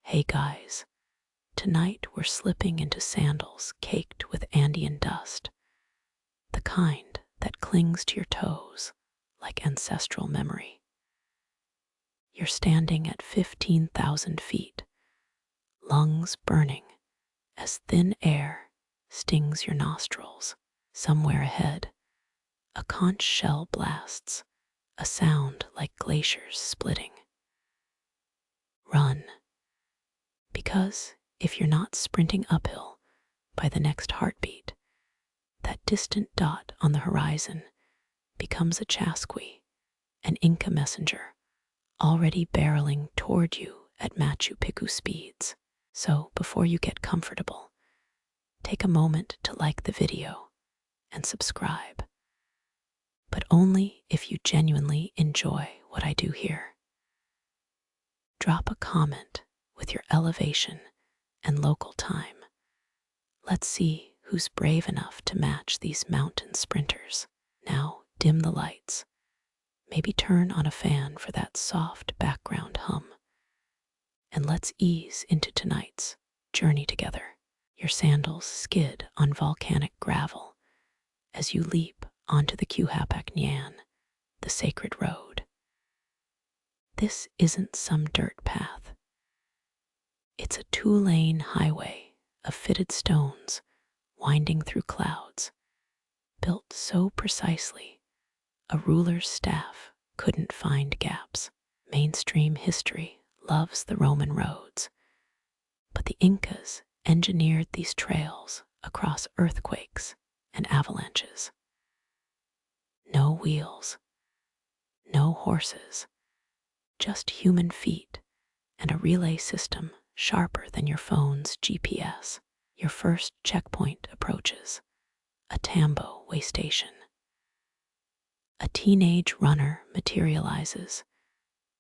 Hey guys, tonight we're slipping into sandals caked with Andean dust, the kind that clings to your toes like ancestral memory. You're standing at 15,000 feet, lungs burning as thin air stings your nostrils. Somewhere ahead, a conch shell blasts, a sound like glaciers splitting. Run, because if you're not sprinting uphill by the next heartbeat, that distant dot on the horizon becomes a Chasqui, an Inca messenger, already barreling toward you at Machu Picchu speeds. So before you get comfortable, take a moment to like the video and subscribe, but only if you genuinely enjoy what I do here. Drop a comment with your elevation and local time. Let's see who's brave enough to match these mountain sprinters. Now dim the lights. Maybe turn on a fan for that soft background hum. And let's ease into tonight's journey together. Your sandals skid on volcanic gravel as you leap onto the Qhapaq Ñan, the sacred road. This isn't some dirt path. It's a 2-lane highway of fitted stones winding through clouds, built so precisely a ruler's staff couldn't find gaps. Mainstream history loves the Roman roads, but the Incas engineered these trails across earthquakes and avalanches. No wheels, no horses, just human feet and a relay system sharper than your phone's GPS. Your first checkpoint approaches, a Tambo way station. A teenage runner materializes,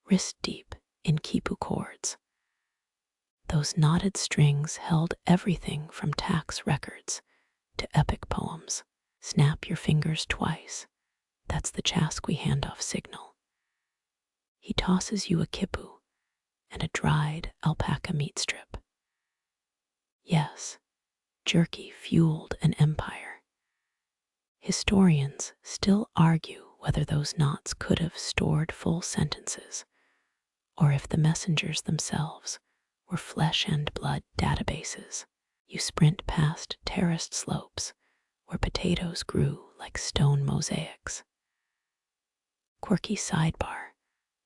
wrist deep in quipu cords. Those knotted strings held everything from tax records to epic poems. Snap your fingers twice. That's the Chasqui handoff signal. He tosses you a quipu and a dried alpaca meat strip. Yes, jerky fueled an empire. Historians still argue whether those knots could have stored full sentences, or if the messengers themselves were flesh and blood databases. You sprint past terraced slopes where potatoes grew like stone mosaics. Quirky sidebar,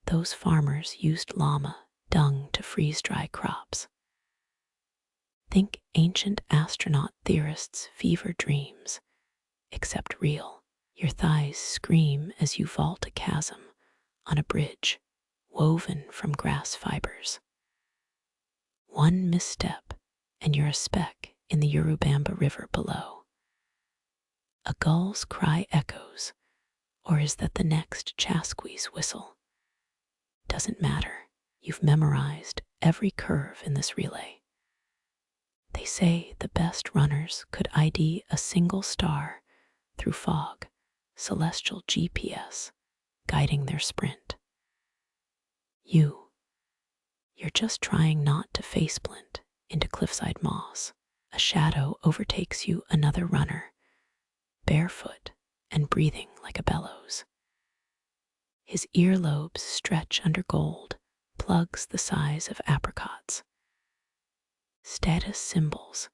those farmers used llama dung to freeze-dry crops. Think ancient astronaut theorists' fever dreams, except real. Your thighs scream as you vault a chasm on a bridge woven from grass fibers. One misstep and you're a speck in the Urubamba River below. A gull's cry echoes, or is that the next Chasqui's whistle? Doesn't matter. You've memorized every curve in this relay. They say the best runners could ID a single star through fog, celestial GPS guiding their sprint. You're just trying not to faceplint into cliffside moss. A shadow overtakes you, another runner, barefoot and breathing like a bellows. His earlobes stretch under gold, plugs the size of apricots. Status symbols.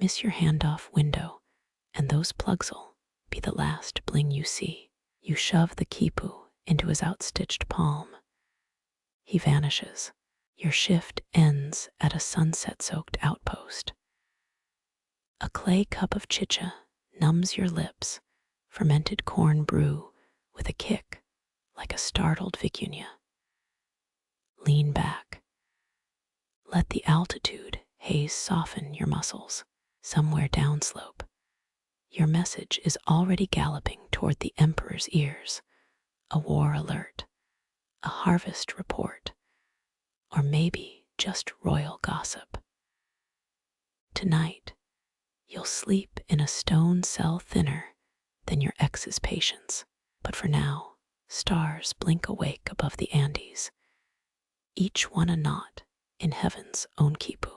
Miss your handoff window, and those plugs'll be the last bling you see. You shove the quipu into his outstitched palm. He vanishes. Your shift ends at a sunset-soaked outpost. A clay cup of chicha numbs your lips, fermented corn brew with a kick like a startled vicuña. Lean back. Let the altitude haze soften your muscles. Somewhere downslope, your message is already galloping toward the emperor's ears. A war alert, a harvest report, or maybe just royal gossip. Tonight, you'll sleep in a stone cell thinner than your ex's patience. But for now, stars blink awake above the Andes, each one a knot in heaven's own quipu.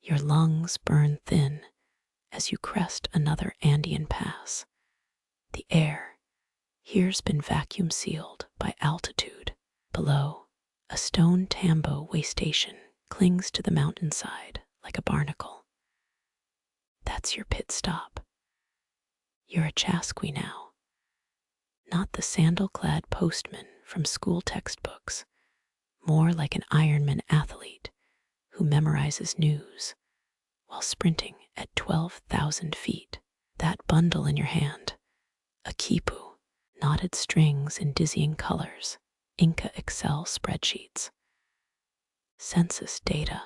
Your lungs burn thin as you crest another Andean pass. The air here's been vacuum sealed by altitude. Below, a stone tambo way station clings to the mountainside like a barnacle. That's your pit stop. You're a Chasqui now, not the sandal-clad postman from school textbooks, more like an Ironman athlete who memorizes news while sprinting at 12,000 feet. That bundle in your hand, a quipu, knotted strings in dizzying colors, Inca Excel spreadsheets, census data,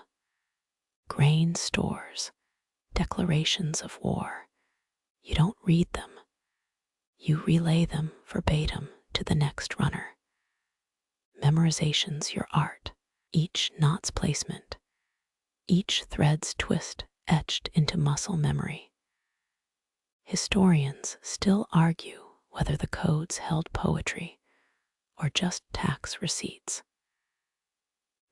grain stores, declarations of war. You don't read them. You relay them verbatim to the next runner. Memorization's your art, each knot's placement, each thread's twist etched into muscle memory. Historians still argue whether the codes held poetry or just tax receipts.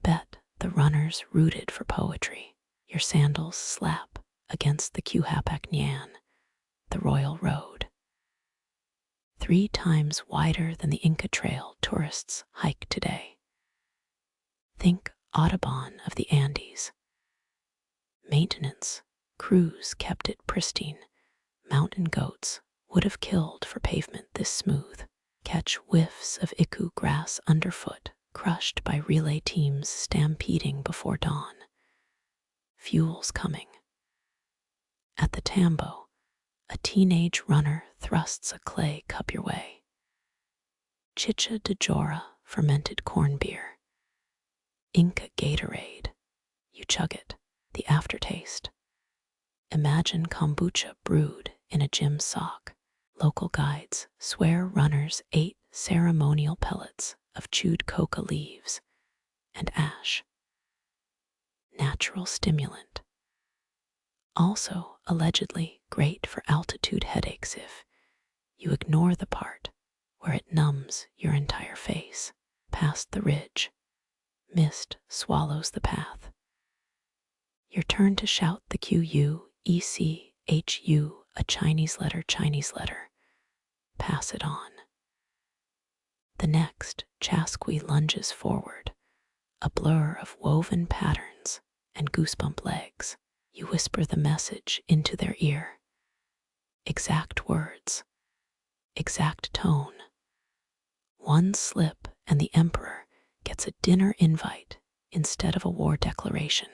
Bet the runners rooted for poetry. Your sandals slap against the Qhapaq Ñan, the royal road. 3 times wider than the Inca Trail tourists hike today. Think Audubon of the Andes. Maintenance crews kept it pristine. Mountain goats would have killed for pavement this smooth. Catch whiffs of iku grass underfoot, crushed by relay teams stampeding before dawn. Fuel's coming. At the tambo, a teenage runner thrusts a clay cup your way. Chicha de Jora fermented corn beer. Inca Gatorade. You chug it, the aftertaste. Imagine kombucha brewed in a gym sock. Local guides swear runners ate ceremonial pellets of chewed coca leaves and ash. Natural stimulant. Also, allegedly, great for altitude headaches if you ignore the part where it numbs your entire face. Past the ridge, mist swallows the path. Your turn to shout the Q-U-E-C-H-U, a Chinese letter. Pass it on. The next, Chasqui lunges forward, a blur of woven patterns and goosebump legs. You whisper the message into their ear. Exact words, exact tone. One slip and the emperor gets a dinner invite instead of a war declaration.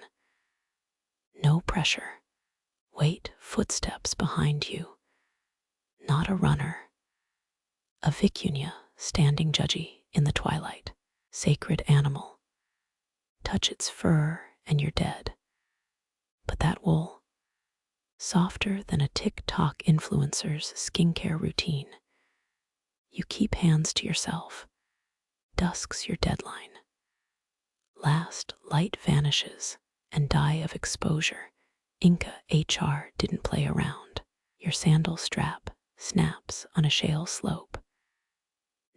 No pressure. Wait, footsteps behind you. Not a runner. A vicuña standing judgy in the twilight. Sacred animal. Touch its fur and you're dead. But that wool, softer than a TikTok influencer's skincare routine. You keep hands to yourself. Dusk's your deadline. Last light vanishes and die of exposure. Inca HR didn't play around. Your sandal strap snaps on a shale slope.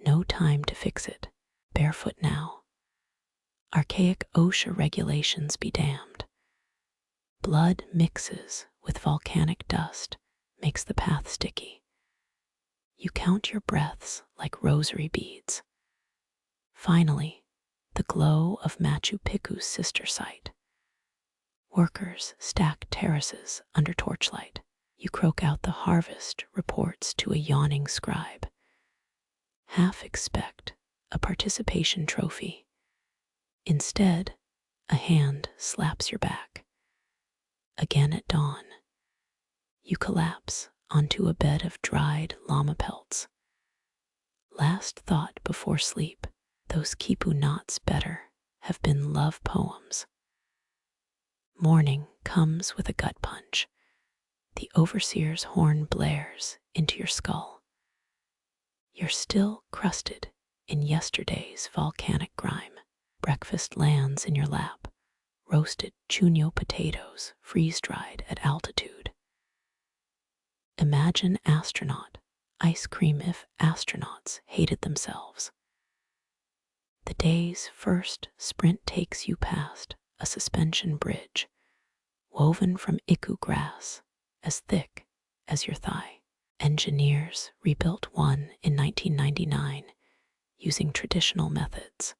No time to fix it. Barefoot now. Archaic OSHA regulations be damned. Blood mixes with volcanic dust, makes the path sticky. You count your breaths like rosary beads. Finally, the glow of Machu Picchu's sister site. Workers stack terraces under torchlight. You croak out the harvest reports to a yawning scribe. Half expect a participation trophy. Instead, a hand slaps your back. Again at dawn, you collapse onto a bed of dried llama pelts. Last thought before sleep, those quipu knots better have been love poems. Morning comes with a gut punch. The overseer's horn blares into your skull. You're still crusted in yesterday's volcanic grime. Breakfast lands in your lap. Roasted chuño potatoes, freeze-dried at altitude. Imagine astronaut ice cream if astronauts hated themselves. The day's first sprint takes you past a suspension bridge woven from iku grass as thick as your thigh. Engineers rebuilt one in 1999 using traditional methods.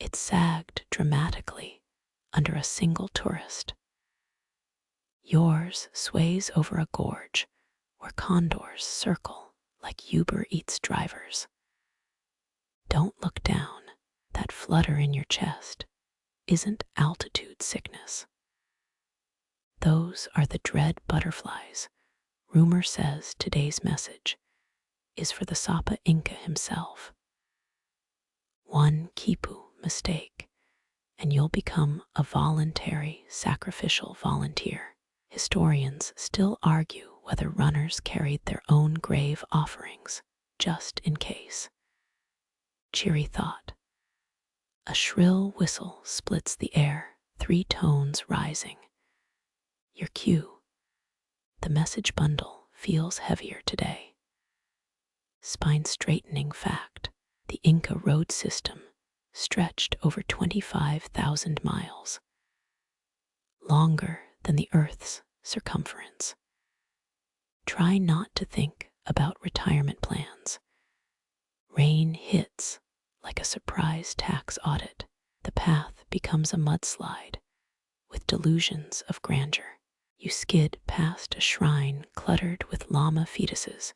It sagged dramatically under a single tourist. Yours sways over a gorge where condors circle like Uber Eats drivers. Don't look down. That flutter in your chest isn't altitude sickness. Those are the dread butterflies. Rumor says today's message is for the Sapa Inca himself. One quipu mistake, and you'll become a voluntary sacrificial volunteer. Historians still argue whether runners carried their own grave offerings, just in case. Cheery thought. A shrill whistle splits the air, 3 tones rising. Your cue. The message bundle feels heavier today. Spine-straightening fact. The Inca road system stretched over 25,000 miles. Longer than the Earth's circumference. Try not to think about retirement plans. Rain hits like a surprise tax audit. The path becomes a mudslide with delusions of grandeur. You skid past a shrine cluttered with llama fetuses,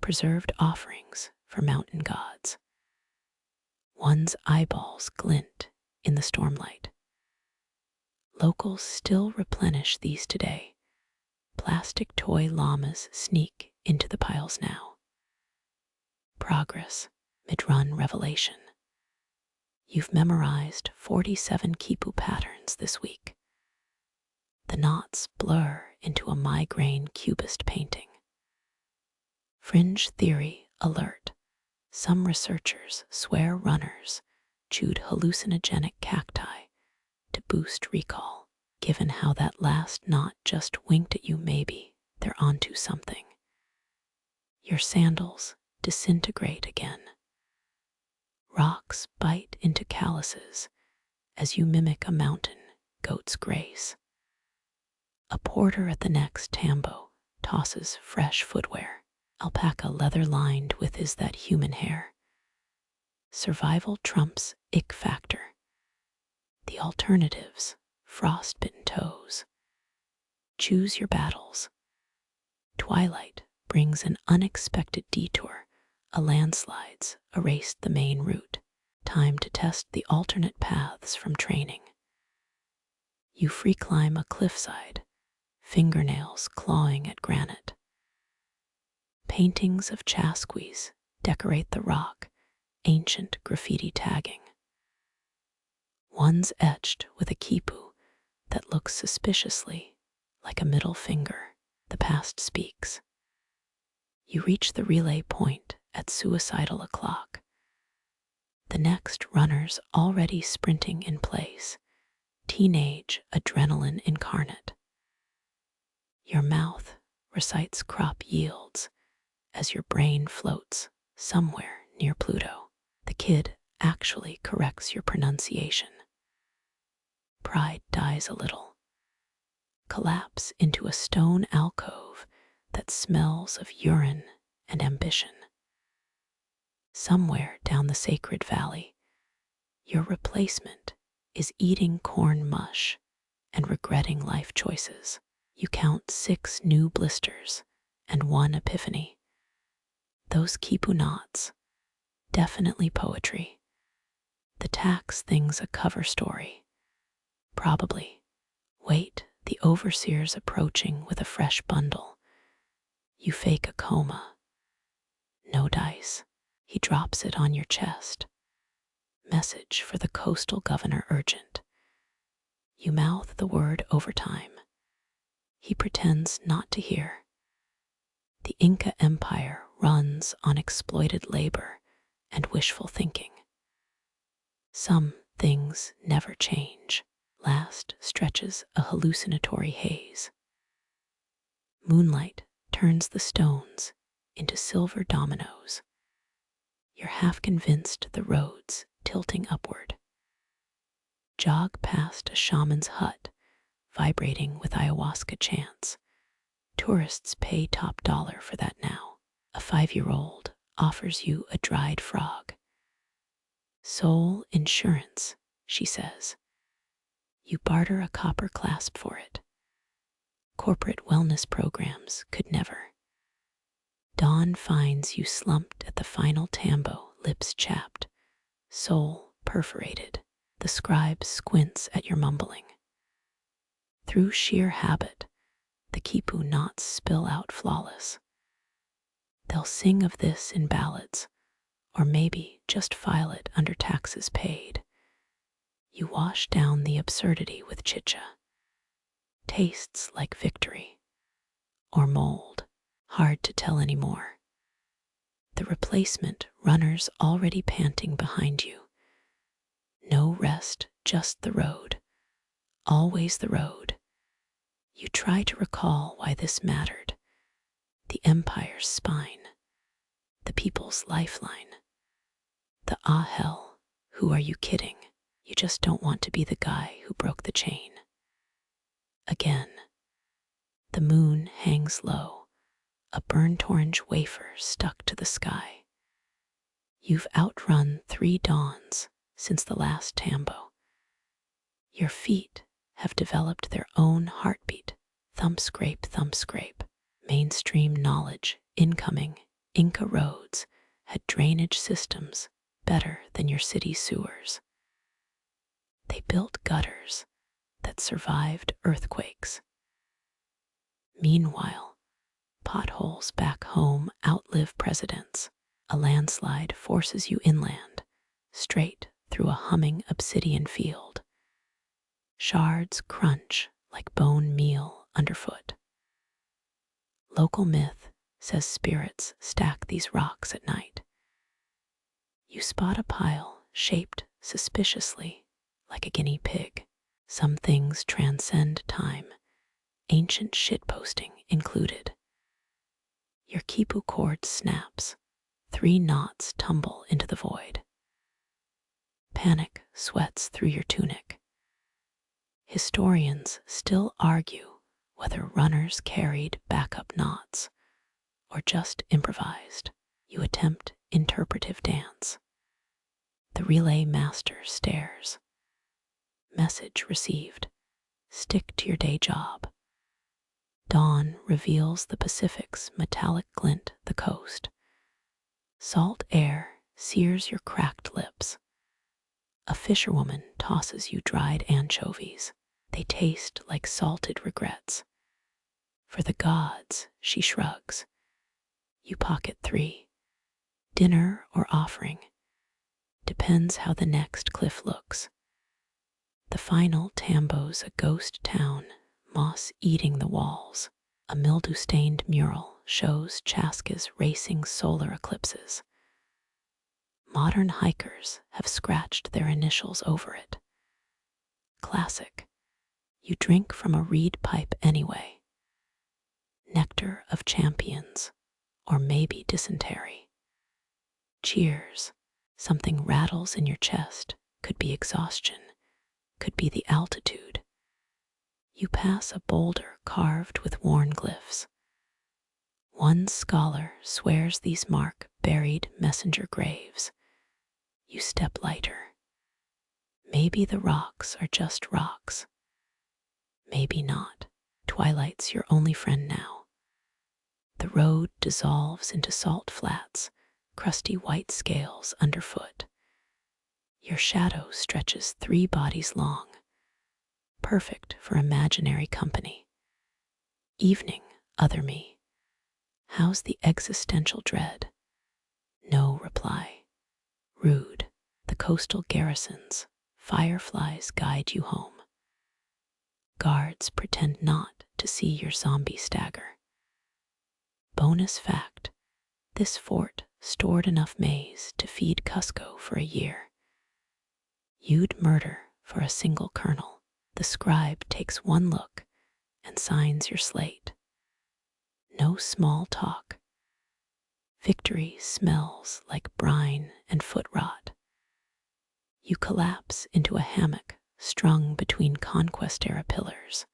preserved offerings for mountain gods. One's eyeballs glint in the stormlight. Locals still replenish these today. Plastic toy llamas sneak into the piles now. Progress, mid-run revelation. You've memorized 47 quipu patterns this week. The knots blur into a migraine cubist painting. Fringe theory alert. Some researchers swear runners chewed hallucinogenic cacti to boost recall. Given how that last knot just winked at you, maybe they're onto something. Your sandals disintegrate again. Rocks bite into calluses as you mimic a mountain goat's grace. A porter at the next tambo tosses fresh footwear, alpaca leather lined with is that human hair. Survival trumps ick factor. The alternatives, frostbitten toes. Choose your battles. Twilight brings an unexpected detour. A landslides erased the main route. Time to test the alternate paths from training. You free climb a cliffside, fingernails clawing at granite. Paintings of Chasquis decorate the rock, ancient graffiti tagging. One's etched with a quipu that looks suspiciously like a middle finger. The past speaks. You reach the relay point at suicidal o'clock. The next runner's already sprinting in place, teenage adrenaline incarnate. Your mouth recites crop yields as your brain floats somewhere near Pluto. The kid actually corrects your pronunciation. Pride dies a little. Collapse into a stone alcove that smells of urine and ambition. Somewhere down the sacred valley, your replacement is eating corn mush and regretting life choices. You count 6 new blisters and 1 epiphany. Those quipu knots, definitely poetry. The tax thing's a cover story. Probably. Wait, the overseer's approaching with a fresh bundle. You fake a coma. No dice. He drops it on your chest. Message for the coastal governor urgent. You mouth the word overtime. He pretends not to hear. The Inca Empire runs on exploited labor and wishful thinking. Some things never change. Last stretches a hallucinatory haze. Moonlight turns the stones into silver dominoes. You're half convinced the road's tilting upward. Jog past a shaman's hut, vibrating with ayahuasca chants. Tourists pay top dollar for that now. A 5-year-old offers you a dried frog. Soul insurance, she says. You barter a copper clasp for it. Corporate wellness programs could never. Dawn finds you slumped at the final tambo, lips chapped, soul perforated. The scribe squints at your mumbling. Through sheer habit, the quipu knots spill out flawless. They'll sing of this in ballads, or maybe just file it under taxes paid. You wash down the absurdity with chicha. Tastes like victory. Or mold. Hard to tell anymore. The replacement runners already panting behind you. No rest, just the road. Always the road. You try to recall why this mattered. The empire's spine. The people's lifeline. The hell, who are you kidding? You just don't want to be the guy who broke the chain. Again. The moon hangs low, a burnt orange wafer stuck to the sky. You've outrun 3 dawns since the last tambo. Your feet have developed their own heartbeat, thump scrape, mainstream knowledge, incoming. Inca roads had drainage systems better than your city sewers. They built gutters that survived earthquakes. Meanwhile, potholes back home outlive presidents. A landslide forces you inland, straight through a humming obsidian field. Shards crunch like bone meal underfoot. Local myth says spirits stack these rocks at night. You spot a pile shaped suspiciously like a guinea pig. Some things transcend time, ancient shitposting included. Your quipu cord snaps. 3 knots tumble into the void. Panic sweats through your tunic. Historians still argue whether runners carried backup knots or just improvised. You attempt interpretive dance. The relay master stares. Message received. Stick to your day job. Dawn reveals the Pacific's metallic glint, the coast. Salt air sears your cracked lips. A fisherwoman tosses you dried anchovies. They taste like salted regrets. For the gods, she shrugs. You pocket 3. Dinner or offering. Depends how the next cliff looks. The final tambo's a ghost town, moss eating the walls. A mildew-stained mural shows Chasqi's racing solar eclipses. Modern hikers have scratched their initials over it. Classic. You drink from a reed pipe anyway. Nectar of champions, or maybe dysentery. Cheers. Something rattles in your chest. Could be exhaustion. Could be the altitude. You pass a boulder carved with worn glyphs. One scholar swears these mark buried messenger graves. You step lighter. Maybe the rocks are just rocks. Maybe not. Twilight's your only friend now. The road dissolves into salt flats, crusty white scales underfoot. Your shadow stretches 3 bodies long, perfect for imaginary company. Evening, other me. How's the existential dread? No reply. Rude. The coastal garrisons, fireflies guide you home. Guards pretend not to see your zombie stagger. Bonus fact, this fort stored enough maize to feed Cusco for a year. You'd murder for a single kernel. The scribe takes one look and signs your slate. No small talk. Victory smells like brine and foot rot. You collapse into a hammock strung between conquest-era pillars.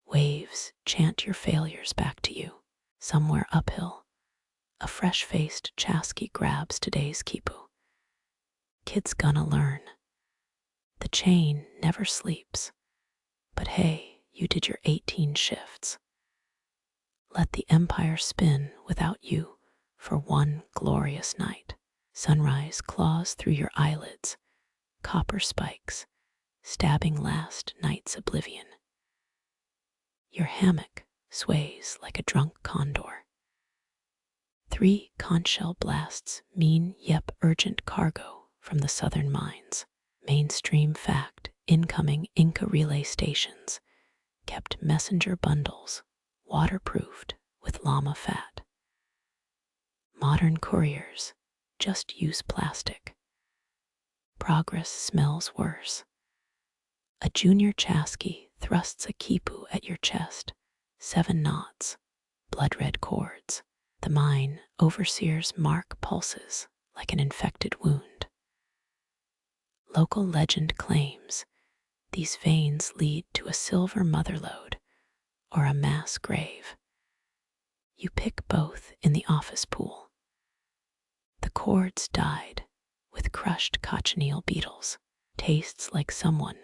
Waves chant your failures back to you. Somewhere uphill, a fresh-faced Chasqui grabs today's quipu. Kid's gonna learn. The chain never sleeps. But hey, you did your 18 shifts. Let the empire spin without you for one glorious night. Sunrise claws through your eyelids, copper spikes, stabbing last night's oblivion. Your hammock sways like a drunk condor. 3 conch shell blasts mean yep urgent cargo from the southern mines. Mainstream fact, incoming Inca relay stations kept messenger bundles waterproofed with llama fat. Modern couriers just use plastic. Progress smells worse. A junior Chasqui thrusts a quipu at your chest, 7 knots, blood-red cords. The mine overseer's mark pulses like an infected wound. Local legend claims these veins lead to a silver motherlode or a mass grave. You pick both in the office pool. The cords dyed with crushed cochineal beetles. Tastes like someone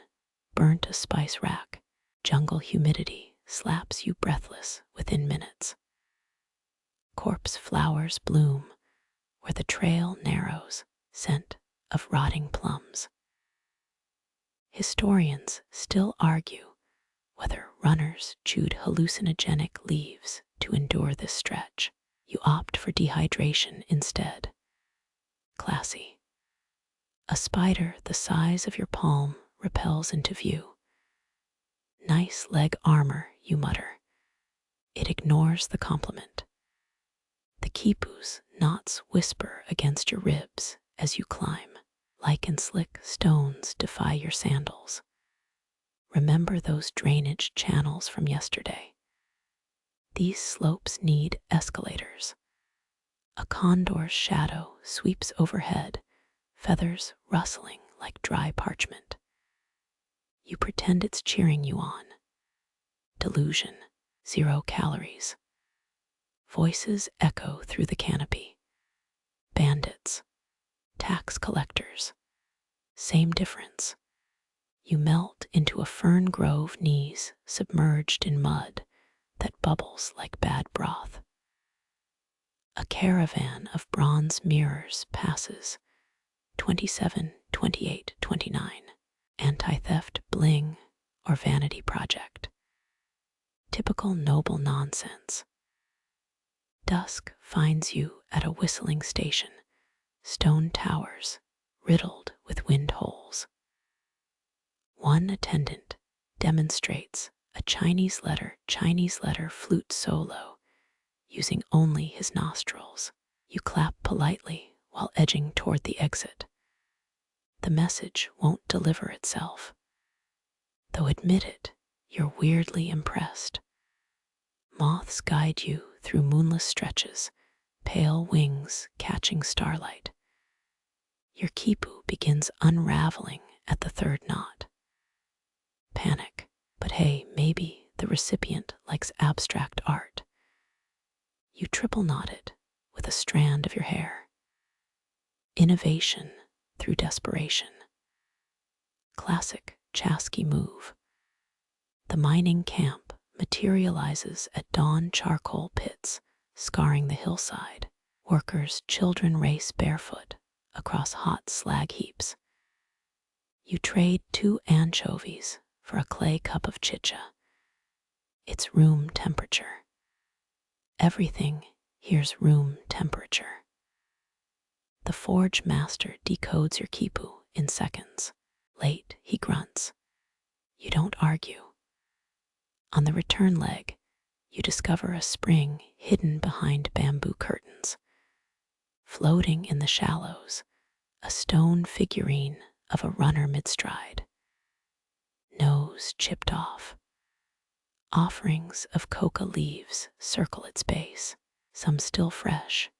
burnt a spice rack. Jungle humidity slaps you breathless within minutes. Corpse flowers bloom where the trail narrows, scent of rotting plums. Historians still argue whether runners chewed hallucinogenic leaves to endure this stretch. You opt for dehydration instead. Classy. A spider the size of your palm repels into view. Nice leg armor, you mutter. It ignores the compliment. The quipu's knots whisper against your ribs as you climb. Lichen-slick stones defy your sandals. Remember those drainage channels from yesterday. These slopes need escalators. A condor's shadow sweeps overhead, feathers rustling like dry parchment. You pretend it's cheering you on. Delusion, 0 calories. Voices echo through the canopy. Bandits, tax collectors, same difference. You melt into a fern grove, knees submerged in mud that bubbles like bad broth. A caravan of bronze mirrors passes, 27, 28, 29. Anti-theft bling or vanity project. Typical noble nonsense. Dusk finds you at a whistling station, stone towers riddled with wind holes. One attendant demonstrates a Chinese letter flute solo using only his nostrils. You clap politely while edging toward the exit. The message won't deliver itself. Though admit it, you're weirdly impressed. Moths guide you through moonless stretches, pale wings catching starlight. Your quipu begins unraveling at the 3rd knot. Panic, but hey, maybe the recipient likes abstract art. You triple knot it with a strand of your hair. Innovation through desperation. Classic Chasqui move. The mining camp materializes at dawn, charcoal pits scarring the hillside. Workers' children race barefoot across hot slag heaps. You trade 2 anchovies for a clay cup of chicha. It's room temperature. Everything here's room temperature. The forge master decodes your quipu in seconds. Late, he grunts. You don't argue. On the return leg, you discover a spring hidden behind bamboo curtains. Floating in the shallows, a stone figurine of a runner mid-stride. Nose chipped off. Offerings of coca leaves circle its base. some still fresh.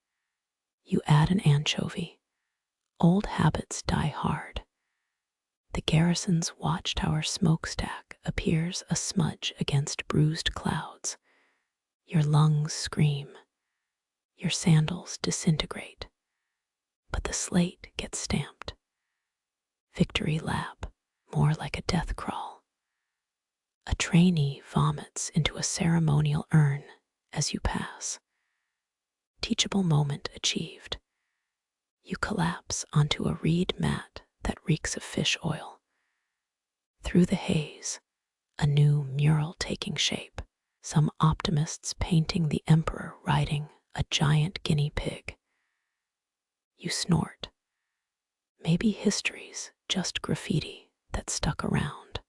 You add an anchovy. Old habits die hard. The garrison's watchtower smokestack appears a smudge against bruised clouds. Your lungs scream. Your sandals disintegrate. But the slate gets stamped. Victory lap, more like a death crawl. A trainee vomits into a ceremonial urn as you pass. Teachable moment achieved. You collapse onto a reed mat that reeks of fish oil. Through the haze, a new mural taking shape, some optimists painting the emperor riding a giant guinea pig. You snort. Maybe history's just graffiti that stuck around.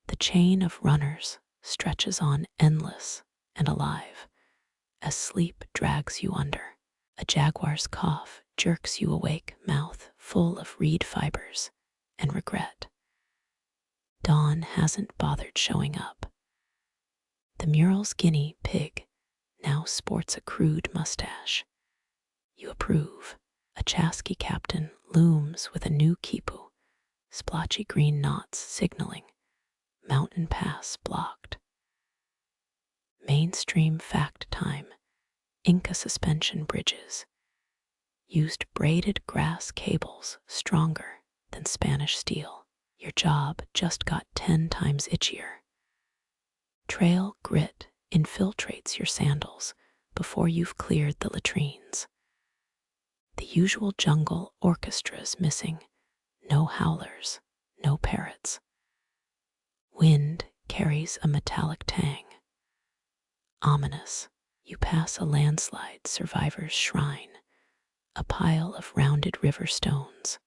The chain of runners stretches on endless and alive as sleep drags you under. A jaguar's cough jerks you awake, mouth full of reed fibers and regret. Dawn hasn't bothered showing up. The mural's guinea pig now sports a crude mustache. You approve. A Chasqui captain looms with a new quipu, splotchy green knots signaling. Mountain pass blocked. Mainstream fact time. Inca suspension bridges used braided grass cables stronger than Spanish steel. Your job just got 10 times itchier. Trail grit infiltrates your sandals before you've cleared the latrines. The usual jungle orchestra's missing. No howlers, no parrots. Wind carries a metallic tang. Ominous. You pass a landslide survivor's shrine, a pile of rounded river stones.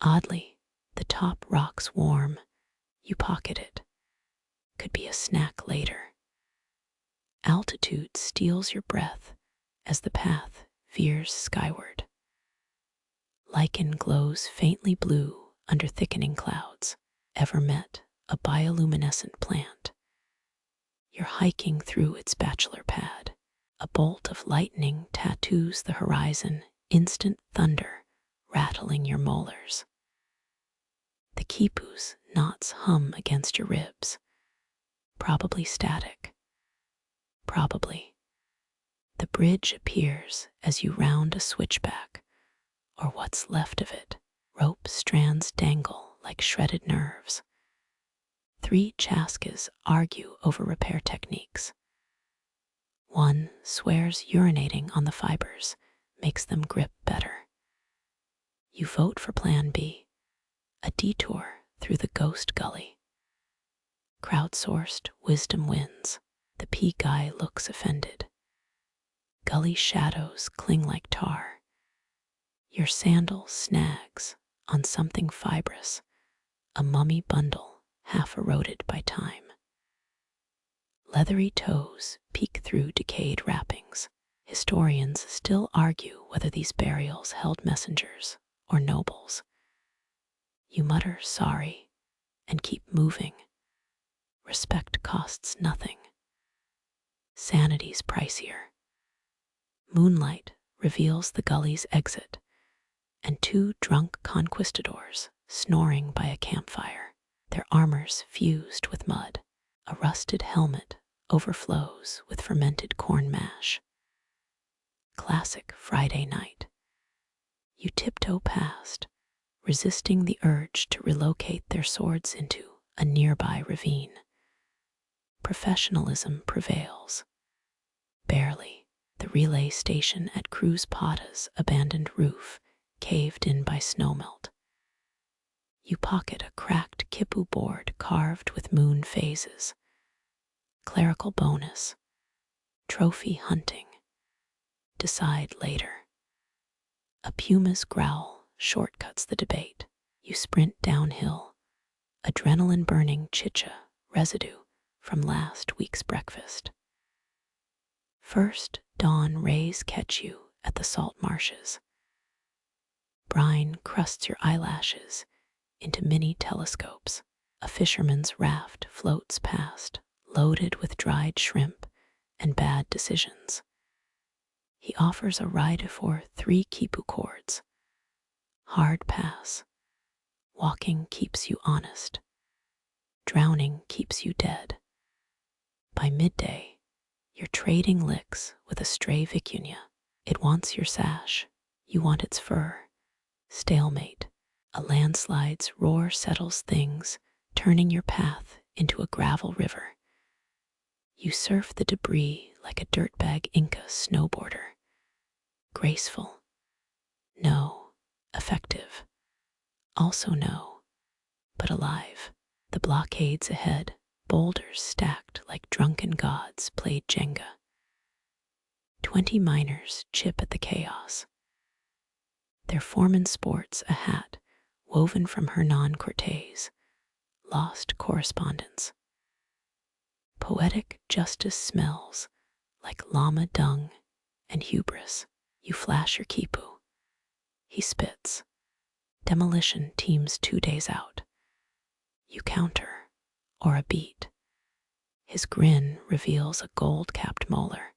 Oddly, the top rock's warm. You pocket it. Could be a snack later. Altitude steals your breath as the path veers skyward. Lichen glows faintly blue under thickening clouds. Ever met a bioluminescent plant? You're hiking through its bachelor pad. A bolt of lightning tattoos the horizon, instant thunder rattling your molars. The quipu's knots hum against your ribs. Probably static. Probably. The bridge appears as you round a switchback, or what's left of it. Rope strands dangle like shredded nerves. 3 Chasqas argue over repair techniques. One swears urinating on the fibers makes them grip better. You vote for Plan B, a detour through the ghost gully. Crowdsourced wisdom wins. The pea guy looks offended. Gully shadows cling like tar. Your sandal snags on something fibrous, a mummy bundle half eroded by time. Leathery toes peek through decayed wrappings. Historians still argue whether these burials held messengers or nobles. You mutter sorry and keep moving. Respect costs nothing. Sanity's pricier. Moonlight reveals the gully's exit, and 2 drunk conquistadors snoring by a campfire, their armors fused with mud. A rusted helmet overflows with fermented corn mash. Classic Friday night. You tiptoe past, resisting the urge to relocate their swords into a nearby ravine. Professionalism prevails. Barely. The relay station at Cruz Pata's abandoned roof, caved in by snowmelt. You pocket a cracked quipu board carved with moon phases. Clerical bonus. Trophy hunting. Decide later. A puma's growl shortcuts the debate. You sprint downhill, adrenaline-burning chicha residue from last week's breakfast. First dawn rays catch you at the salt marshes. Brine crusts your eyelashes into mini telescopes. A fisherman's raft floats past, loaded with dried shrimp and bad decisions. He offers a ride for 3 quipu cords. Hard pass. Walking keeps you honest. Drowning keeps you dead. By midday, you're trading licks with a stray vicuña. It wants your sash. You want its fur. Stalemate. A landslide's roar settles things, turning your path into a gravel river. You surf the debris like a dirtbag Inca snowboarder. Graceful. No. Effective. Also no. But alive. The blockades ahead, boulders stacked like drunken gods played Jenga. 20 miners chip at the chaos. Their foreman sports a hat woven from Hernan Cortés, lost correspondence. Poetic justice smells like llama dung and hubris. You flash your quipu. He spits. Demolition teams 2 days out. You counter, or a beat. His grin reveals a gold-capped molar.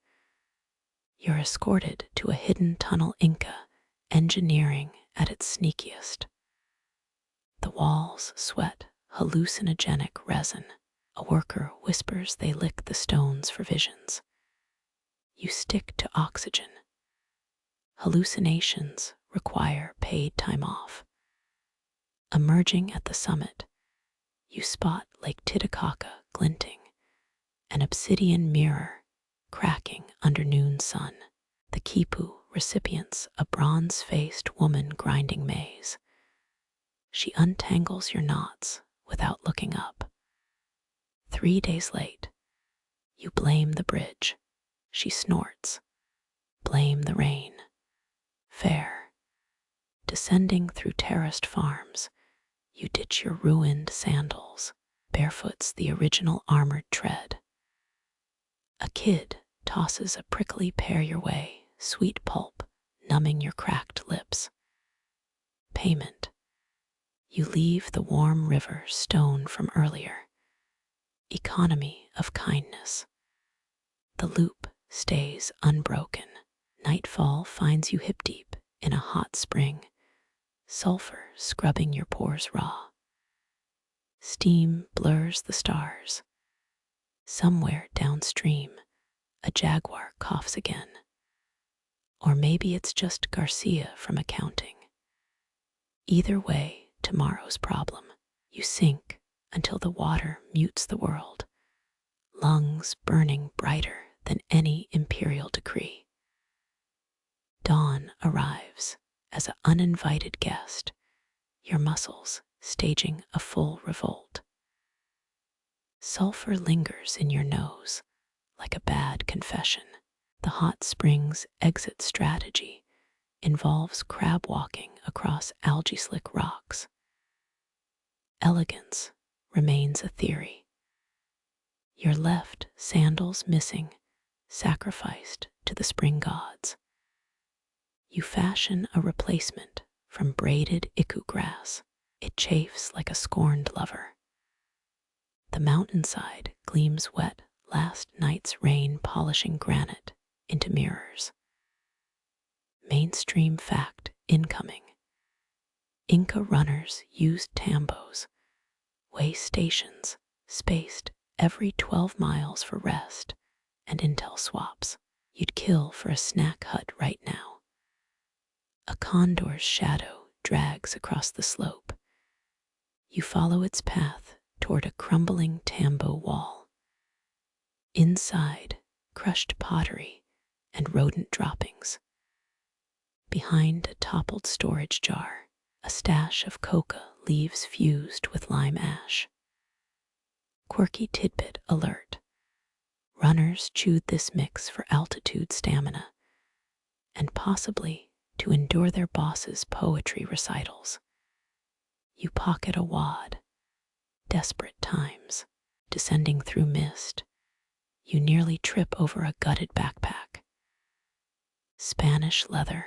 You're escorted to a hidden tunnel Inca, engineering at its sneakiest. The walls sweat hallucinogenic resin. A worker whispers they lick the stones for visions. You stick to oxygen. Hallucinations require paid time off. Emerging at the summit, you spot Lake Titicaca glinting, an obsidian mirror cracking under noon sun. The quipu recipients a bronze-faced woman grinding maize. She untangles your knots without looking up. 3 days late, you blame the bridge. She snorts. Blame the rain. Fair. Descending through terraced farms, you ditch your ruined sandals. Barefoot's the original armored tread. A kid tosses a prickly pear your way, sweet pulp numbing your cracked lips. Payment. You leave the warm river stone from earlier. Economy of kindness. The loop stays unbroken. Nightfall finds you hip deep in a hot spring, sulfur scrubbing your pores raw. Steam blurs the stars. Somewhere downstream, a jaguar coughs again. Or maybe it's just Garcia from accounting. Either way, tomorrow's problem. You sink until the water mutes the world, lungs burning brighter than any imperial decree. Dawn arrives as an uninvited guest, your muscles staging a full revolt. Sulfur lingers in your nose like a bad confession. The hot springs exit strategy involves crab walking across algae-slick rocks. Elegance remains a theory. Your left sandals missing, sacrificed to the spring gods. You fashion a replacement from braided iku grass. It chafes like a scorned lover. The mountainside gleams wet, last night's rain polishing granite into mirrors. Mainstream fact incoming. Inca runners used tambos, way stations spaced every 12 miles for rest and intel swaps. You'd kill for a snack hut right now. A condor's shadow drags across the slope. You follow its path toward a crumbling tambo wall. Inside, crushed pottery and rodent droppings. Behind a toppled storage jar, a stash of coca leaves fused with lime ash. Quirky tidbit alert. Runners chewed this mix for altitude stamina, and possibly to endure their boss's poetry recitals. You pocket a wad. Desperate times. Descending through mist, you nearly trip over a gutted backpack. Spanish leather,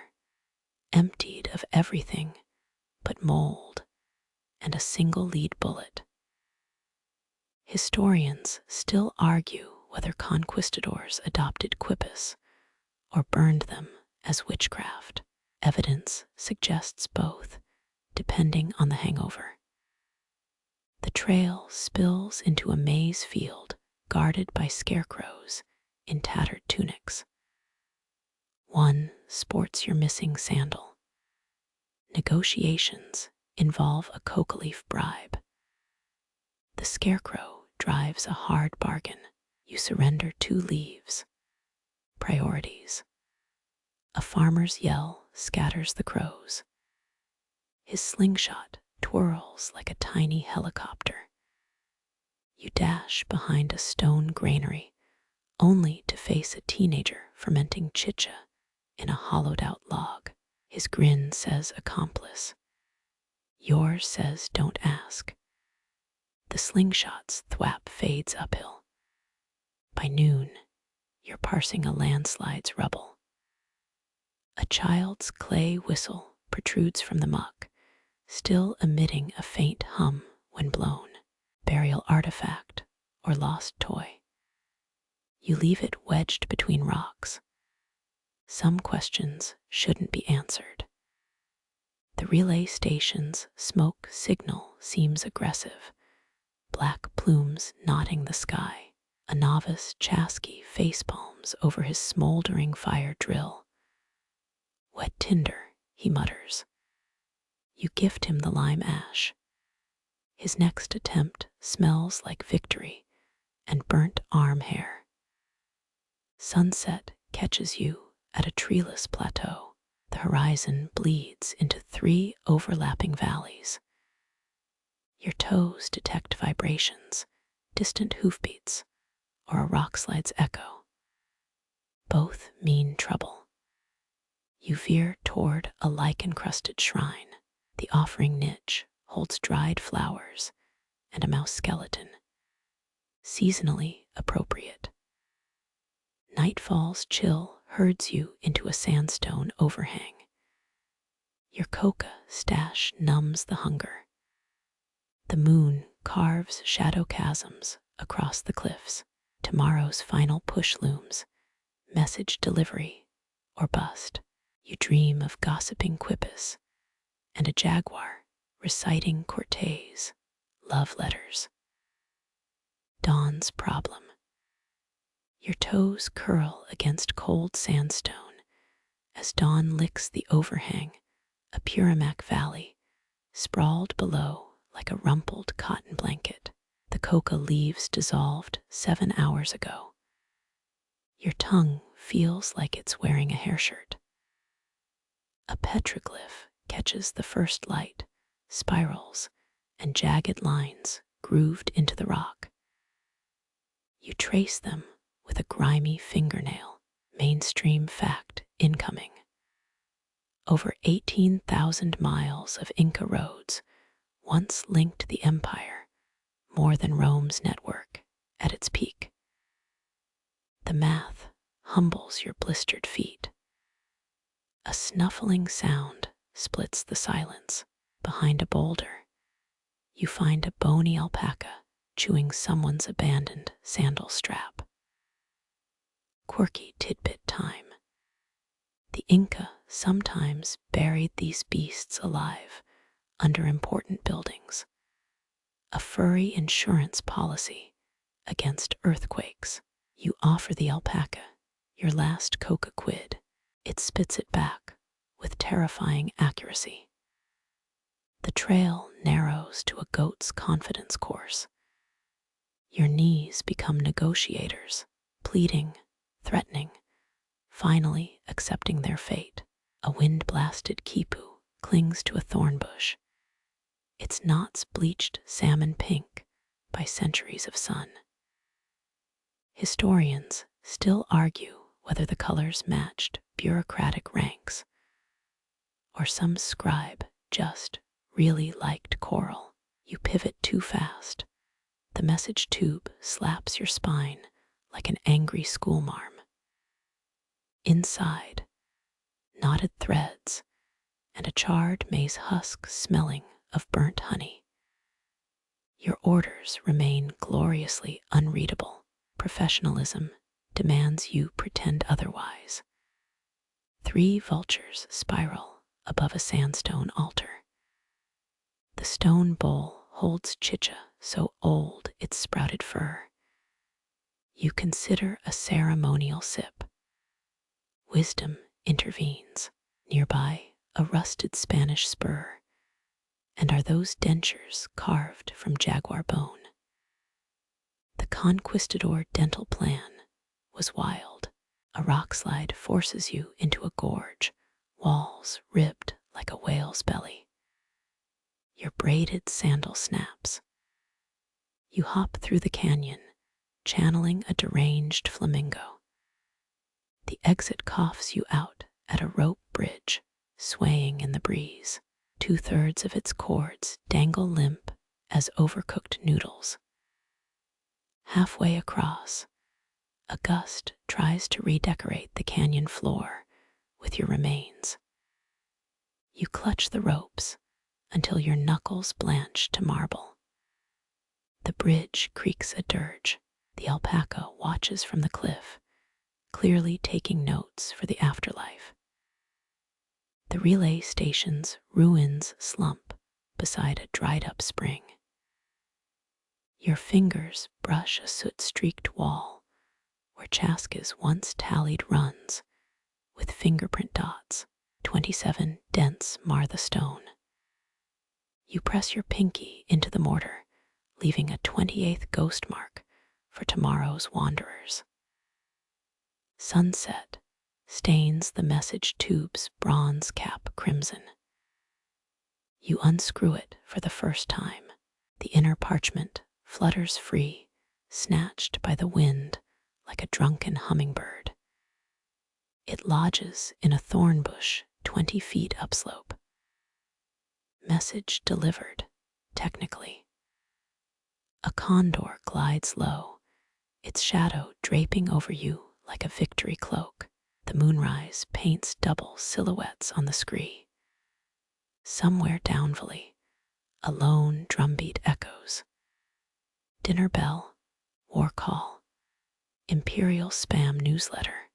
emptied of everything but mold and a single lead bullet. Historians still argue whether conquistadors adopted quipus or burned them as witchcraft. Evidence suggests both, depending on the hangover. The trail spills into a maize field guarded by scarecrows in tattered tunics. One sports your missing sandal. Negotiations involve a coca-leaf bribe. The scarecrow drives a hard bargain. You surrender 2 leaves. Priorities. A farmer's yell scatters the crows. His slingshot twirls like a tiny helicopter. You dash behind a stone granary, only to face a teenager fermenting chicha in a hollowed-out log. His grin says accomplice. Yours says don't ask. The slingshot's thwap fades uphill. By noon, you're parsing a landslide's rubble. A child's clay whistle protrudes from the muck, still emitting a faint hum when blown. Burial artifact or lost toy. You leave it wedged between rocks. Some questions shouldn't be answered. The relay station's smoke signal seems aggressive, black plumes knotting the sky. A novice Chasqui facepalms over his smoldering fire drill. Wet tinder, he mutters. You gift him the lime ash. His next attempt smells like victory and burnt arm hair. Sunset catches you at a treeless plateau. The horizon bleeds into 3 overlapping valleys. Your toes detect vibrations, distant hoofbeats, or a rock slide's echo. Both mean trouble. You veer toward a lichen-crusted shrine. The offering niche holds dried flowers and a mouse skeleton, seasonally appropriate. Nightfall's chill herds you into a sandstone overhang. Your coca stash numbs the hunger. The moon carves shadow chasms across the cliffs. Tomorrow's final push looms, message delivery or bust. You dream of gossiping quipus and a jaguar reciting Cortez love letters. Dawn's problem. Your toes curl against cold sandstone as dawn licks the overhang, a Puramac valley, sprawled below like a rumpled cotton blanket. The coca leaves dissolved 7 hours ago. Your tongue feels like it's wearing a hairshirt. A petroglyph catches the first light, spirals, and jagged lines grooved into the rock. You trace them with a grimy fingernail. Mainstream fact incoming. Over 18,000 miles of Inca roads once linked the empire, more than Rome's network at its peak. The math humbles your blistered feet. A snuffling sound splits the silence. Behind a boulder, you find a bony alpaca chewing someone's abandoned sandal strap. Quirky tidbit time. The Inca sometimes buried these beasts alive under important buildings. A furry insurance policy against earthquakes. You offer the alpaca your last coca quid. It spits it back with terrifying accuracy. The trail narrows to a goat's confidence course. Your knees become negotiators, pleading, threatening, finally accepting their fate. A wind-blasted quipu clings to a thorn bush, its knots bleached salmon pink by centuries of sun. Historians still argue whether the colors matched bureaucratic ranks, or some scribe just really liked coral. You pivot too fast. The message tube slaps your spine like an angry schoolmarm. Inside, knotted threads and a charred maize husk smelling of burnt honey. Your orders remain gloriously unreadable. professionalism demands you pretend otherwise. 3 vultures spiral above a sandstone altar. The stone bowl holds chicha so old it's sprouted fur. You consider a ceremonial sip. Wisdom intervenes. Nearby, a rusted Spanish spur. And are those dentures carved from jaguar bone? The conquistador dental plan was wild. A rock slide forces you into a gorge, walls ribbed like a whale's belly. Your braided sandal snaps. You hop through the canyon, channeling a deranged flamingo. The exit coughs you out at a rope bridge, swaying in the breeze. 2/3 of its cords dangle limp as overcooked noodles. Halfway across, a gust tries to redecorate the canyon floor with your remains. You clutch the ropes until your knuckles blanch to marble. The bridge creaks a dirge. The alpaca watches from the cliff, clearly taking notes for the afterlife. The relay station's ruins slump beside a dried-up spring. Your fingers brush a soot-streaked wall where Chasqui once tallied runs with fingerprint dots. 27 dents mar the stone. You press your pinky into the mortar, leaving a 28th ghost mark for tomorrow's wanderers. Sunset stains the message tube's bronze cap crimson. You unscrew it for the first time. The inner parchment flutters free, snatched by the wind like a drunken hummingbird. It lodges in a thorn bush 20 feet upslope. Message delivered, technically. A condor glides low, its shadow draping over you like a victory cloak. The moonrise paints double silhouettes on the scree. Somewhere downvalley, a lone drumbeat echoes. Dinner bell, war call, imperial spam newsletter.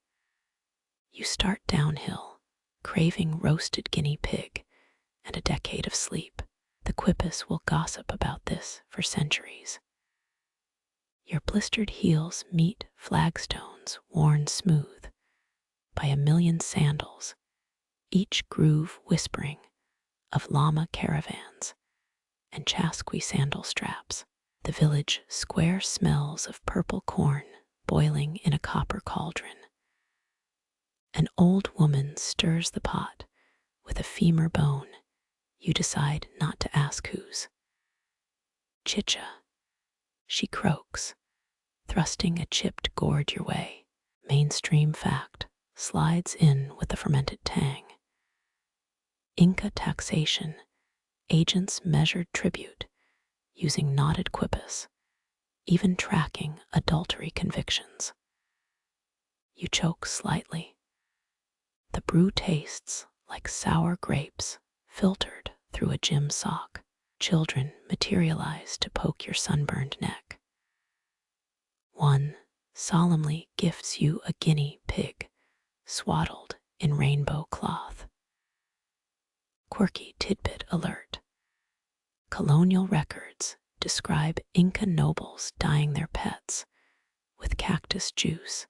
You start downhill, craving roasted guinea pig and a decade of sleep. The quipus will gossip about this for centuries. Your blistered heels meet flagstones worn smooth by a million sandals, each groove whispering of llama caravans and Chasqui sandal straps. The village square smells of purple corn boiling in a copper cauldron. An old woman stirs the pot with a femur bone. You decide not to ask whose. Chicha, she croaks, thrusting a chipped gourd your way. Mainstream fact slides in with the fermented tang. Inca taxation, agents measured tribute using knotted quipus, even tracking adultery convictions. You choke slightly. The brew tastes like sour grapes filtered through a gym sock. Children materialize to poke your sunburned neck. One solemnly gifts you a guinea pig swaddled in rainbow cloth. Quirky tidbit alert. Colonial records describe Inca nobles dyeing their pets with cactus juice,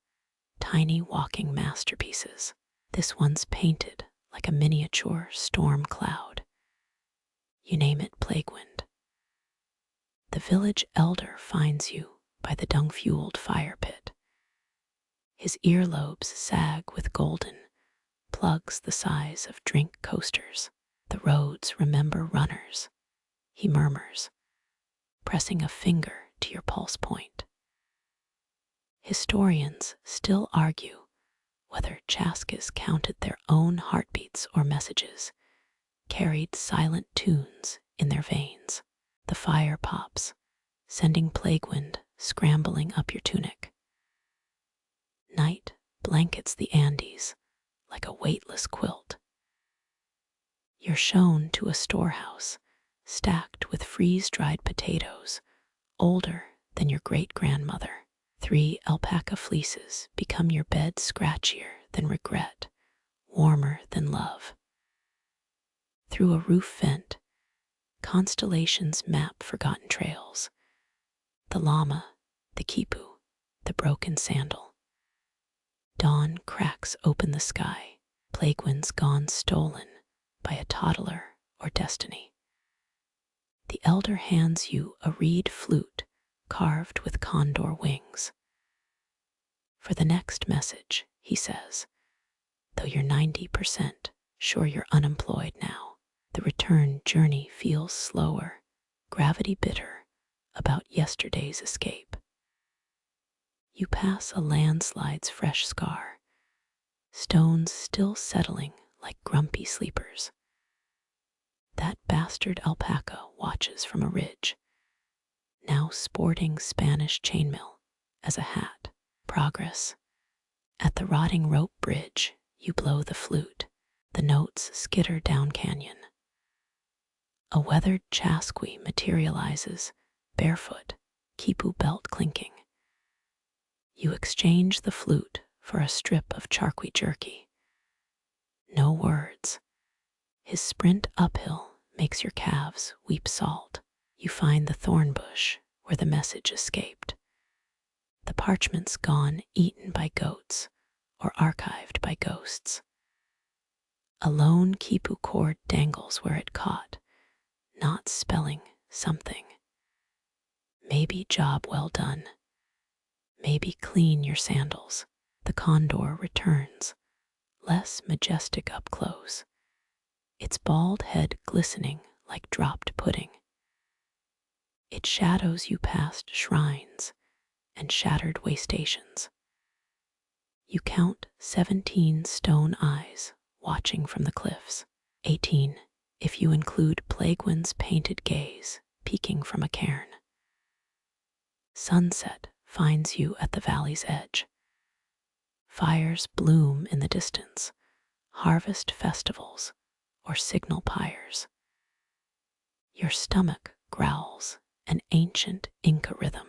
tiny walking masterpieces. This one's painted like a miniature storm cloud. You name it plague-wind. The village elder finds you by the dung-fueled fire pit. His earlobes sag with golden plugs the size of drink coasters. The roads remember runners, he murmurs, pressing a finger to your pulse point. Historians still argue whether Chasqui counted their own heartbeats or messages, carried silent tunes in their veins. The fire pops, sending plague wind scrambling up your tunic. Night blankets the Andes like a weightless quilt. You're shown to a storehouse stacked with freeze-dried potatoes, older than your great-grandmother. 3 alpaca fleeces become your bed scratchier than regret, warmer than love. Through a roof vent, constellations map forgotten trails. The llama, the quipu, the broken sandal. Dawn cracks open the sky, plague winds gone stolen by a toddler or destiny. The elder hands you a reed flute carved with condor wings. For the next message, he says, though you're 90% sure you're unemployed now, the return journey feels slower, gravity bitter about yesterday's escape. You pass a landslide's fresh scar, stones still settling like grumpy sleepers. That bastard alpaca watches from a ridge, now sporting Spanish chainmail as a hat. Progress. At the rotting rope bridge, you blow the flute. The notes skitter down canyon. A weathered Chasqui materializes, barefoot, quipu belt clinking. You exchange the flute for a strip of charqui jerky. No words. His sprint uphill makes your calves weep salt. You find the thorn bush where the message escaped. The parchment's gone, eaten by goats or archived by ghosts. A lone quipu cord dangles where it caught, not spelling something. Maybe job well done. Maybe clean your sandals. The condor returns, less majestic up close, its bald head glistening like dropped pudding. It shadows you past shrines and shattered waystations. You count 17 stone eyes watching from the cliffs, 18 if you include Plaguewind's painted gaze peeking from a cairn. Sunset finds you at the valley's edge. Fires bloom in the distance, harvest festivals or signal pyres. Your stomach growls an ancient Inca rhythm.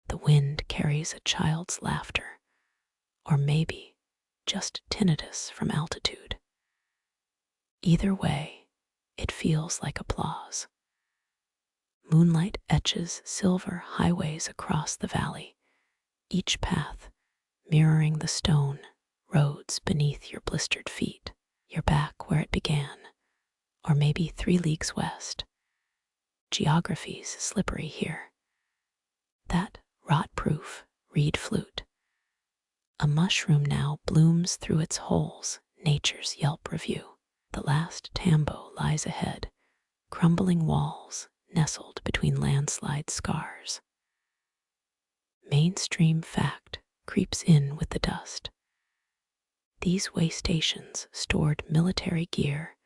The wind carries a child's laughter, or maybe just tinnitus from altitude. Either way, it feels like applause. Moonlight etches silver highways across the valley, each path mirroring the stone roads beneath your blistered feet. You're back where it began, or maybe 3 leagues west. Geography's slippery here. That rot-proof reed flute. A mushroom now blooms through its holes, nature's Yelp review. The last tambo lies ahead, crumbling walls nestled between landslide scars. Mainstream fact creeps in with the dust. These way stations stored military gear,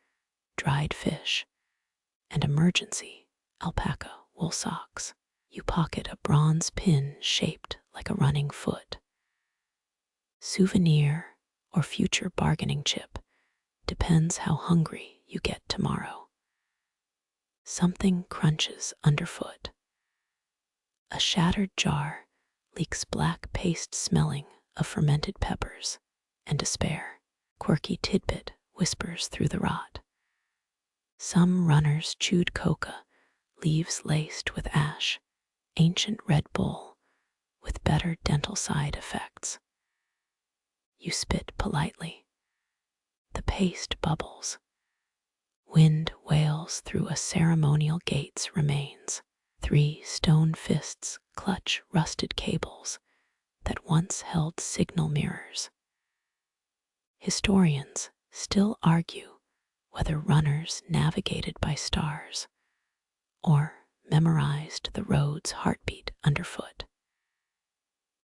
dried fish, and emergency alpaca wool socks. You pocket a bronze pin shaped like a running foot. Souvenir or future bargaining chip depends how hungry you get tomorrow. Something crunches underfoot. A shattered jar leaks black paste smelling of fermented peppers and despair. Quirky tidbit whispers through the rot. Some runners chewed coca, leaves laced with ash, ancient Red Bull with better dental side effects. You spit politely. The paste bubbles. Wind wails through a ceremonial gate's remains. 3 stone fists clutch rusted cables that once held signal mirrors. Historians still argue whether runners navigated by stars or memorized the road's heartbeat underfoot.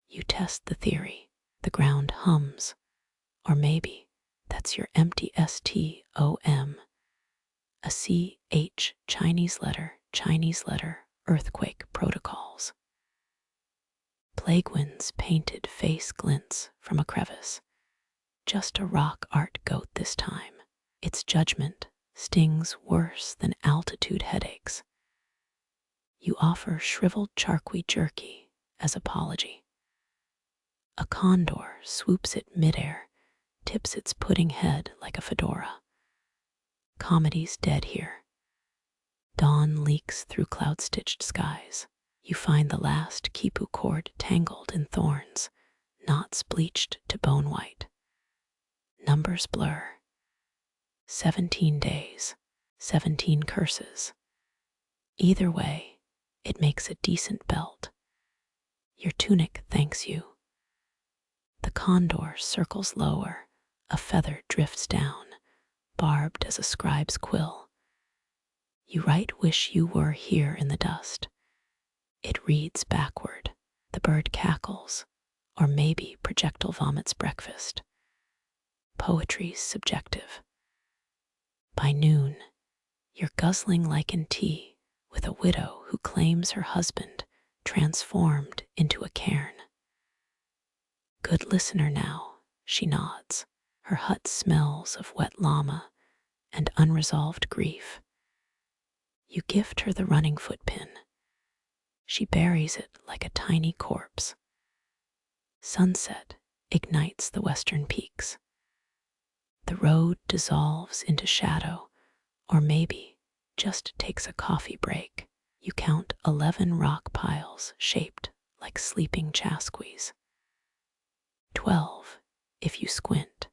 You test the theory. The ground hums, or maybe that's your empty STOM. A CH Chinese letter, earthquake protocols. Plaguewind's painted face glints from a crevice. Just a rock art goat this time. Its judgment stings worse than altitude headaches. You offer shriveled charqui jerky as apology. A condor swoops it midair, tips its pudding head like a fedora. Comedy's dead here. Dawn leaks through cloud-stitched skies. You find the last quipu cord tangled in thorns, knots bleached to bone white. Numbers blur. 17 days, 17 curses. Either way, it makes a decent belt. Your tunic thanks you. The condor circles lower, a feather drifts down, barbed as a scribe's quill. You write "wish you were here" in the dust. It reads backward. The bird cackles, or maybe projectile vomits breakfast. Poetry's subjective. By noon, you're guzzling lichen tea with a widow who claims her husband transformed into a cairn. Good listener now, she nods. Her hut smells of wet llama and unresolved grief. You gift her the running foot pin. She buries it like a tiny corpse. Sunset ignites the western peaks. The road dissolves into shadow, or maybe just takes a coffee break. You count 11 rock piles shaped like sleeping Chasquis. 12 if you squint.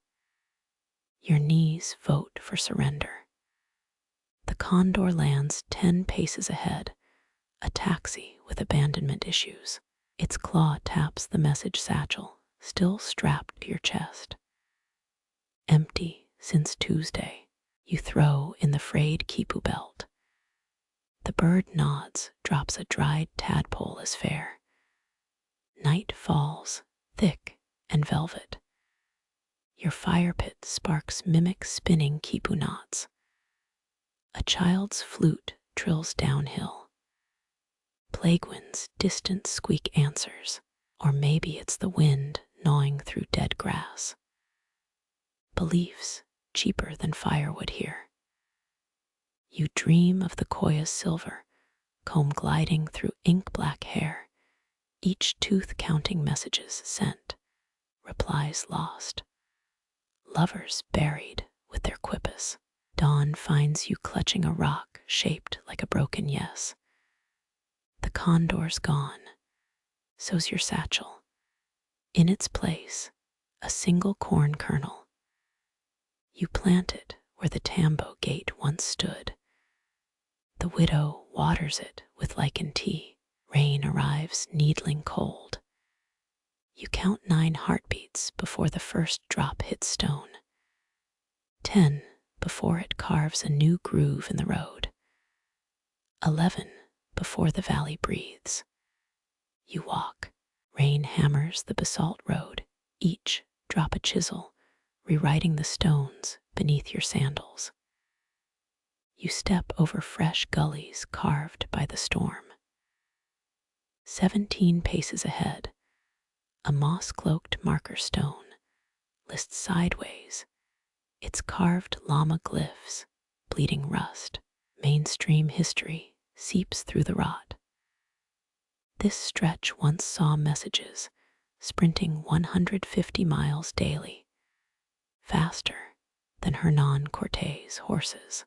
Your knees vote for surrender. The condor lands 10 paces ahead, a taxi with abandonment issues. Its claw taps the message satchel, still strapped to your chest. Empty since Tuesday. You throw in the frayed quipu belt. The bird nods, drops a dried tadpole as fare. Night falls, thick and velvet. Your fire pit sparks mimic spinning quipu knots. A child's flute trills downhill. Plague wind's distant squeak answers, or maybe it's the wind gnawing through dead grass. Beliefs cheaper than firewood here. You dream of the koya's silver, comb gliding through ink-black hair, each tooth counting messages sent, replies lost. Lovers buried with their quipus. Dawn finds you clutching a rock shaped like a broken yes. The condor's gone, so's your satchel. In its place, a single corn kernel. You plant it where the tambo gate once stood. The widow waters it with lichen tea. Rain arrives needling cold. You count 9 heartbeats before the first drop hits stone. 10 before it carves a new groove in the road. 11 before the valley breathes. You walk. Rain hammers the basalt road. Each drop a chisel, rewriting the stones beneath your sandals. You step over fresh gullies carved by the storm. 17 paces ahead, a moss-cloaked marker stone lists sideways, its carved llama glyphs, bleeding rust. Mainstream history seeps through the rot. This stretch once saw messages sprinting 150 miles daily, faster than Hernan Cortés' horses.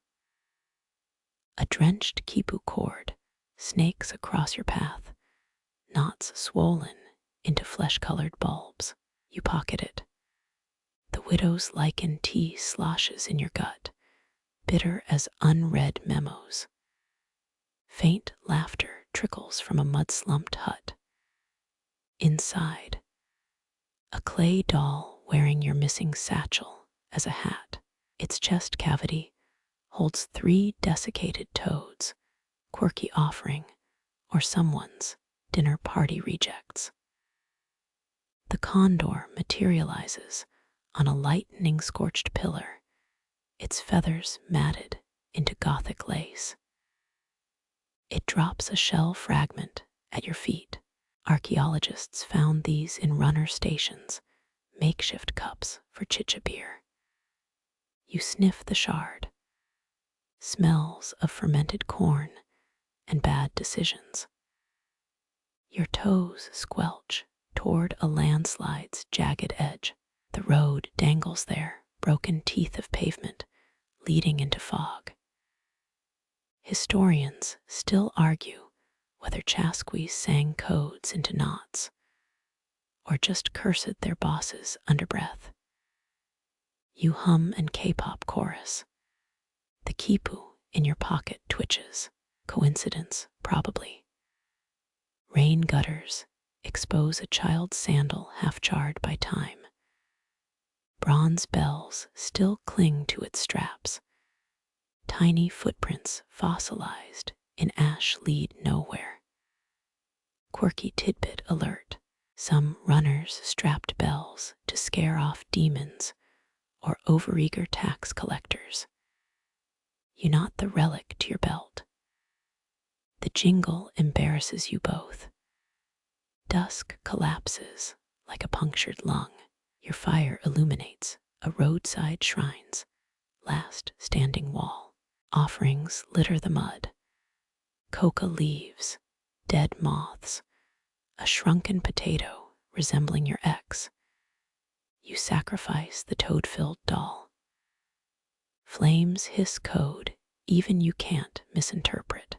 A drenched quipu cord snakes across your path, knots swollen into flesh-colored bulbs. You pocket it. The widow's lichen tea sloshes in your gut, bitter as unread memos. Faint laughter trickles from a mud-slumped hut. Inside, a clay doll wearing your missing satchel as a hat. Its chest cavity holds 3 desiccated toads, quirky offering, or someone's dinner party rejects. The condor materializes on a lightning-scorched pillar, its feathers matted into gothic lace. It drops a shell fragment at your feet. Archaeologists found these in runner stations, makeshift cups for Chicha beer. You sniff the shard. Smells of fermented corn and bad decisions. Your toes squelch toward a landslide's jagged edge. The road dangles there, broken teeth of pavement, leading into fog. Historians still argue whether Chasqui sang codes into knots or just cursed their bosses under breath. You hum and K-pop chorus. The quipu in your pocket twitches. Coincidence, probably. Rain gutters expose a child's sandal half charred by time. Bronze bells still cling to its straps. Tiny footprints fossilized in ash lead nowhere. Quirky tidbit alert. Some runners strapped bells to scare off demons or overeager tax collectors. You knot the relic to your belt. The jingle embarrasses you both. Dusk collapses like a punctured lung. Your fire illuminates a roadside shrine's last standing wall. Offerings litter the mud. Coca leaves, dead moths, a shrunken potato resembling your ex. You sacrifice the toad-filled doll. Flames hiss code even you can't misinterpret.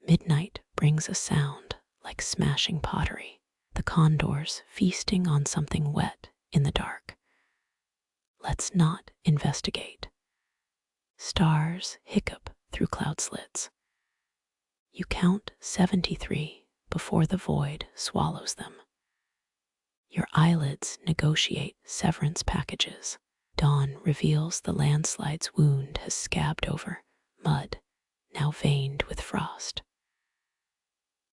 Midnight brings a sound like smashing pottery, the condors feasting on something wet in the dark. Let's not investigate. Stars hiccup through cloud slits. You count 73 before the void swallows them. Your eyelids negotiate severance packages. Dawn reveals the landslide's wound has scabbed over mud, now veined with frost.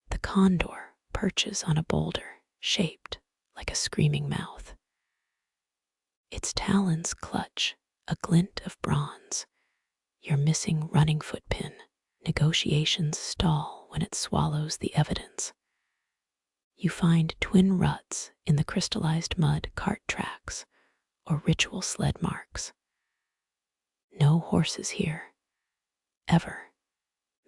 The condor perches on a boulder shaped like a screaming mouth. Its talons clutch a glint of bronze. Your missing running foot pin. Negotiations stall when it swallows the evidence. You find twin ruts in the crystallized mud cart tracks or ritual sled marks. No horses here. Ever.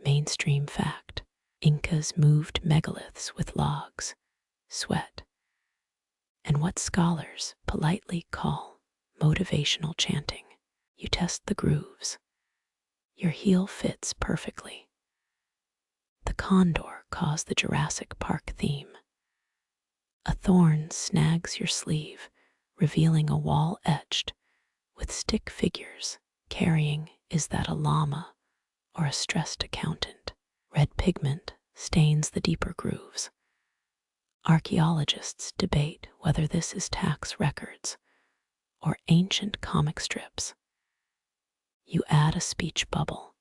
Mainstream fact. Incas moved megaliths with logs, sweat, and what scholars politely call motivational chanting. You test the grooves. Your heel fits perfectly. The condor caused the Jurassic Park theme. A thorn snags your sleeve, revealing a wall etched with stick figures carrying is that a llama or a stressed accountant. Red pigment stains the deeper grooves. Archaeologists debate whether this is tax records or ancient comic strips. You add a speech bubble.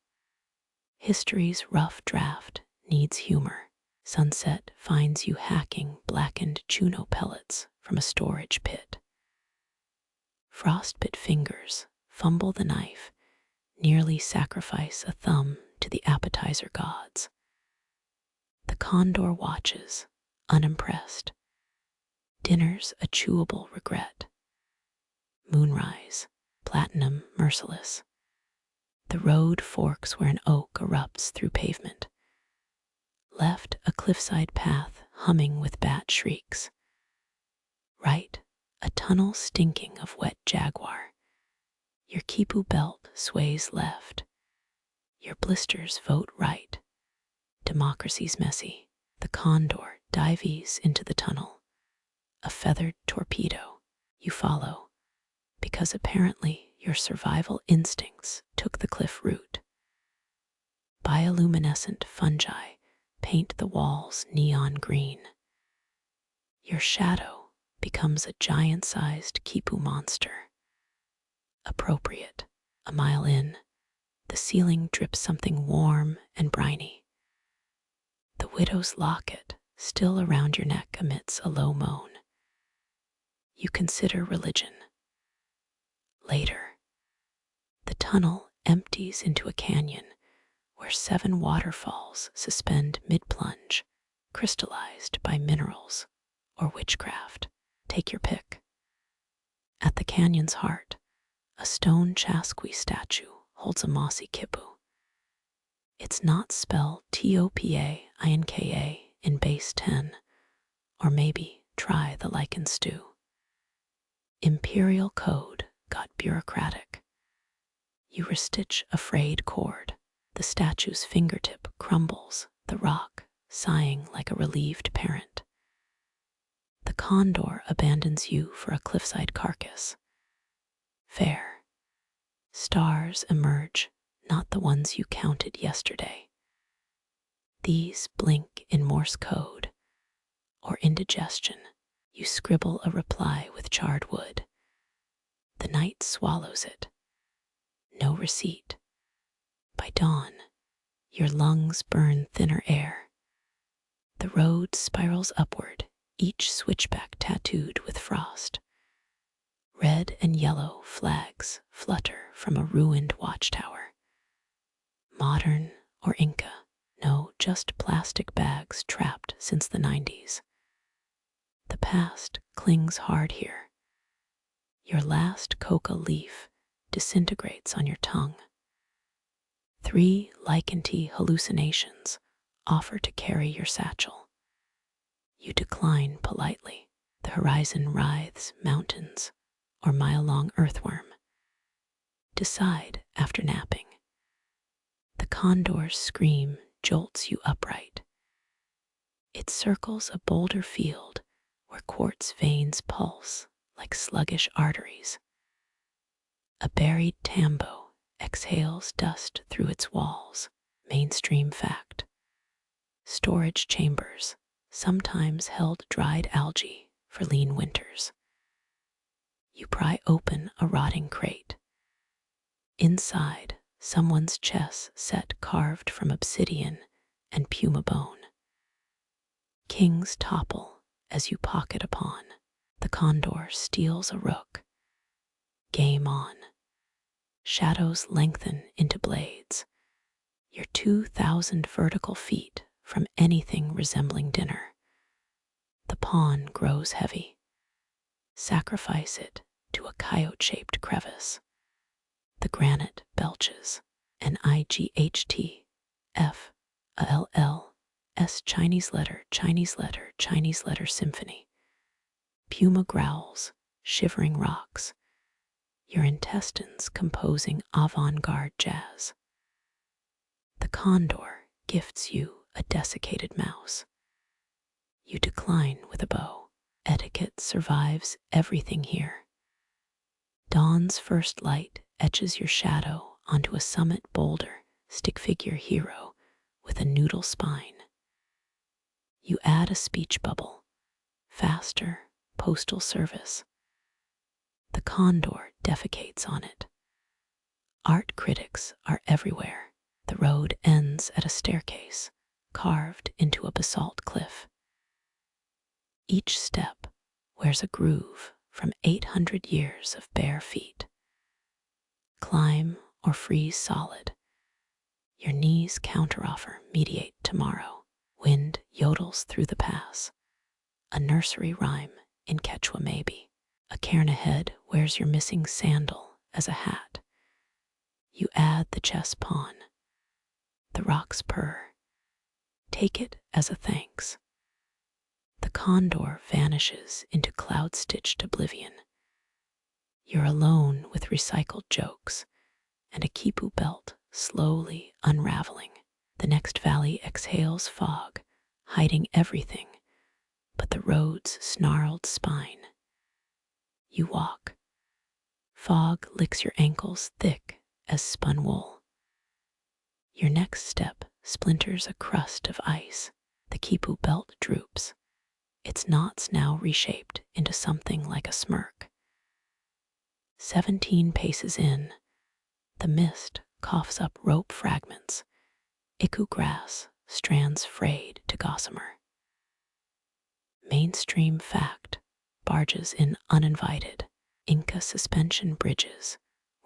History's rough draft needs humor. Sunset finds you hacking blackened chuno pellets from a storage pit. Frostbite fingers fumble the knife, nearly sacrifice a thumb to the appetizer gods. The condor watches, unimpressed. Dinner's a chewable regret. Moonrise, platinum merciless. The road forks where an oak erupts through pavement. Left, a cliffside path humming with bat shrieks. Right, a tunnel stinking of wet jaguar. Your quipu belt sways left. Your blisters vote right. Democracy's messy. The condor dives into the tunnel. A feathered torpedo. You follow, because apparently your survival instincts took the cliff route. Bioluminescent fungi paint the walls neon green. Your shadow becomes a giant-sized quipu monster. Appropriate. A mile in, the ceiling drips something warm and briny. The widow's locket still around your neck emits a low moan. You consider religion. Later, the tunnel empties into a canyon where 7 waterfalls suspend mid-plunge, crystallized by minerals or witchcraft. Take your pick. At the canyon's heart, a stone Chasqui statue holds a mossy quipu. It's not spelled Topa Inca in base 10 or maybe try the lichen stew. Imperial code got bureaucratic. You restitch a frayed cord. The statue's fingertip crumbles, the rock sighing like a relieved parent. The condor abandons you for a cliffside carcass. Fair. Stars emerge, not the ones you counted yesterday. These blink in Morse code or indigestion. You scribble a reply with charred wood. The night swallows it. No receipt. By dawn, your lungs burn thinner air. The road spirals upward, each switchback tattooed with frost. Red and yellow flags flutter from a ruined watchtower. Modern or Inca? No, just plastic bags trapped since the 90s. The past clings hard here. Your last coca-leaf disintegrates on your tongue. 3 lichen-tea hallucinations offer to carry your satchel. You decline politely. The horizon writhes mountains or mile-long earthworm. Decide after napping. The condor's scream jolts you upright. It circles a boulder field where quartz veins pulse like sluggish arteries. A buried tambo exhales dust through its walls. Mainstream fact. Storage chambers sometimes held dried algae for lean winters. You pry open a rotting crate. Inside, someone's chess set carved from obsidian and puma bone. Kings topple as you pocket a pawn. The condor steals a rook. Game on. Shadows lengthen into blades. You're 2,000 vertical feet from anything resembling dinner. The pawn grows heavy. Sacrifice it to a coyote-shaped crevice. The granite belches. NIGHT, F, a LL, S Chinese letter, Chinese letter, Chinese letter symphony. Puma growls, shivering rocks. Your intestines composing avant-garde jazz. The condor gifts you a desiccated mouse. You decline with a bow. Etiquette survives everything here. Dawn's first light etches your shadow onto a summit boulder, stick figure hero with a noodle spine. You add a speech bubble. Faster, postal service. The condor defecates on it. Art critics are everywhere. The road ends at a staircase, carved into a basalt cliff. Each step wears a groove from 800 years of bare feet. Climb or freeze solid. Your knees counteroffer mediate tomorrow. Wind yodels through the pass. A nursery rhyme in Quechua maybe. A cairn ahead wears your missing sandal as a hat. You add the chess pawn. The rocks purr. Take it as a thanks. The condor vanishes into cloud-stitched oblivion. You're alone with recycled jokes and a quipu belt slowly unraveling. The next valley exhales fog, hiding everything but the road's snarled spine. You walk. Fog licks your ankles thick as spun wool. Your next step splinters a crust of ice. The quipu belt droops. Its knots now reshaped into something like a smirk. 17 paces in, the mist coughs up rope fragments. Iku grass strands frayed to gossamer. Mainstream fact barges in uninvited. Inca suspension bridges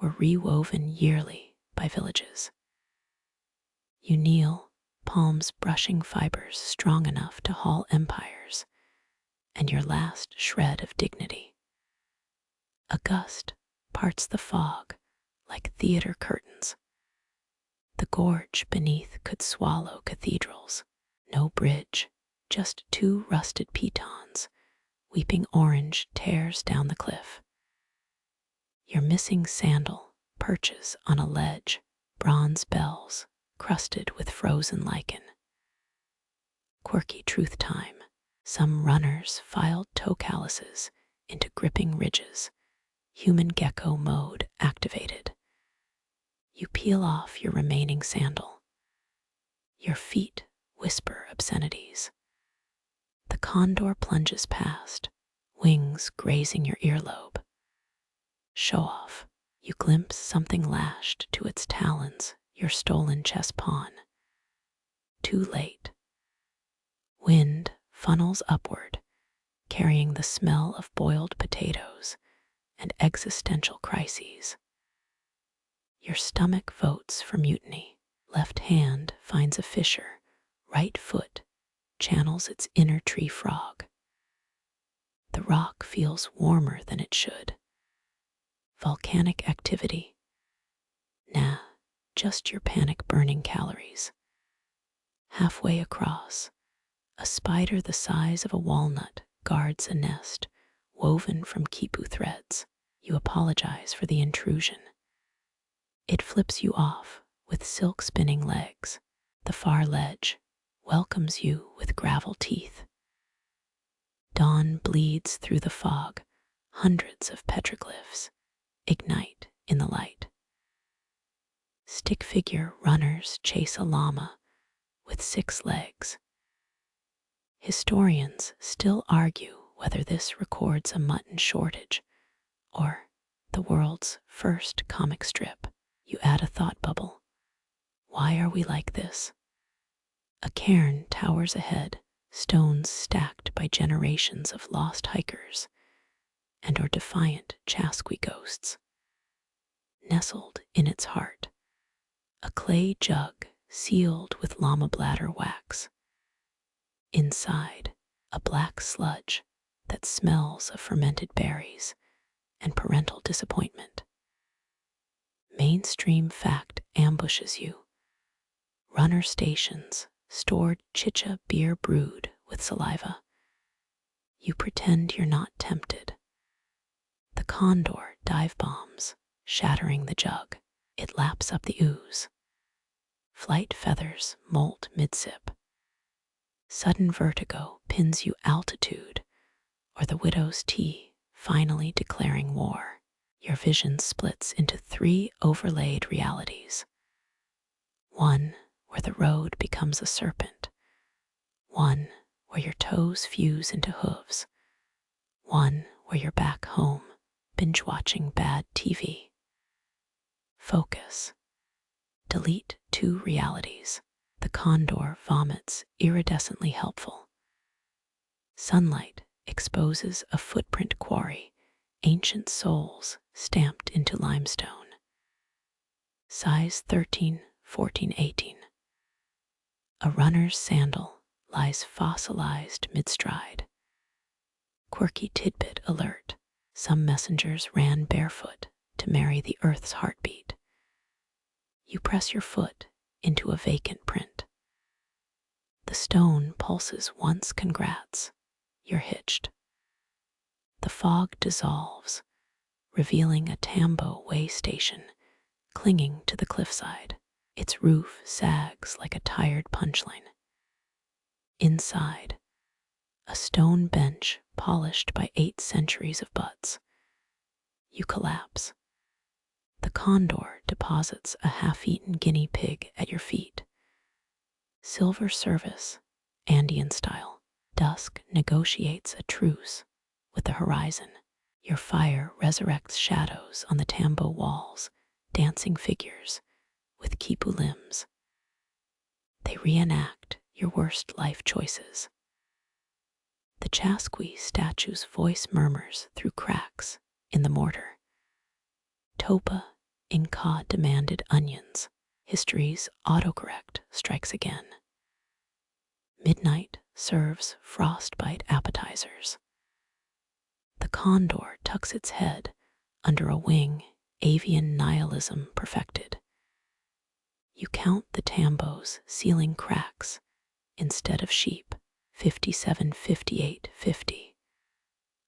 were rewoven yearly by villages. You kneel, palms brushing fibers strong enough to haul empires, and your last shred of dignity. A gust parts the fog like theater curtains. The gorge beneath could swallow cathedrals. No bridge, just two rusted pitons, weeping orange tears down the cliff. Your missing sandal perches on a ledge, bronze bells crusted with frozen lichen. Quirky truth time. Some runners filed toe calluses into gripping ridges, human gecko mode activated. You peel off your remaining sandal. Your feet whisper obscenities. The condor plunges past, wings grazing your earlobe. Show off. You glimpse something lashed to its talons, your stolen chess pawn. Too late. Wind funnels upward, carrying the smell of boiled potatoes and existential crises. Your stomach votes for mutiny. Left hand finds a fissure. Right foot channels its inner tree frog. The rock feels warmer than it should. Volcanic activity? Nah, just your panic-burning calories. Halfway across, a spider the size of a walnut guards a nest woven from quipu threads. You apologize for the intrusion. It flips you off with silk-spinning legs. The far ledge welcomes you with gravel teeth. Dawn bleeds through the fog. Hundreds of petroglyphs ignite in the light. Stick figure runners chase a llama with 6 legs. Historians still argue whether this records a mutton shortage or the world's first comic strip. You add a thought bubble. Why are we like this? A cairn towers ahead, stones stacked by generations of lost hikers and or defiant Chasqui ghosts. Nestled in its heart, a clay jug sealed with llama bladder wax. Inside, a black sludge that smells of fermented berries and parental disappointment. Mainstream fact ambushes you. Runner stations stored Chicha beer brewed with saliva. You pretend you're not tempted. The condor dive bombs, shattering the jug. It laps up the ooze. Flight feathers molt mid-sip. Sudden vertigo pins you altitude, or the widow's tea finally declaring war. Your vision splits into 3 overlaid realities. One where the road becomes a serpent. One where your toes fuse into hooves. One where you're back home, binge-watching bad TV. Focus. Delete 2 realities. The condor vomits iridescently helpful. Sunlight exposes a footprint quarry, ancient souls stamped into limestone. Size 13, 14, 18. A runner's sandal lies fossilized mid-stride. Quirky tidbit alert. Some messengers ran barefoot to marry the earth's heartbeat. You press your foot into a vacant print. The stone pulses once congrats. You're hitched. The fog dissolves, revealing a Tambo way station clinging to the cliffside. Its roof sags like a tired punchline. Inside, a stone bench polished by 8 centuries of butts. You collapse. The condor deposits a half-eaten guinea pig at your feet. Silver service, Andean style. Dusk negotiates a truce with the horizon. Your fire resurrects shadows on the Tambo walls, dancing figures with quipu limbs. They reenact your worst life choices. The Chasqui statue's voice murmurs through cracks in the mortar. Topa, Inca demanded onions. History's autocorrect strikes again. Midnight serves frostbite appetizers. The condor tucks its head under a wing avian nihilism perfected. You count the tambos sealing cracks instead of sheep. 57, 58, 50.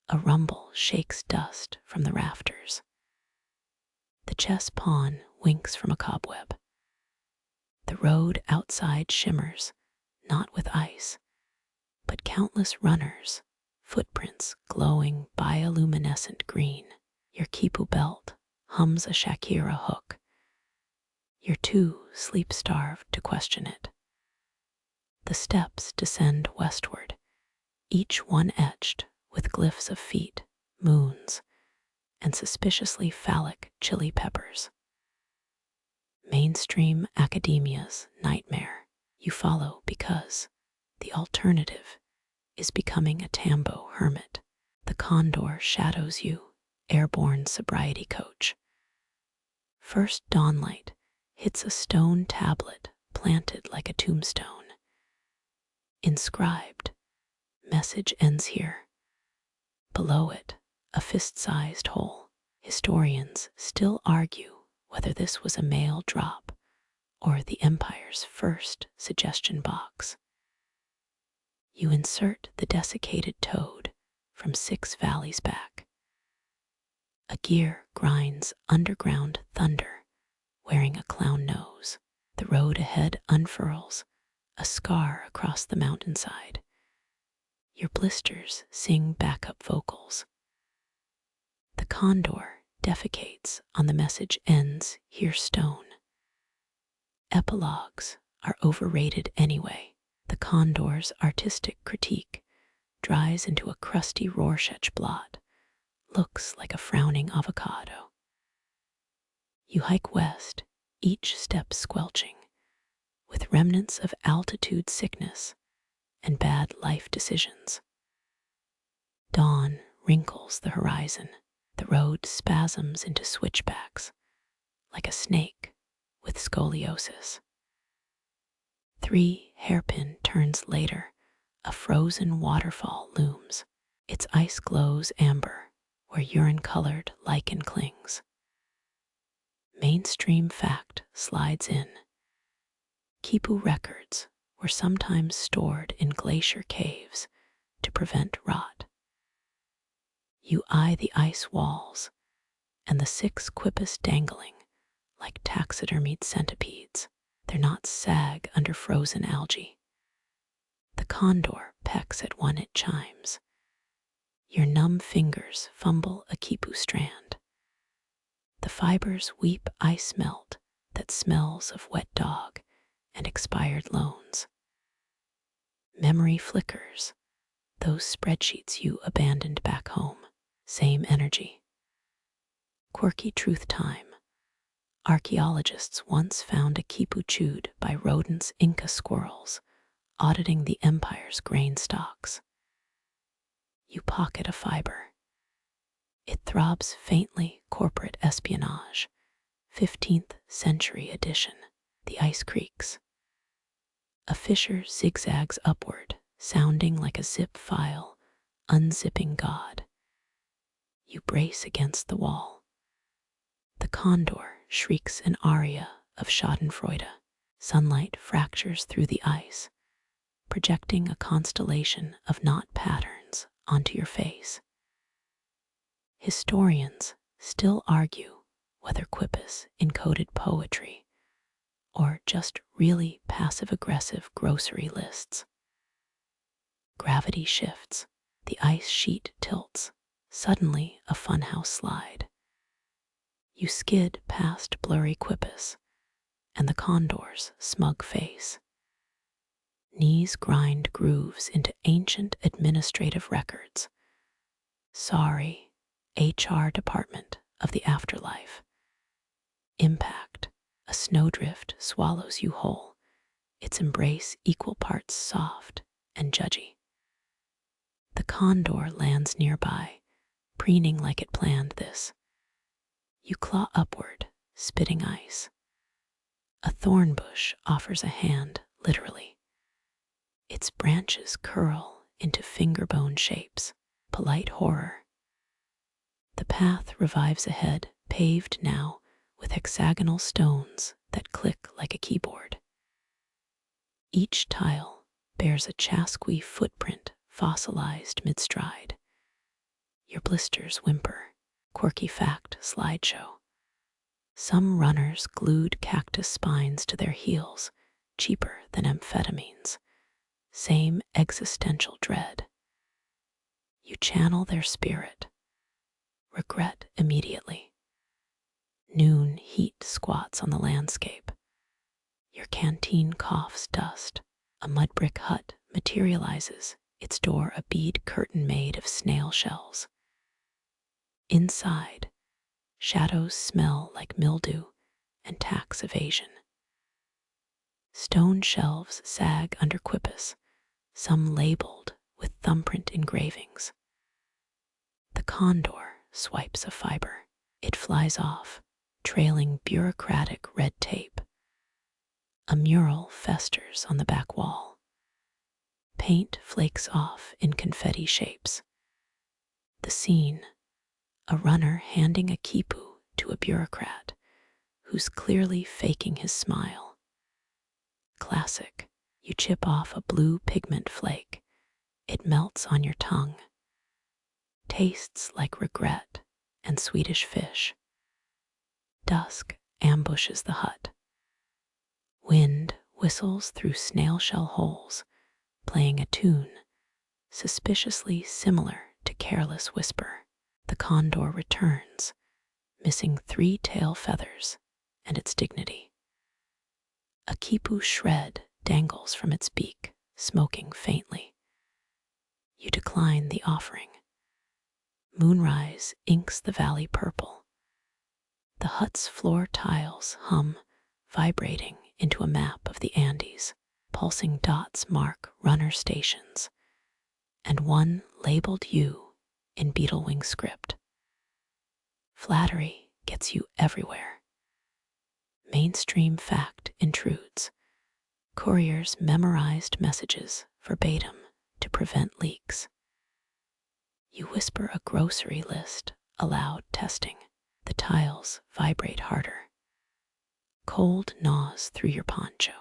A rumble shakes dust from the rafters. The chess pawn winks from a cobweb. The road outside shimmers, not with ice, but countless runners, footprints glowing bioluminescent green. Your quipu belt hums a Shakira hook. You're too sleep-starved to question it. The steps descend westward, each one etched with glyphs of feet, moons, and suspiciously phallic chili peppers. Mainstream academia's nightmare you follow because the alternative is becoming a tambo hermit. The condor shadows you, airborne sobriety coach. First dawnlight hits a stone tablet planted like a tombstone. Inscribed, message ends here. Below it, a fist-sized hole. Historians still argue whether this was a mail drop or the empire's first suggestion box. You insert the desiccated toad from 6 valleys back. A gear grinds underground thunder, wearing a clown nose. The road ahead unfurls, a scar across the mountainside. Your blisters sing backup vocals. The condor defecates on the message ends here stone. Epilogues are overrated anyway. The condor's artistic critique dries into a crusty Rorschach blot, looks like a frowning avocado. You hike west, each step squelching, with remnants of altitude sickness and bad life decisions. Dawn wrinkles the horizon. The road spasms into switchbacks, like a snake with scoliosis. 3 hairpin turns later, a frozen waterfall looms. Its ice glows amber, where urine-colored lichen clings. Mainstream fact slides in. Quipu records were sometimes stored in glacier caves to prevent rot. You eye the ice walls and the 6 quipus dangling like taxidermied centipedes. They're not sag under frozen algae. The condor pecks at one it chimes. Your numb fingers fumble a quipu strand. The fibers weep ice melt that smells of wet dog and expired loans. Memory flickers, those spreadsheets you abandoned back home. Same energy. Quirky truth time. Archaeologists once found a quipu chewed by rodents Inca squirrels, auditing the empire's grain stocks. You pocket a fiber. It throbs faintly corporate espionage, 15th century edition. The ice creaks. A fissure zigzags upward, sounding like a zip file, unzipping God. You brace against the wall. The condor shrieks an aria of schadenfreude. Sunlight fractures through the ice, projecting a constellation of knot patterns onto your face. Historians still argue whether quipus encoded poetry or just really passive-aggressive grocery lists. Gravity shifts, the ice sheet tilts, suddenly a funhouse slide. You skid past blurry quipus and the condor's smug face. Knees grind grooves into ancient administrative records. Sorry, HR department of the afterlife. Impact, a snowdrift swallows you whole, its embrace equal parts soft and judgy. The condor lands nearby, preening like it planned this. You claw upward, spitting ice. A thorn bush offers a hand, literally. Its branches curl into fingerbone shapes, polite horror. The path revives ahead, paved now with hexagonal stones that click like a keyboard. Each tile bears a Chasqui footprint fossilized mid-stride. Your blisters whimper. Quirky fact slideshow. Some runners glued cactus spines to their heels, cheaper than amphetamines. Same existential dread. You channel their spirit. Regret immediately. Noon heat squats on the landscape. Your canteen coughs dust. A mud brick hut materializes, its door a bead curtain made of snail shells. Inside, shadows smell like mildew and tax evasion. Stone shelves sag under quipus, some labeled with thumbprint engravings. The condor swipes a fiber. It flies off, trailing bureaucratic red tape. A mural festers on the back wall. Paint flakes off in confetti shapes. The scene, a runner handing a quipu to a bureaucrat who's clearly faking his smile. Classic. You chip off a blue pigment flake. It melts on your tongue. Tastes like regret and Swedish fish. Dusk ambushes the hut. Wind whistles through snail shell holes, playing a tune suspiciously similar to Careless Whisper. The condor returns, missing 3 tail feathers and its dignity. A quipu shred dangles from its beak, smoking faintly. You decline the offering. Moonrise inks the valley purple. The hut's floor tiles hum, vibrating into a map of the Andes. Pulsing dots mark runner stations, and one labeled you in beetlewing script. Flattery gets you everywhere. Mainstream fact intrudes. Couriers memorized messages verbatim to prevent leaks. You whisper a grocery list aloud, testing. The tiles vibrate harder. Cold gnaws through your poncho.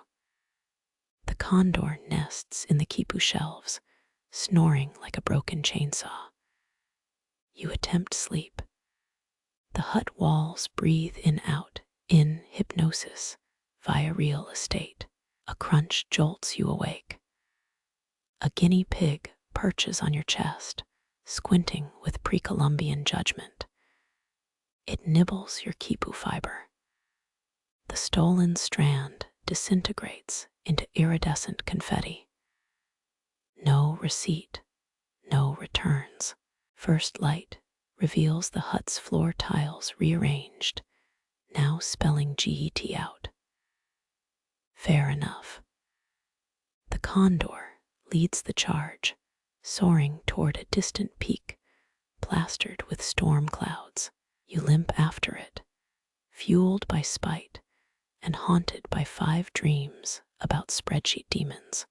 The condor nests in the quipu shelves, snoring like a broken chainsaw. You attempt sleep. The hut walls breathe in-out, in hypnosis, via real estate. A crunch jolts you awake. A guinea pig perches on your chest, squinting with pre-Columbian judgment. It nibbles your quipu fiber. The stolen strand disintegrates into iridescent confetti. No receipt, no returns. First light reveals the hut's floor tiles rearranged, now spelling GET out. Fair enough. The condor leads the charge, soaring toward a distant peak, plastered with storm clouds. You limp after it, fueled by spite and haunted by 5 dreams about spreadsheet demons.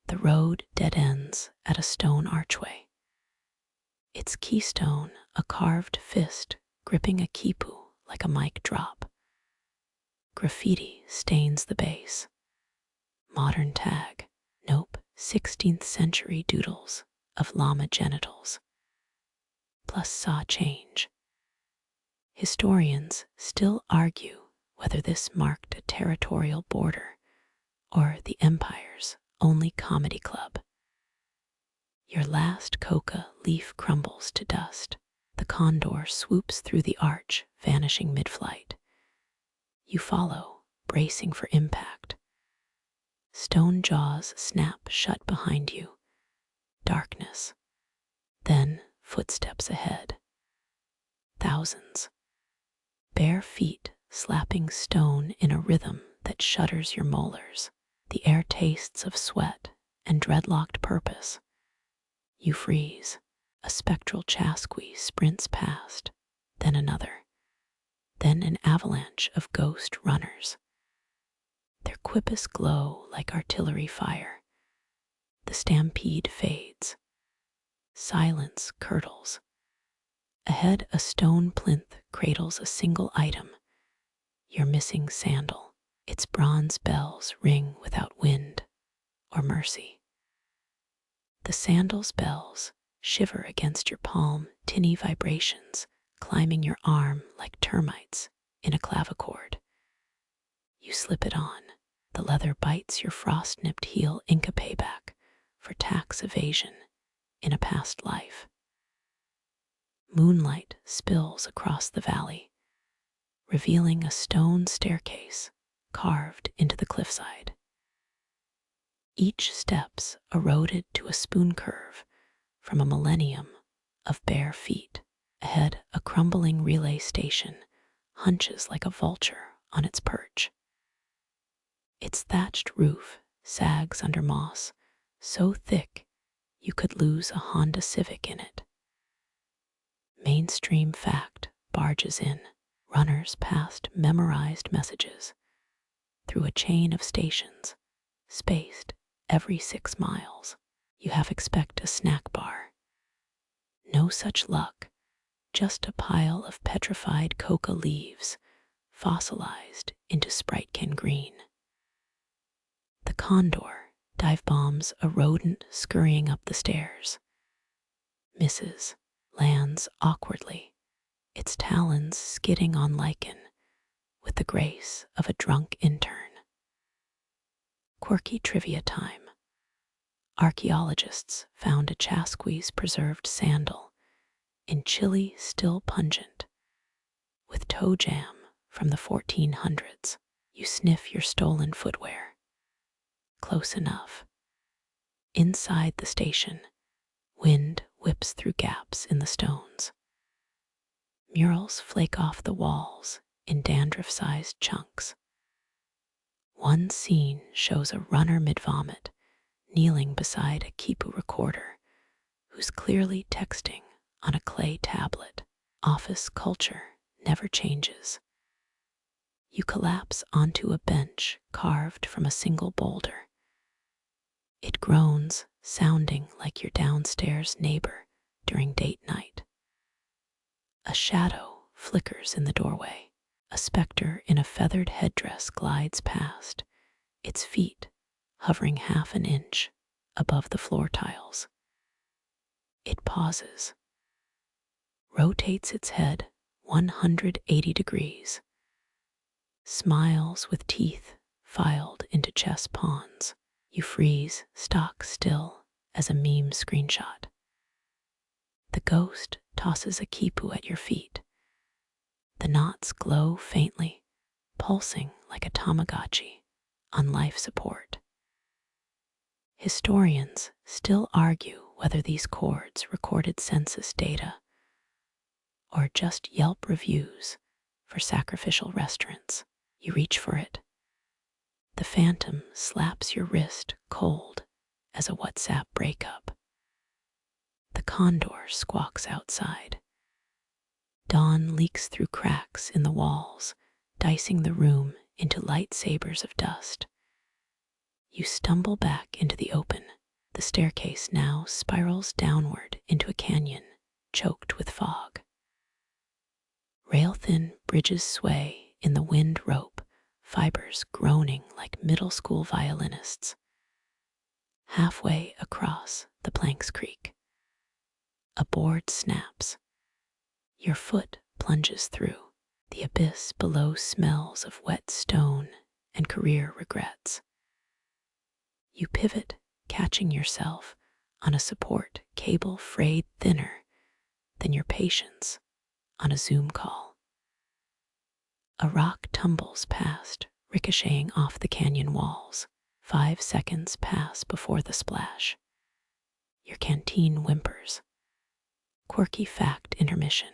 The road dead ends at a stone archway. Its keystone a carved fist gripping a quipu like a mic drop. Graffiti stains the base. Modern tag, nope, 16th century doodles of llama genitals. Plus saw change. Historians still argue whether this marked a territorial border or the empire's only comedy club. Your last coca-leaf crumbles to dust. The condor swoops through the arch, vanishing mid-flight. You follow, bracing for impact. Stone jaws snap shut behind you. Darkness. Then footsteps ahead. Thousands. Bare feet slapping stone in a rhythm that shudders your molars. The air tastes of sweat and dreadlocked purpose. You freeze. A spectral Chasqui sprints past, then another, then an avalanche of ghost runners. Their quipus glow like artillery fire. The stampede fades. Silence curdles. Ahead, a stone plinth cradles a single item, your missing sandal. Its bronze bells ring without wind. or mercy. The sandals' bells shiver against your palm, tinny vibrations climbing your arm like termites in a clavichord. You slip it on. The leather bites your frost-nipped heel, Inca payback for tax evasion in a past life. Moonlight spills across the valley, revealing a stone staircase carved into the cliffside. Each step's eroded to a spoon curve from a millennium of bare feet. Ahead, a crumbling relay station hunches like a vulture on its perch. Its thatched roof sags under moss so thick you could lose a Honda Civic in it. Mainstream fact barges in. Runners passed memorized messages through a chain of stations spaced every 6 miles. You half expect a snack bar. No such luck, just a pile of petrified coca leaves fossilized into Sprite can green. The condor dive bombs a rodent scurrying up the stairs. Misses, lands awkwardly, its talons skidding on lichen with the grace of a drunk intern. Quirky trivia time. Archaeologists found a Chasqui's preserved sandal in Chile still pungent, with toe jam from the 1400s. You sniff your stolen footwear. Close enough. Inside the station, wind whips through gaps in the stones. Murals flake off the walls in dandruff-sized chunks. One scene shows a runner mid-vomit kneeling beside a quipu recorder who's clearly texting on a clay tablet. Office culture never changes. You collapse onto a bench carved from a single boulder. It groans, sounding like your downstairs neighbor during date night. A shadow flickers in the doorway. A specter in a feathered headdress glides past, its feet hovering half an inch above the floor tiles. It pauses, rotates its head 180 degrees, smiles with teeth filed into chess pawns. You freeze, stock still as a meme screenshot. The ghost tosses a quipu at your feet. The knots glow faintly, pulsing like a Tamagotchi on life support. Historians still argue whether these cords recorded census data or just Yelp reviews for sacrificial restaurants. You reach for it. The phantom slaps your wrist cold as a WhatsApp breakup. The condor squawks outside. Dawn leaks through cracks in the walls, dicing the room into lightsabers of dust. You stumble back into the open. The staircase now spirals downward into a canyon choked with fog. Rail-thin bridges sway in the wind rope, fibers groaning like middle school violinists. Halfway across the planks creak. A board snaps. Your foot plunges through. The abyss below smells of wet stone and career regrets. You pivot, catching yourself on a support cable frayed thinner than your patience on a Zoom call. A rock tumbles past, ricocheting off the canyon walls. 5 seconds pass before the splash. Your canteen whimpers. Quirky fact intermission.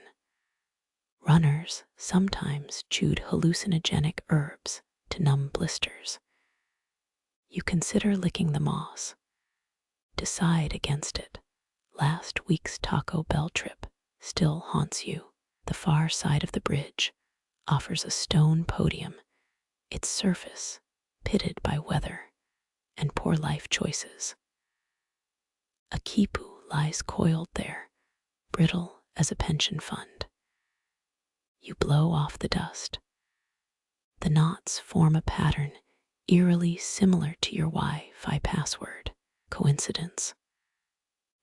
Runners sometimes chewed hallucinogenic herbs to numb blisters. You consider licking the moss. Decide against it. Last week's Taco Bell trip still haunts you. The far side of the bridge offers a stone podium, its surface pitted by weather and poor life choices. A quipu lies coiled there, brittle as a pension fund. You blow off the dust. The knots form a pattern eerily similar to your Wi-Fi password. Coincidence?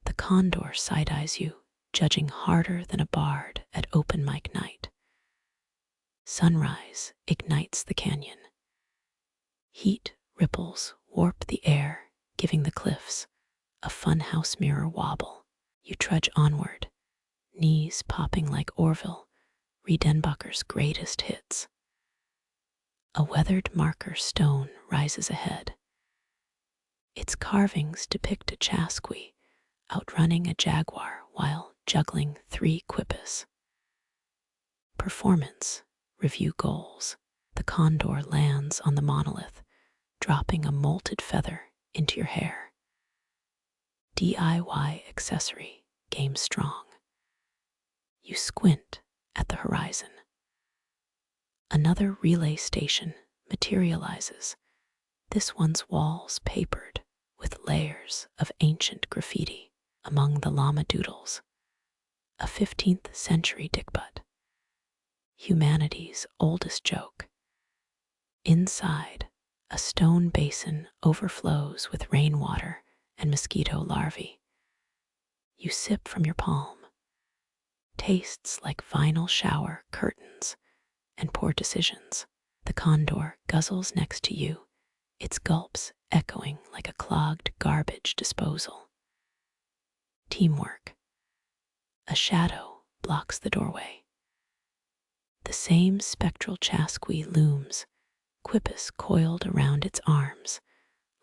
The condor side-eyes you, judging harder than a bard at open mic night. Sunrise ignites the canyon. Heat ripples warp the air, giving the cliffs a funhouse mirror wobble. You trudge onward, knees popping like Orville, Redenbacher's greatest hits. A weathered marker stone rises ahead. Its carvings depict a Chasqui outrunning a jaguar while juggling 3 quipus. Performance review goals. The condor lands on the monolith, dropping a molted feather into your hair. DIY accessory game strong. You squint at the horizon. Another relay station materializes, this one's walls papered with layers of ancient graffiti. Among the llama doodles, a 15th century dickbutt, humanity's oldest joke. Inside, a stone basin overflows with rainwater and mosquito larvae. You sip from your palm, tastes like vinyl shower curtains and poor decisions. The condor guzzles next to you, its gulps echoing like a clogged garbage disposal. Teamwork. A shadow blocks the doorway. The same spectral Chasqui looms, quipus coiled around its arms,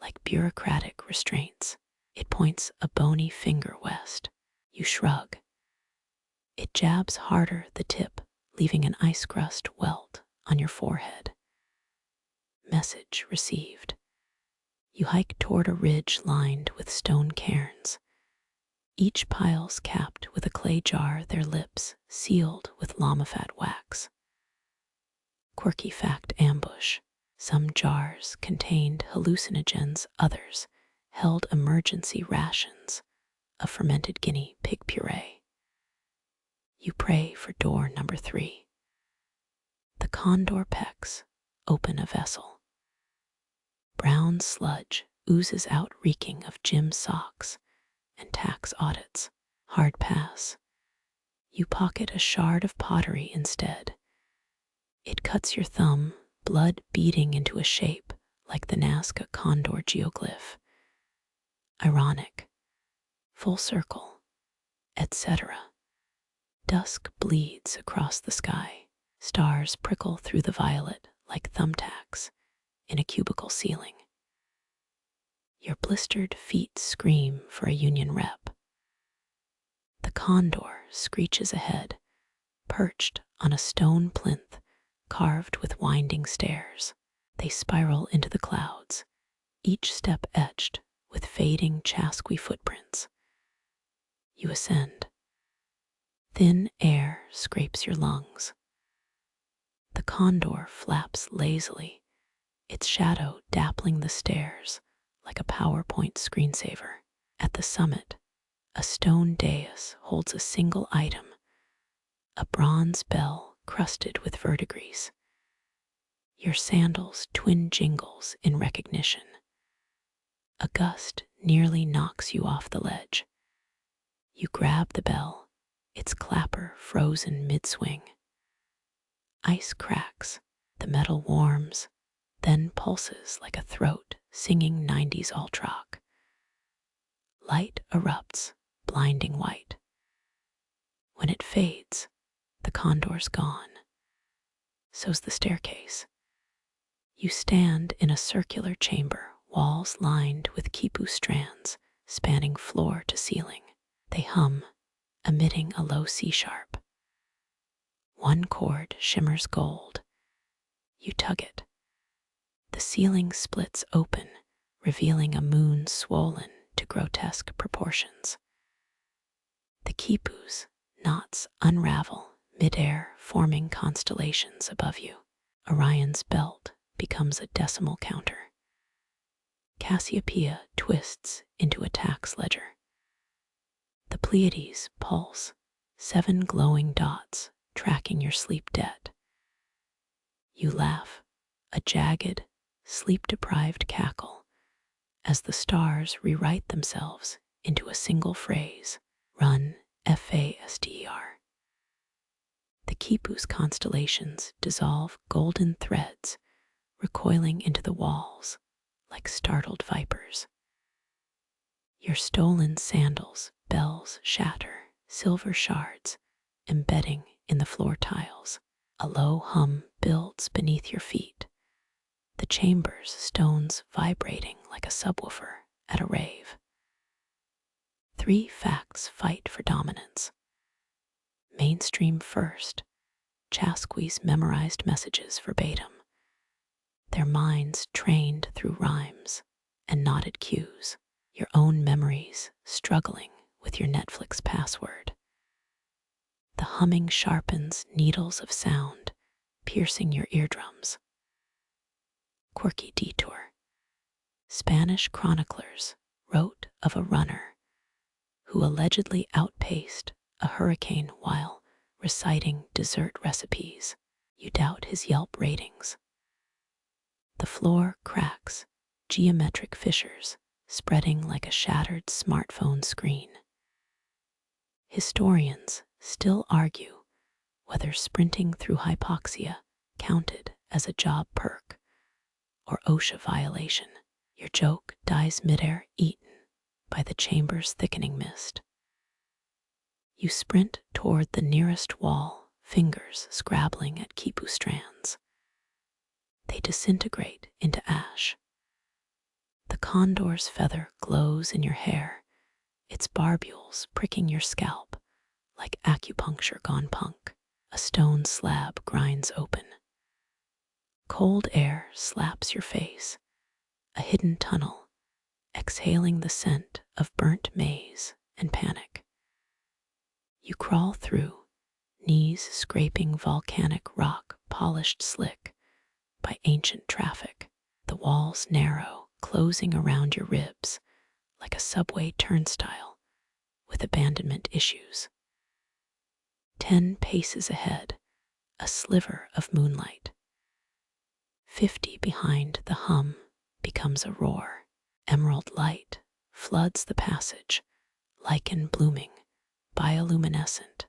like bureaucratic restraints. It points a bony finger west. You shrug. It jabs harder the tip, leaving an ice crust welt on your forehead. Message received. You hike toward a ridge lined with stone cairns. Each pile's capped with a clay jar, their lips sealed with llama fat wax. Quirky fact ambush. Some jars contained hallucinogens, others held emergency rations of fermented guinea pig puree. You pray for door number 3. The condor pecks open a vessel. Brown sludge oozes out, reeking of gym socks and tax audits. Hard pass. You pocket a shard of pottery instead. It cuts your thumb, blood beading into a shape like the Nazca condor geoglyph. Ironic. Full circle, etc. Dusk bleeds across the sky. Stars prickle through the violet like thumbtacks in a cubicle ceiling. Your blistered feet scream for a union rep. The condor screeches ahead, perched on a stone plinth carved with winding stairs. They spiral into the clouds, each step etched with fading Chasqui footprints. You ascend. Thin air scrapes your lungs. The condor flaps lazily, its shadow dappling the stairs like a PowerPoint screensaver. At the summit, a stone dais holds a single item, a bronze bell crusted with verdigris. Your sandals twin jingles in recognition. A gust nearly knocks you off the ledge. You grab the bell, its clapper frozen mid-swing. Ice cracks, the metal warms, then pulses like a throat singing 90s alt-rock. Light erupts, blinding white. When it fades, the condor's gone. So's the staircase. You stand in a circular chamber, walls lined with quipu strands spanning floor to ceiling. They hum, emitting a low C-sharp. One chord shimmers gold. You tug it. The ceiling splits open, revealing a moon swollen to grotesque proportions. The quipu's knots unravel midair, forming constellations above you. Orion's belt becomes a decimal counter. Cassiopeia twists into a tax ledger. The Pleiades pulse, 7 glowing dots tracking your sleep debt. You laugh, a jagged, sleep-deprived cackle as the stars rewrite themselves into a single phrase, run faster. The quipu's constellations dissolve golden threads, recoiling into the walls like startled vipers. Your stolen sandals' bells shatter, silver shards embedding in the floor tiles. A low hum builds beneath your feet, the chamber's stones vibrating like a subwoofer at a rave. 3 facts fight for dominance. Mainstream first, Chasqui's memorized messages verbatim, their minds trained through rhymes and knotted cues, your own memories struggling with your Netflix password. The humming sharpens needles of sound, piercing your eardrums. Quirky detour. Spanish chroniclers wrote of a runner who allegedly outpaced a hurricane while reciting dessert recipes. You doubt his Yelp ratings. The floor cracks, geometric fissures spreading like a shattered smartphone screen. Historians still argue whether sprinting through hypoxia counted as a job perk or OSHA violation. Your joke dies midair, eaten by the chamber's thickening mist. You sprint toward the nearest wall, fingers scrabbling at quipu strands. They disintegrate into ash. The condor's feather glows in your hair, its barbules pricking your scalp like acupuncture gone punk. A stone slab grinds open. Cold air slaps your face, a hidden tunnel, exhaling the scent of burnt maize and panic. You crawl through, knees scraping volcanic rock polished slick by ancient traffic. The walls narrow, closing around your ribs like a subway turnstile with abandonment issues. 10 paces ahead, a sliver of moonlight. 50 behind, the hum becomes a roar. Emerald light floods the passage, lichen blooming, bioluminescent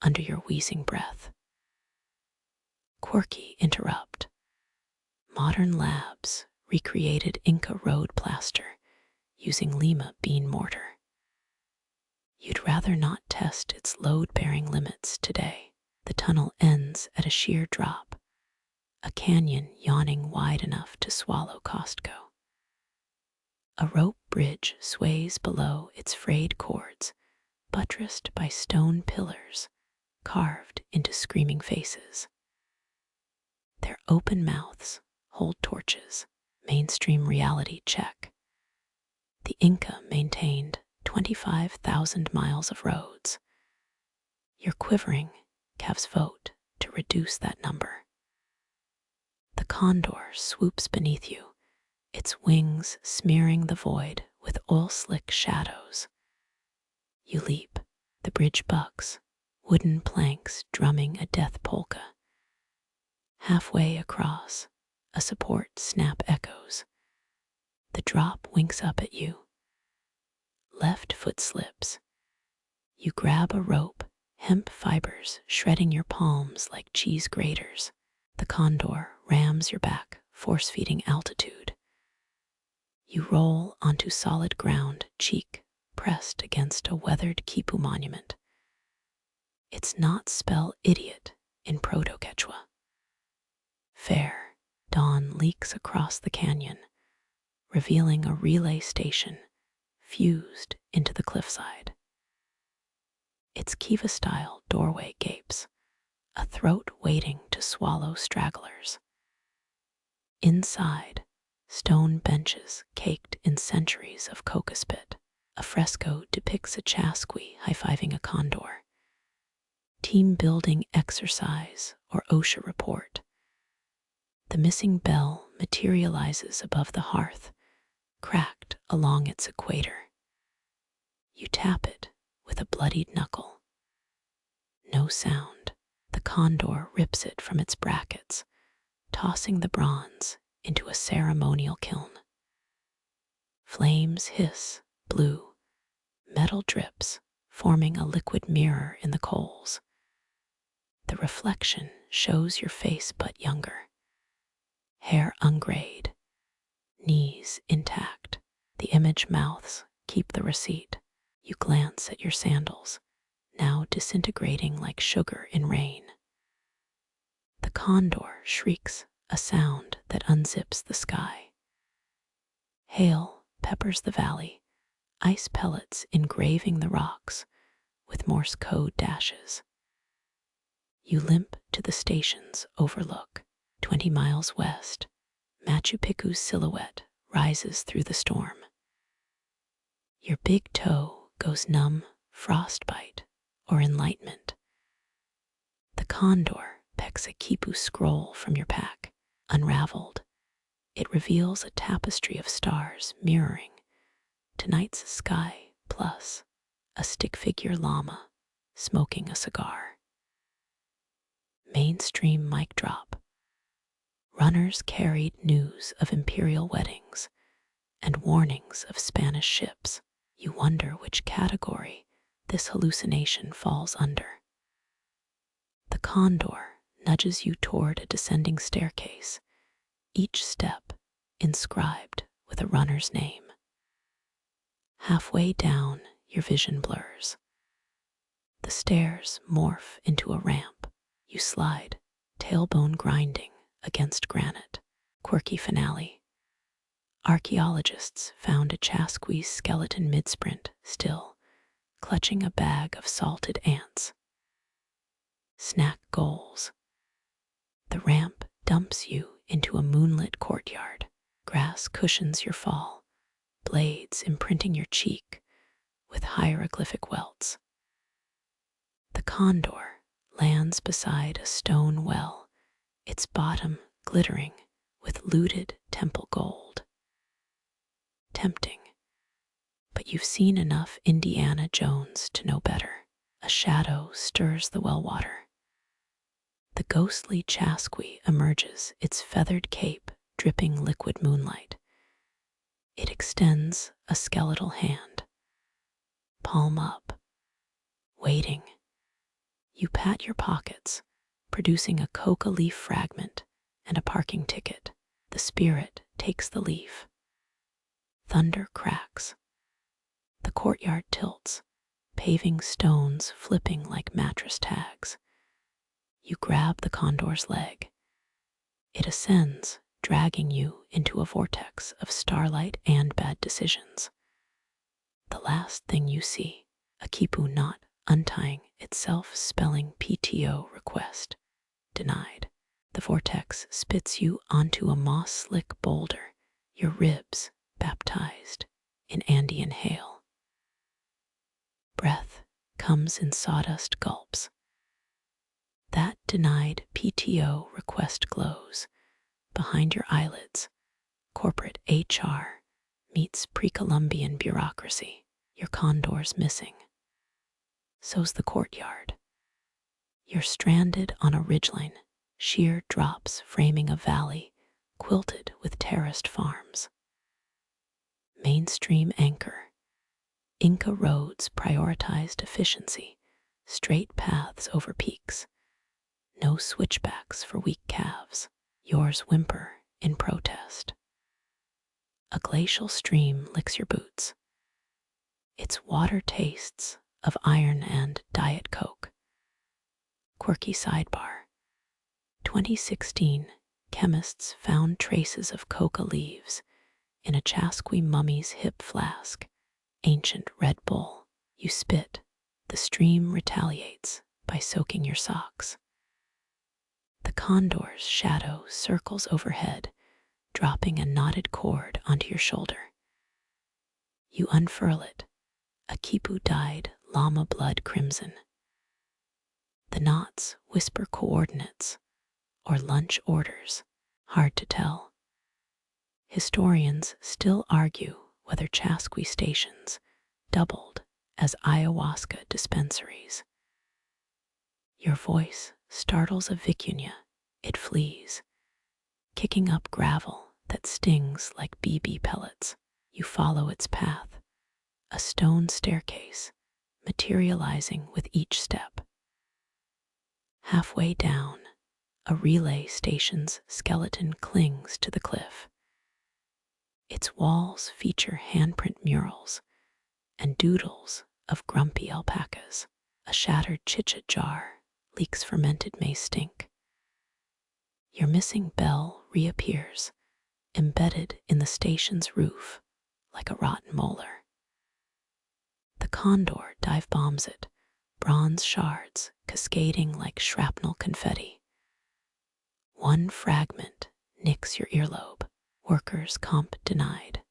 under your wheezing breath. Quirky interrupt. Modern labs recreated Inca road plaster using Lima bean mortar. You'd rather not test its load-bearing limits today. The tunnel ends at a sheer drop, a canyon yawning wide enough to swallow Costco. A rope bridge sways below its frayed cords, buttressed by stone pillars carved into screaming faces. Their open mouths hold torches. Mainstream reality check. The Inca maintained 25,000 miles of roads. You're quivering, Cavs vote to reduce that number. The condor swoops beneath you, its wings smearing the void with oil-slick shadows. You leap, the bridge bucks, wooden planks drumming a death polka. Halfway across, a support snap echoes. The drop winks up at you. Left foot slips. You grab a rope, hemp fibers shredding your palms like cheese graters. The condor rams your back, force-feeding altitude. You roll onto solid ground, cheek pressed against a weathered quipu monument. It's not spell idiot in Proto-Quechua. Fair dawn leaks across the canyon, revealing a relay station fused into the cliffside. Its Kiva-style doorway gapes, a throat waiting to swallow stragglers. Inside, stone benches caked in centuries of coca spit. A fresco depicts a Chasqui high-fiving a condor. Team building exercise or OSHA report. The missing bell materializes above the hearth, cracked along its equator. You tap it with a bloodied knuckle. No sound. The condor rips it from its brackets, tossing the bronze into a ceremonial kiln. Flames hiss, blue, metal drips, forming a liquid mirror in the coals. The reflection shows your face but younger. Hair ungrayed, knees intact. The image mouths keep the receipt. You glance at your sandals, now disintegrating like sugar in rain. The condor shrieks a sound that unzips the sky. Hail peppers the valley, ice pellets engraving the rocks with Morse code dashes. You limp to the station's overlook. 20 miles west, Machu Picchu's silhouette rises through the storm. Your big toe goes numb, frostbite, or enlightenment. The condor pecks a quipu scroll from your pack. Unraveled, it reveals a tapestry of stars mirroring tonight's sky, plus a stick figure llama smoking a cigar. Mainstream mic drop. Runners carried news of imperial weddings and warnings of Spanish ships. You wonder which category this hallucination falls under. The condor nudges you toward a descending staircase, each step inscribed with a runner's name. Halfway down, your vision blurs. The stairs morph into a ramp. You slide, tailbone grinding against granite. Quirky finale. Archaeologists found a Chasqui's skeleton mid-sprint, still clutching a bag of salted ants. Snack goals. The ramp dumps you into a moonlit courtyard. Grass cushions your fall, blades imprinting your cheek with hieroglyphic welts. The condor lands beside a stone well, its bottom glittering with looted temple gold. Tempting, but you've seen enough Indiana Jones to know better. A shadow stirs the well water. The ghostly Chasqui emerges, its feathered cape dripping liquid moonlight. It extends a skeletal hand, palm up, waiting. You pat your pockets, producing a coca-leaf fragment and a parking ticket. The spirit takes the leaf. Thunder cracks. The courtyard tilts, paving stones flipping like mattress tags. You grab the condor's leg. It ascends, dragging you into a vortex of starlight and bad decisions. The last thing you see, a quipu knot untying itself, spelling PTO request denied. The vortex spits you onto a moss-slick boulder, your ribs baptized in Andean hail. Breath comes in sawdust gulps. That denied PTO request glows. Behind your eyelids, corporate HR meets pre-Columbian bureaucracy. Your condor's missing. So's the courtyard. You're stranded on a ridgeline, sheer drops framing a valley quilted with terraced farms. Mainstream anchor. Inca roads prioritized efficiency, straight paths over peaks. No switchbacks for weak calves. Yours whimper in protest. A glacial stream licks your boots. Its water tastes of iron and Diet Coke. Quirky sidebar. 2016, chemists found traces of coca leaves in a Chasqui mummy's hip flask, ancient Red Bull. You spit. The stream retaliates by soaking your socks. The condor's shadow circles overhead, dropping a knotted cord onto your shoulder. You unfurl it, a quipu dyed llama blood crimson. The knots whisper coordinates or lunch orders, hard to tell. Historians still argue whether Chasqui stations doubled as ayahuasca dispensaries. Your voice startles a vicuña. It flees, kicking up gravel that stings like BB pellets. You follow its path, a stone staircase, materializing with each step. Halfway down, a relay station's skeleton clings to the cliff. Its walls feature handprint murals and doodles of grumpy alpacas. A shattered chicha jar leaks fermented maize stink. Your missing bell reappears, embedded in the station's roof like a rotten molar. The condor dive bombs it, bronze shards cascading like shrapnel confetti. One fragment nicks your earlobe, workers' comp denied.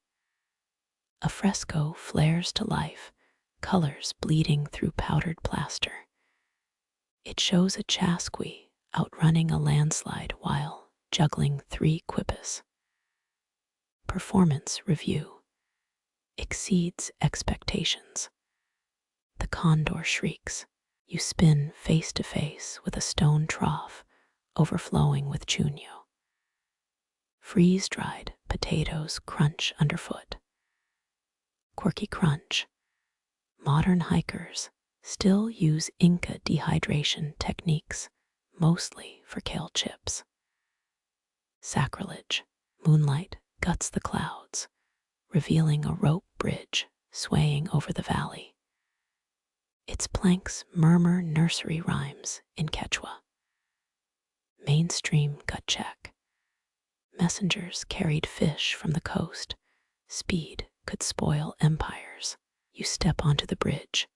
A fresco flares to life, colors bleeding through powdered plaster. It shows a Chasqui outrunning a landslide while juggling 3 quipus. Performance review exceeds expectations. The condor shrieks. You spin face to face with a stone trough overflowing with chuño. Freeze-dried potatoes crunch underfoot. Quirky crunch. Modern hikers still use Inca dehydration techniques, mostly for kale chips. Sacrilege. Moonlight guts the clouds, revealing a rope bridge swaying over the valley. Its planks murmur nursery rhymes in Quechua. Mainstream gut check. Messengers carried fish from the coast. Speed could spoil empires. You step onto the bridge,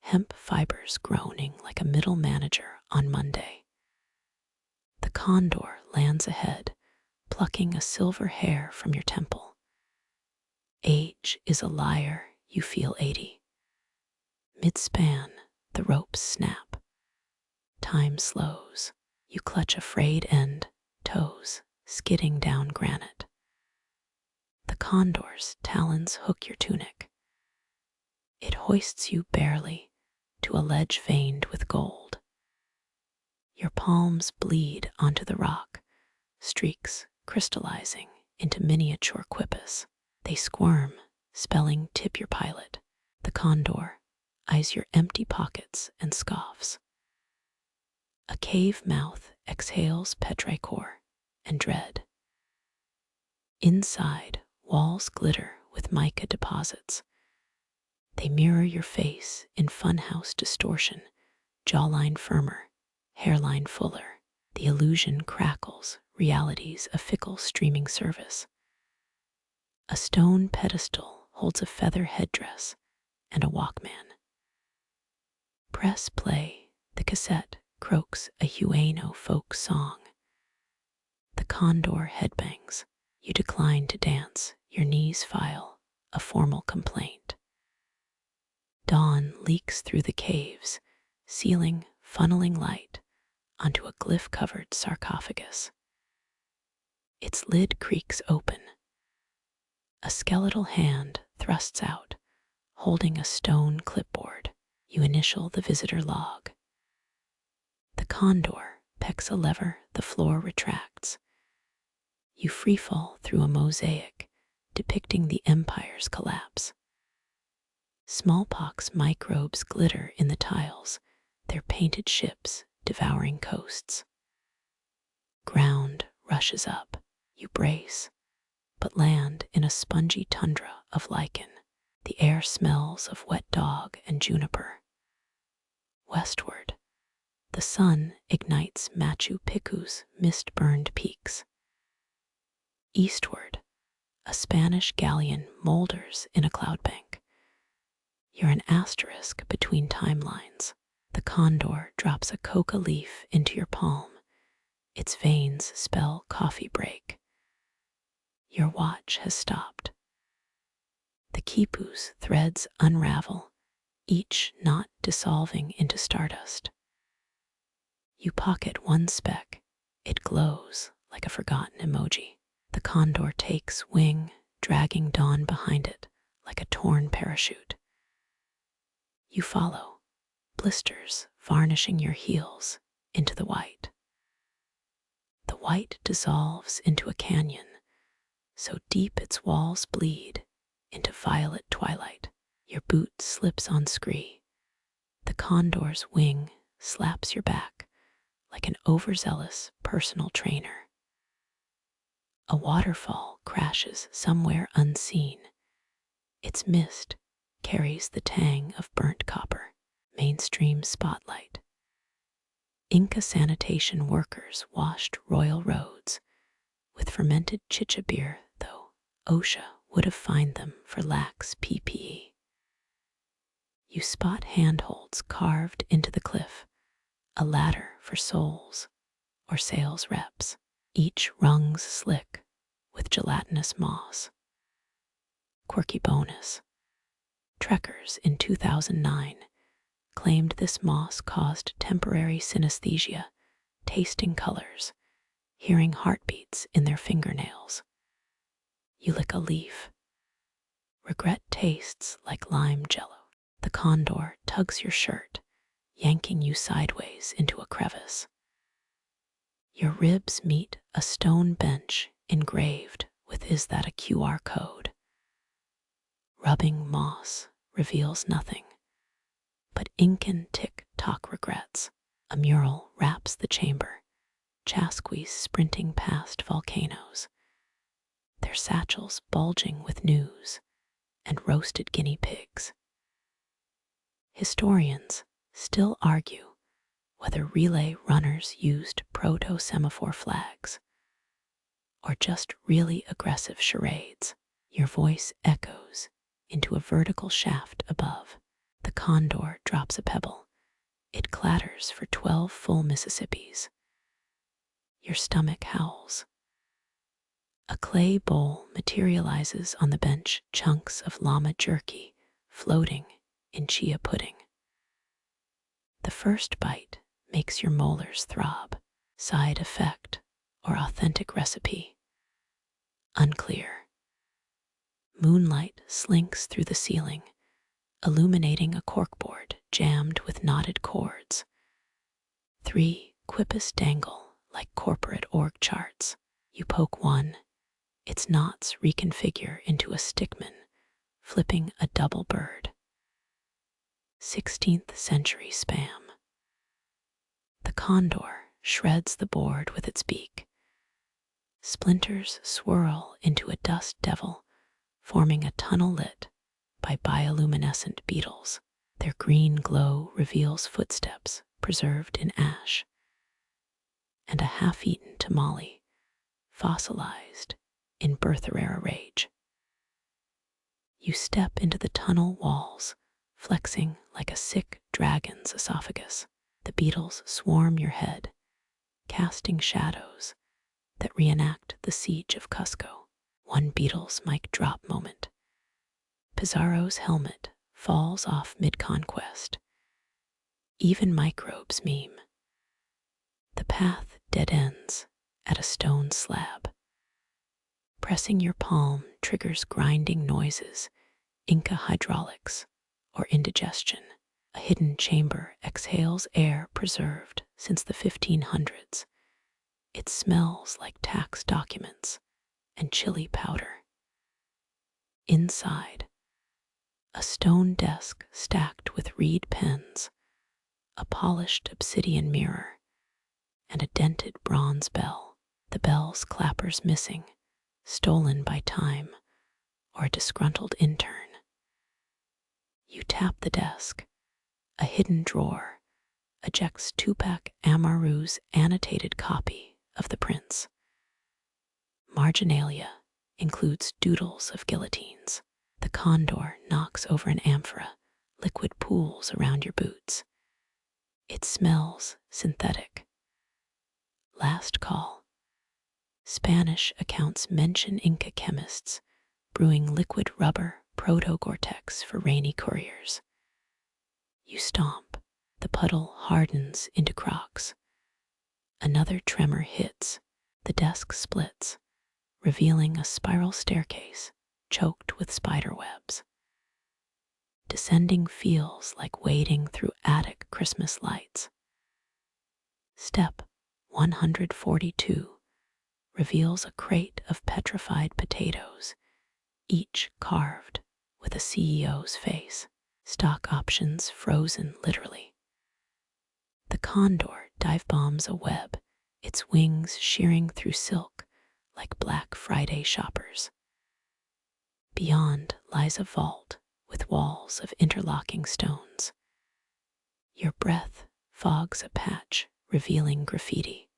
hemp fibers groaning like a middle manager on Monday. The condor lands ahead, plucking a silver hair from your temple. Age is a liar, you feel 80. Mid-span, the ropes snap. Time slows. You clutch a frayed end, toes skidding down granite. The condor's talons hook your tunic. It hoists you barely to a ledge veined with gold. Your palms bleed onto the rock, streaks crystallizing into miniature quipus. They squirm, spelling tip your pilot. The condor eyes your empty pockets and scoffs. A cave mouth exhales petrichor and dread. Inside, walls glitter with mica deposits. They mirror your face in funhouse distortion, jawline firmer, hairline fuller. The illusion crackles, reality's a fickle streaming service. A stone pedestal holds a feather headdress and a Walkman. Press play, the cassette croaks a Hueno folk song. The condor headbangs. You decline to dance, your knees file a formal complaint. Dawn leaks through the caves, sealing funneling light onto a glyph-covered sarcophagus. Its lid creaks open. A skeletal hand thrusts out, holding a stone clipboard. You initial the visitor log. The condor pecks a lever, the floor retracts. You freefall through a mosaic depicting the empire's collapse. Smallpox microbes glitter in the tiles, their painted ships devouring coasts. Ground rushes up. You brace, but land in a spongy tundra of lichen. The air smells of wet dog and juniper. Westward, the sun ignites Machu Picchu's mist-burned peaks. Eastward, a Spanish galleon molders in a cloud bank. You're an asterisk between timelines. The condor drops a coca-leaf into your palm. Its veins spell coffee break. Your watch has stopped. The quipu's threads unravel, each knot dissolving into stardust. You pocket one speck. It glows like a forgotten emoji. The condor takes wing, dragging dawn behind it like a torn parachute. You follow, blisters varnishing your heels into the white. The white dissolves into a canyon, so deep its walls bleed into violet twilight. Your boot slips on scree. The condor's wing slaps your back like an overzealous personal trainer. A waterfall crashes somewhere unseen. Its mist carries the tang of burnt copper. Mainstream spotlight. Inca sanitation workers washed royal roads with fermented chicha beer, though OSHA would have fined them for lax PPE. You spot handholds carved into the cliff, a ladder for souls or sales reps, each rung's slick with gelatinous moss. Quirky bonus. Trekkers in 2009 claimed this moss caused temporary synesthesia, tasting colors, hearing heartbeats in their fingernails. You lick a leaf. Regret tastes like lime jello. The condor tugs your shirt, yanking you sideways into a crevice. Your ribs meet a stone bench engraved with "Is that a QR code?" Rubbing moss reveals nothing but Incan tick-tock regrets. A mural wraps the chamber, Chasquis sprinting past volcanoes, their satchels bulging with news and roasted guinea pigs. Historians still argue whether relay runners used proto-semaphore flags or just really aggressive charades. Your voice echoes into a vertical shaft above. The condor drops a pebble. It clatters for 12 full Mississippis. Your stomach howls. A clay bowl materializes on the bench, chunks of llama jerky floating in chia pudding. The first bite makes your molars throb. Side effect or authentic recipe? Unclear. Moonlight slinks through the ceiling, illuminating a corkboard jammed with knotted cords. 3 quipus dangle like corporate org charts. You poke one, its knots reconfigure into a stickman, flipping a double bird. 16th century spam. The condor shreds the board with its beak. Splinters swirl into a dust devil, forming a tunnel lit by bioluminescent beetles. Their green glow reveals footsteps preserved in ash, and a half-eaten tamale, fossilized in Bertha-era rage. You step into the tunnel walls, flexing like a sick dragon's esophagus. The beetles swarm your head, casting shadows that reenact the siege of Cusco. One beetle's mic drop moment. Pizarro's helmet falls off mid-conquest. Even microbes meme. The path dead ends at a stone slab. Pressing your palm triggers grinding noises, Inca hydraulics, or indigestion. A hidden chamber exhales air preserved since the 1500s. It smells like tax documents and chili powder. Inside, a stone desk stacked with reed pens, a polished obsidian mirror, and a dented bronze bell. The bell's clapper's missing, stolen by time or a disgruntled intern. You tap the desk. A hidden drawer ejects Tupac Amaru's annotated copy of The Prince. Marginalia includes doodles of guillotines. The condor knocks over an amphora, liquid pools around your boots. It smells synthetic. Last call. Spanish accounts mention Inca chemists brewing liquid rubber proto-Gore-Tex for rainy couriers. You stomp. The puddle hardens into Crocs. Another tremor hits. The desk splits, revealing a spiral staircase choked with spider webs. Descending feels like wading through attic Christmas lights. Step 142. reveals a crate of petrified potatoes, each carved with a CEO's face. Stock options frozen literally. The condor dive bombs a web, its wings shearing through silk like Black Friday shoppers. Beyond lies a vault with walls of interlocking stones. Your breath fogs a patch, revealing graffiti.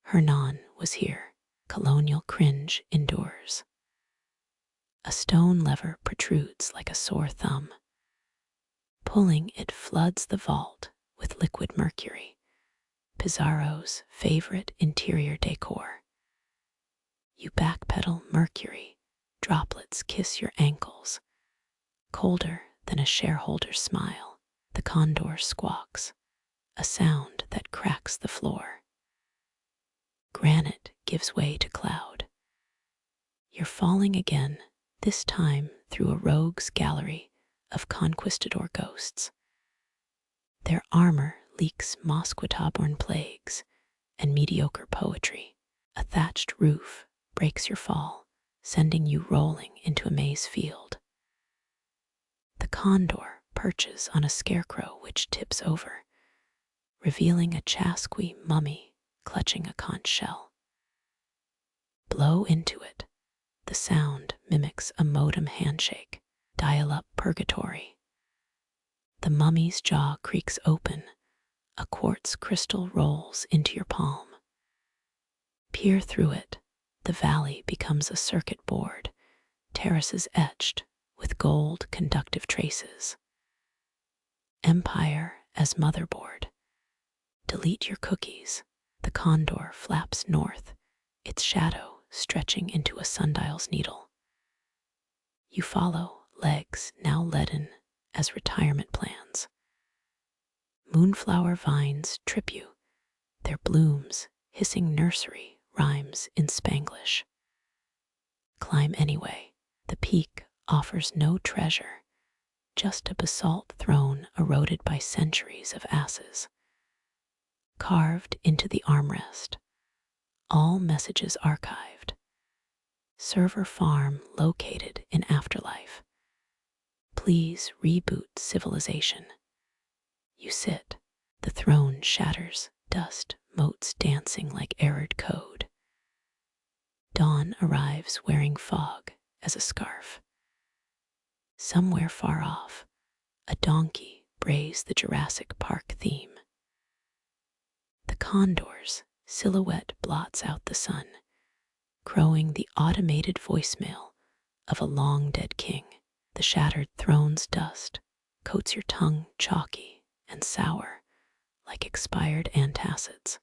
Hernan was here, colonial cringe endures. A stone lever protrudes like a sore thumb. Pulling it floods the vault with liquid mercury, Pizarro's favorite interior decor. You backpedal mercury, droplets kiss your ankles. Colder than a shareholder's smile, the condor squawks, a sound that cracks the floor. Granite gives way to cloud. You're falling again, this time through a rogue's gallery of conquistador ghosts. Their armor leaks Mosquito-born plagues and mediocre poetry. A thatched roof breaks your fall, sending you rolling into a maize field. The condor perches on a scarecrow which tips over, revealing a Chasqui mummy clutching a conch shell. Blow into it. The sound mimics a modem handshake. Dial-up purgatory. The mummy's jaw creaks open. A quartz crystal rolls into your palm. Peer through it. The valley becomes a circuit board, terraces etched with gold conductive traces. Empire as motherboard. Delete your cookies. The condor flaps north, its shadow stretching into a sundial's needle. You follow, legs now leaden as retirement plans. Moonflower vines trip you, their blooms hissing nursery rhymes in Spanglish. Climb anyway. The peak offers no treasure, just a basalt throne eroded by centuries of asses. Carved into the armrest, all messages archived. Server farm located in afterlife. Please reboot civilization. You sit, the throne shatters, dust motes dancing like errored code. Dawn arrives wearing fog as a scarf. Somewhere far off, a donkey brays the Jurassic Park theme. The condor's silhouette blots out the sun, crowing the automated voicemail of a long-dead king. The shattered throne's dust coats your tongue chalky and sour like expired antacids.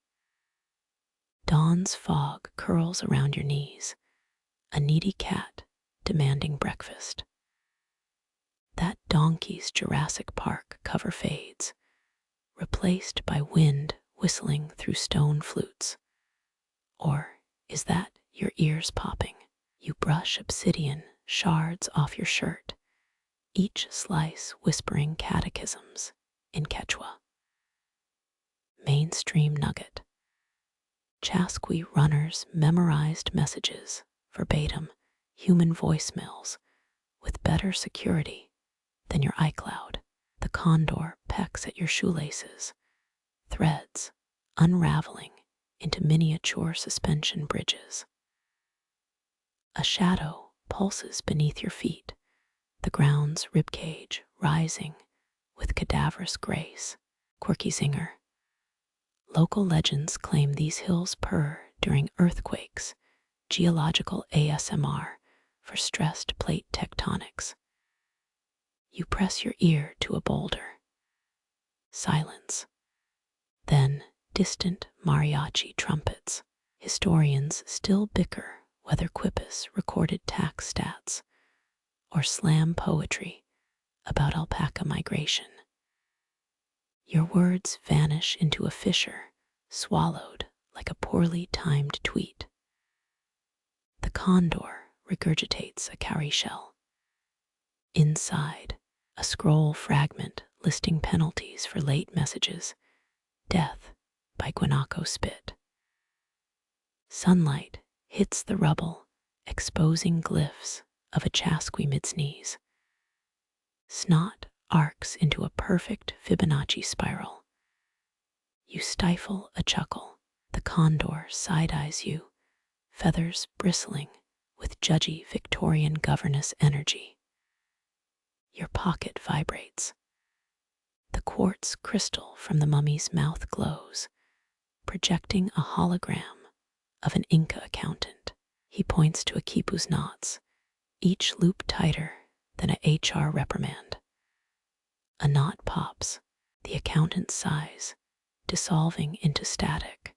Dawn's fog curls around your knees, a needy cat demanding breakfast. That donkey's Jurassic Park cover fades, replaced by wind whistling through stone flutes. Or is that your ears popping? You brush obsidian shards off your shirt, each slice whispering catechisms in Quechua. Mainstream nugget. Chasqui runners memorized messages, verbatim, human voicemails, with better security than your iCloud. The condor pecks at your shoelaces, threads unraveling into miniature suspension bridges. A shadow pulses beneath your feet, the ground's ribcage rising with cadaverous grace. Quirky zinger. Local legends claim these hills purr during earthquakes, geological ASMR for stressed plate tectonics. You press your ear to a boulder. Silence. Then distant mariachi trumpets. Historians still bicker whether Quipus recorded tax stats or slam poetry about alpaca migration. Your words vanish into a fissure, swallowed like a poorly timed tweet. The condor regurgitates a cowrie shell. Inside, a scroll fragment listing penalties for late messages, death by guanaco spit. Sunlight hits the rubble, exposing glyphs of a Chasqui mid-sneeze. Snot arcs into a perfect Fibonacci spiral. You stifle a chuckle. The condor side-eyes you, feathers bristling with judgy Victorian governess energy. Your pocket vibrates. The quartz crystal from the mummy's mouth glows, projecting a hologram of an Inca accountant. He points to a quipu's knots, each loop tighter than a HR reprimand. A knot pops, the accountant sighs, dissolving into static.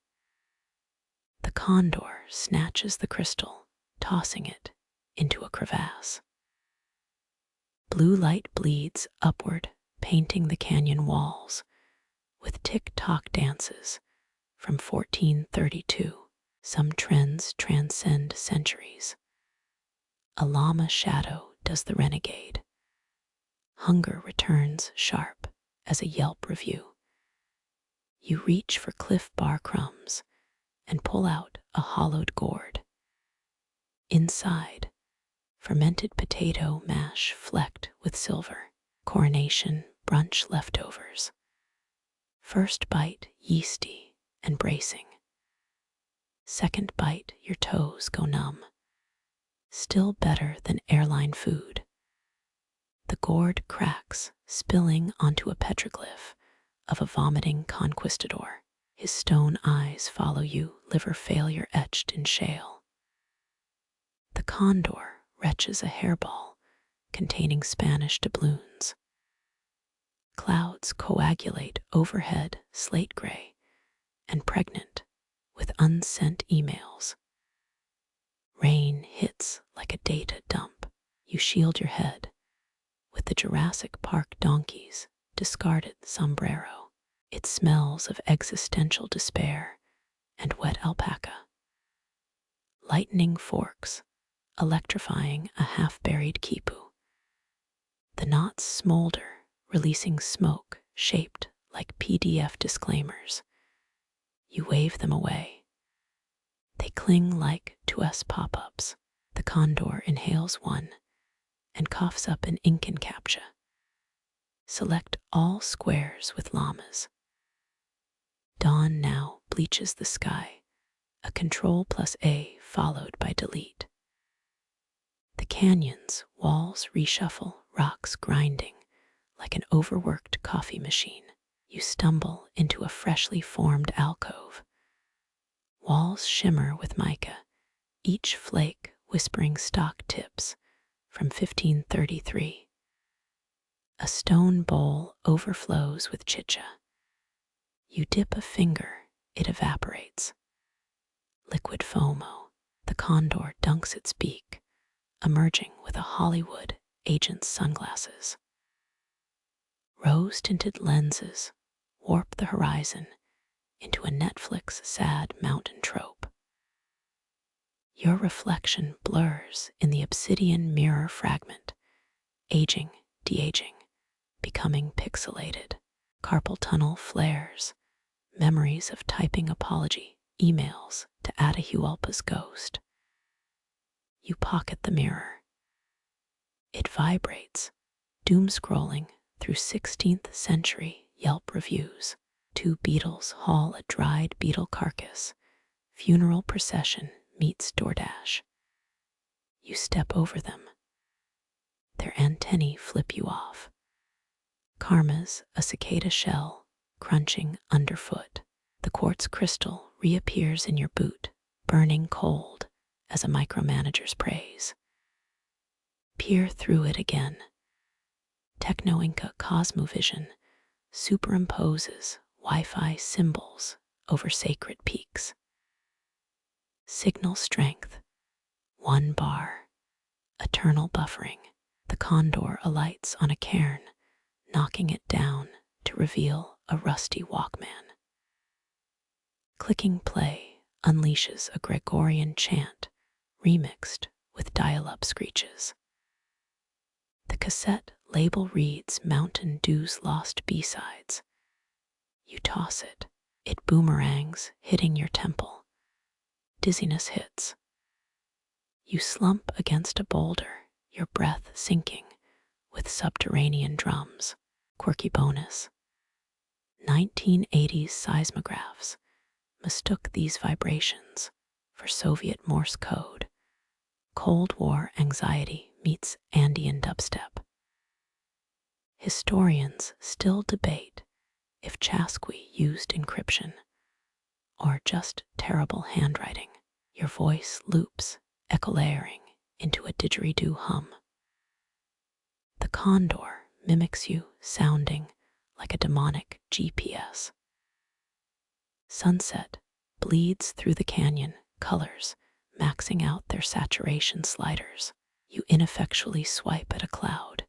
The condor snatches the crystal, tossing it into a crevasse. Blue light bleeds upward, painting the canyon walls with tick-tock dances from 1432. Some trends transcend centuries. A llama shadow does the renegade. Hunger returns sharp as a Yelp review. You reach for Cliff Bar crumbs and pull out a hollowed gourd. Inside, fermented potato mash flecked with silver, coronation brunch leftovers. First bite yeasty and bracing. Second bite, your toes go numb. Still better than airline food. The gourd cracks, spilling onto a petroglyph of a vomiting conquistador. His stone eyes follow you, liver failure etched in shale. The condor retches a hairball containing Spanish doubloons. Clouds coagulate overhead, slate gray and pregnant with unsent emails. Rain hits like a data dump. You shield your head with the Jurassic Park donkey's discarded sombrero. It smells of existential despair and wet alpaca. Lightning forks, electrifying a half-buried quipu. The knots smolder, releasing smoke shaped like PDF disclaimers. You wave them away. They cling like to us pop-ups. The condor inhales one and coughs up an Incan captcha. Select all squares with llamas. Dawn now bleaches the sky, a Control+A followed by delete. The canyon's walls reshuffle, rocks grinding like an overworked coffee machine. You stumble into a freshly formed alcove. Walls shimmer with mica, each flake whispering stock tips from 1533. A stone bowl overflows with chicha. You dip a finger, it evaporates. Liquid FOMO, the condor dunks its beak, emerging with a Hollywood agent's sunglasses. Rose-tinted lenses warp the horizon into a Netflix sad mountain trope. Your reflection blurs in the obsidian mirror fragment, aging, de-aging, becoming pixelated. Carpal tunnel flares, memories of typing apology emails to Atahualpa's ghost. You pocket the mirror. It vibrates, doom scrolling through 16th century Yelp reviews. Two beetles haul a dried beetle carcass. Funeral procession meets DoorDash. You step over them. Their antennae flip you off. Karma's a cicada shell crunching underfoot. The quartz crystal reappears in your boot, burning cold as a micromanager's praise. Peer through it again. Techno-Inca Cosmovision superimposes Wi-Fi symbols over sacred peaks. Signal strength, 1 bar, eternal buffering. The condor alights on a cairn, knocking it down to reveal a rusty Walkman. Clicking play unleashes a Gregorian chant remixed with dial-up screeches. The cassette label reads Mountain Dew's Lost B-Sides. You toss it. It boomerangs, hitting your temple. dizziness hits. You slump against a boulder, your breath sinking with subterranean drums. Quirky bonus: 1980s seismographs mistook these vibrations for Soviet Morse code. Cold War anxiety meets Andean dubstep. Historians still debate if Chasqui used encryption or just terrible handwriting. Your voice loops, echo-layering into a didgeridoo hum. The condor mimics you, sounding like a demonic GPS. Sunset bleeds through the canyon, colors maxing out their saturation sliders. You ineffectually swipe at a cloud,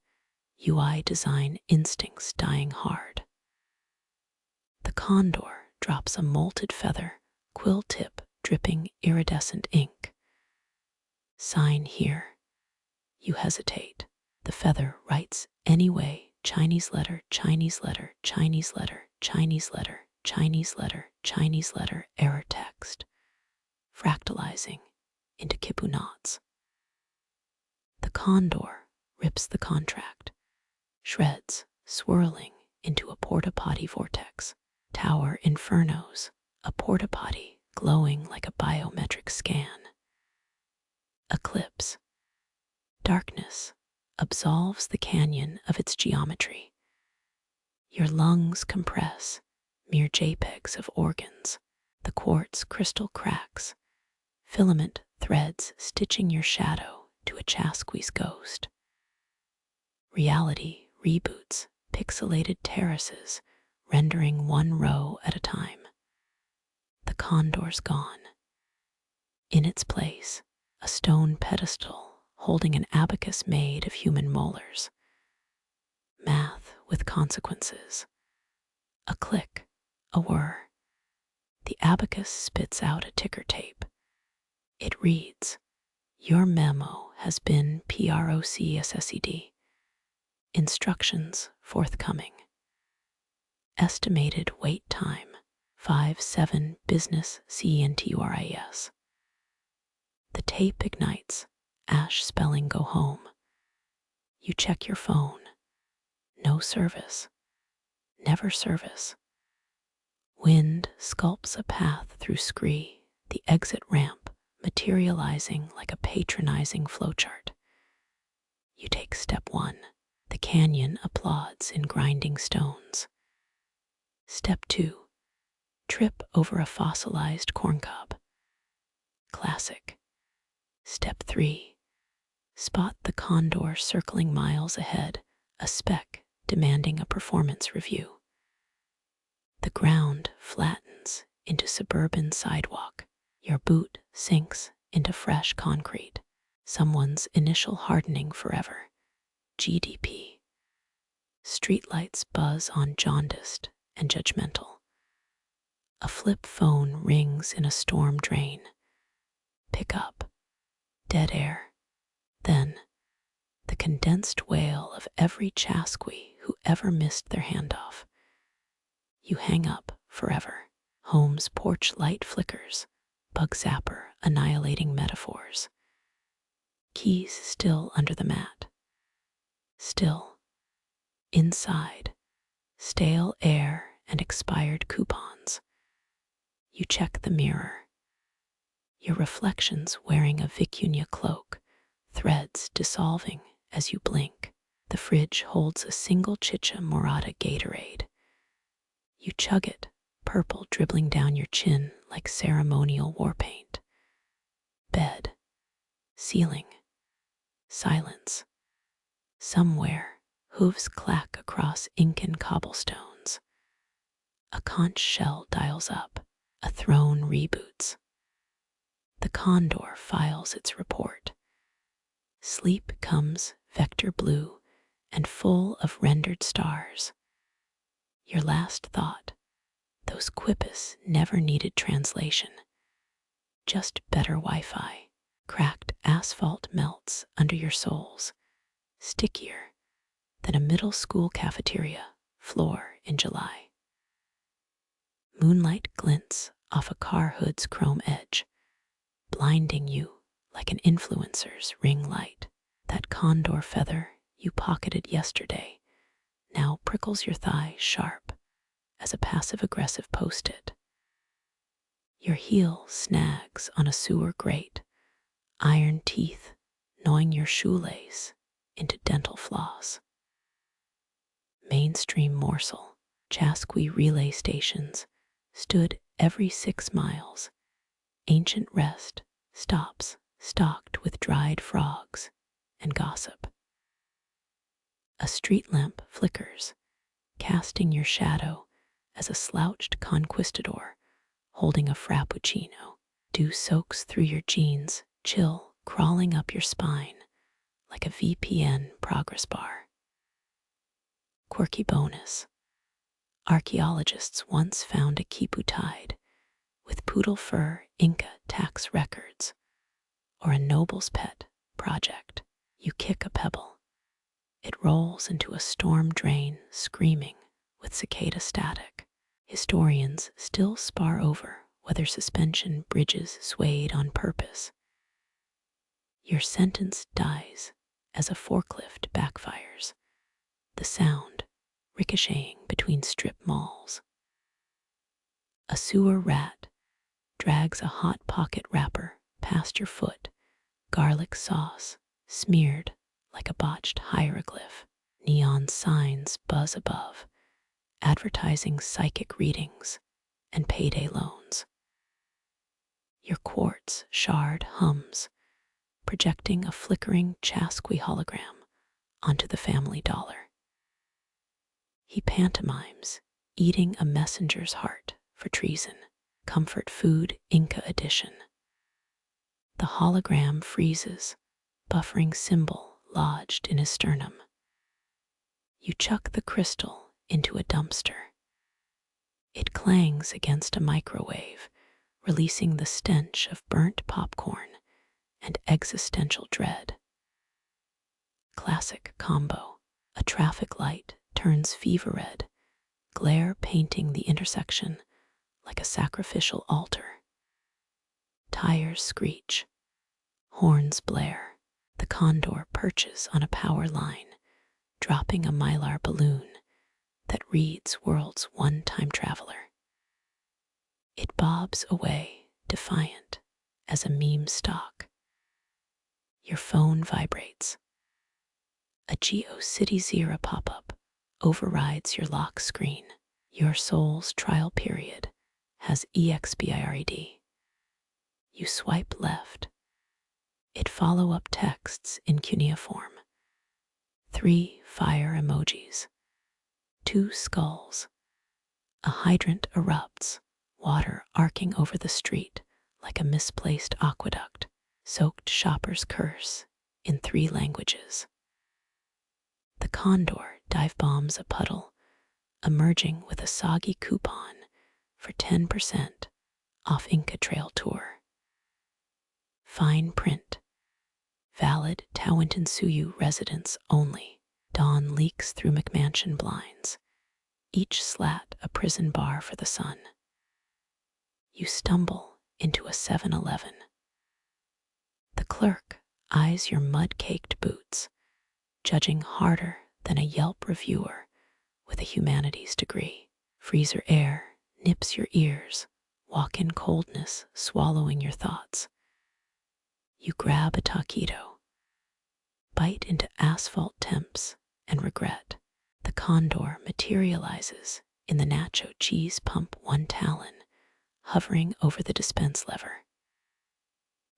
UI design instincts dying hard. The condor drops a molted feather, quill tip dripping iridescent ink. Sign here. You hesitate. The feather writes anyway, Chinese letter, Chinese letter, Chinese letter, Chinese letter, Chinese letter, Chinese letter, error text, fractalizing into quipu knots. The condor rips the contract, shreds swirling into a porta-potty vortex. Tower infernos, a porta-potty glowing like a biometric scan. Eclipse. Darkness absolves the canyon of its geometry. Your lungs compress, mere JPEGs of organs. The quartz crystal cracks, filament threads stitching your shadow to a Chasqui's ghost. Reality reboots pixelated terraces, rendering one row at a time. The condor's gone. In its place, a stone pedestal holding an abacus made of human molars. Math with consequences. A click, a whir. The abacus spits out a ticker tape. It reads, "Your memo has been processed. Instructions forthcoming. Estimated wait time, 5-7 business CENTURIS." The tape ignites, ash spelling go home. You check your phone. No service. Never service. Wind sculpts a path through scree, the exit ramp materializing like a patronizing flowchart. You take step 1. The canyon applauds in grinding stones. Step 2. Trip over a fossilized corncob. Classic. Step 3. Spot the condor circling miles ahead, a speck demanding a performance review. The ground flattens into suburban sidewalk. Your boot sinks into fresh concrete. Someone's initial hardening forever. GDP. Streetlights buzz on jaundiced and judgmental. A flip phone rings in a storm drain. Pick up. Dead air. Then, the condensed wail of every Chasqui who ever missed their handoff. You hang up forever. Home's porch light flickers, bug zapper annihilating metaphors. Keys still under the mat. Still. Inside, stale air and expired coupons. You check the mirror. Your reflection's wearing a vicuña cloak, threads dissolving as you blink. The fridge holds a single Chicha Morada Gatorade. You chug it, purple dribbling down your chin like ceremonial war paint. Bed. Ceiling. Silence. Somewhere, hooves clack across Incan cobblestones. A conch shell dials up. A throne reboots. The condor files its report. Sleep comes vector blue and full of rendered stars. Your last thought, those quipus never needed translation. Just better Wi-Fi. Cracked asphalt melts under your soles, stickier than a middle school cafeteria floor in July. Moonlight glints off a car hood's chrome edge. blinding you like an influencer's ring light. That condor feather you pocketed yesterday now prickles your thigh sharp as a passive-aggressive post-it. Your heel snags on a sewer grate, iron teeth gnawing your shoelace into dental floss. Mainstream morsel, Chasqui relay stations stood every 6 miles. Ancient rest stops stocked with dried frogs and gossip. A street lamp flickers, casting your shadow as a slouched conquistador holding a frappuccino. Dew soaks through your jeans, chill crawling up your spine like a VPN progress bar. Quirky bonus. Archaeologists once found a quipu tied with poodle fur Inca tax records, or a noble's pet project. You kick a pebble. It rolls into a storm drain, screaming with cicada static. Historians still spar over whether suspension bridges swayed on purpose. Your sentence dies as a forklift backfires, the sound ricocheting between strip malls. A sewer rat drags a hot pocket wrapper past your foot, garlic sauce smeared like a botched hieroglyph. Neon signs buzz above, advertising psychic readings and payday loans. Your quartz shard hums, projecting a flickering Chasqui hologram onto the family dollar. He pantomimes, eating a messenger's heart for treason. Comfort food Inca edition. The hologram freezes, buffering symbol lodged in his sternum. You chuck the crystal into a dumpster. It clangs against a microwave, releasing the stench of burnt popcorn and existential dread. Classic combo. A traffic light turns fever red, glare painting the intersection like a sacrificial altar. Tires screech, horns blare. The condor perches on a power line, dropping a mylar balloon that reads world's one time traveler. It bobs away, defiant as a meme stock. Your phone vibrates. A GeoCities Zira pop-up overrides your lock screen. Your soul's trial period has EXPIRED. You swipe left. It follow-up texts in cuneiform. 3 fire emojis. 2 skulls. A hydrant erupts, water arcing over the street like a misplaced aqueduct. Soaked shopper's curse in 3 languages. The condor dive bombs a puddle, emerging with a soggy coupon for 10% off Inca Trail Tour. Fine print. Valid Tawantinsuyu residents only. Dawn leaks through McMansion blinds, each slat a prison bar for the sun. You stumble into a 7-Eleven. The clerk eyes your mud-caked boots, judging harder than a Yelp reviewer with a humanities degree. Freezer air nips your ears, walk-in coldness swallowing your thoughts. You grab a taquito, bite into asphalt temps and regret. The condor materializes in the nacho cheese pump, one talon hovering over the dispense lever.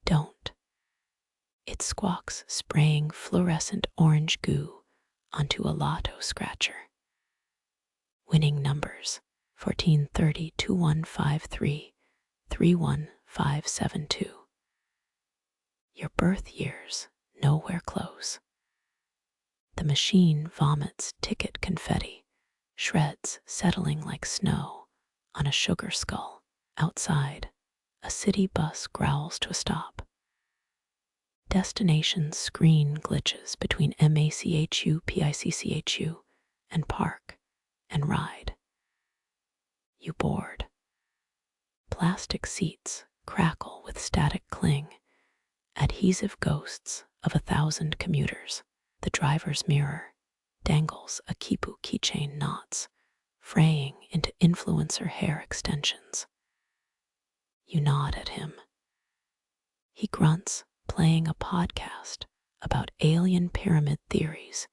Don't. It squawks, spraying fluorescent orange goo onto a lotto scratcher. Winning numbers: 1430 2153 31572. Your birth years nowhere close. The machine vomits ticket confetti, shreds settling like snow on a sugar skull. Outside, a city bus growls to a stop. Destination screen glitches between MACHU, PICCHU, and park and ride. You board. Plastic seats crackle with static cling, adhesive ghosts of 1,000 commuters. The driver's mirror dangles a quipu keychain knots, fraying into influencer hair extensions. You nod at him. He grunts, playing a podcast about alien pyramid theories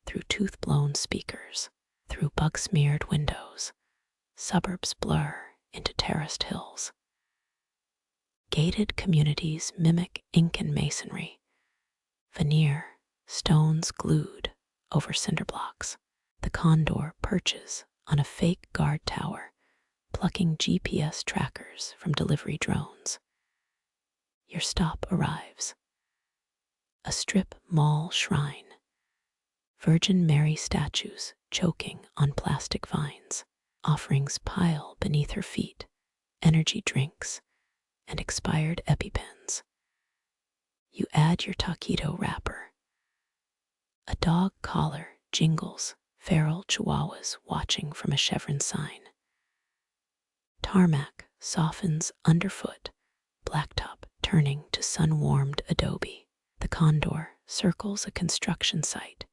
through tooth-blown speakers, through bug-smeared windows. Suburbs blur into terraced hills. Gated communities mimic Incan masonry, veneer, stones glued over cinder blocks. The condor perches on a fake guard tower, plucking GPS trackers from delivery drones. Your stop arrives. A strip mall shrine. Virgin Mary statues choking on plastic vines. Offerings pile beneath her feet, energy drinks, and expired EpiPens. You add your taquito wrapper. A dog collar jingles, feral chihuahuas watching from a chevron sign. Tarmac softens underfoot, blacktop turning to sun-warmed adobe. The condor circles a construction site,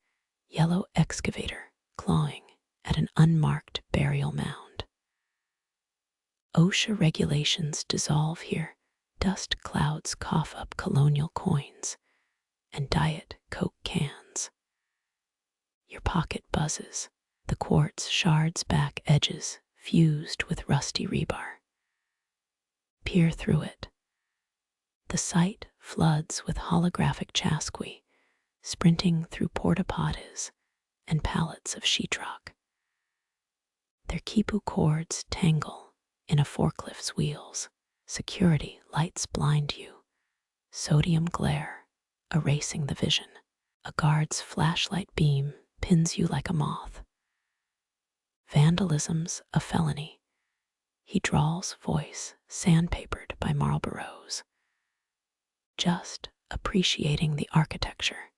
yellow excavator clawing at an unmarked burial mound. OSHA regulations dissolve here. Dust clouds cough up colonial coins and Diet Coke cans. Your pocket buzzes, the quartz shards back edges fused with rusty rebar. Peer through it. The site floods with holographic Chasqui, sprinting through porta-potties and pallets of sheetrock. Their quipu cords tangle in a forklift's wheels. Security lights blind you, sodium glare erasing the vision. A guard's flashlight beam pins you like a moth. Vandalism's a felony. He drawls voice sandpapered by Marlboros. Just appreciating the architecture.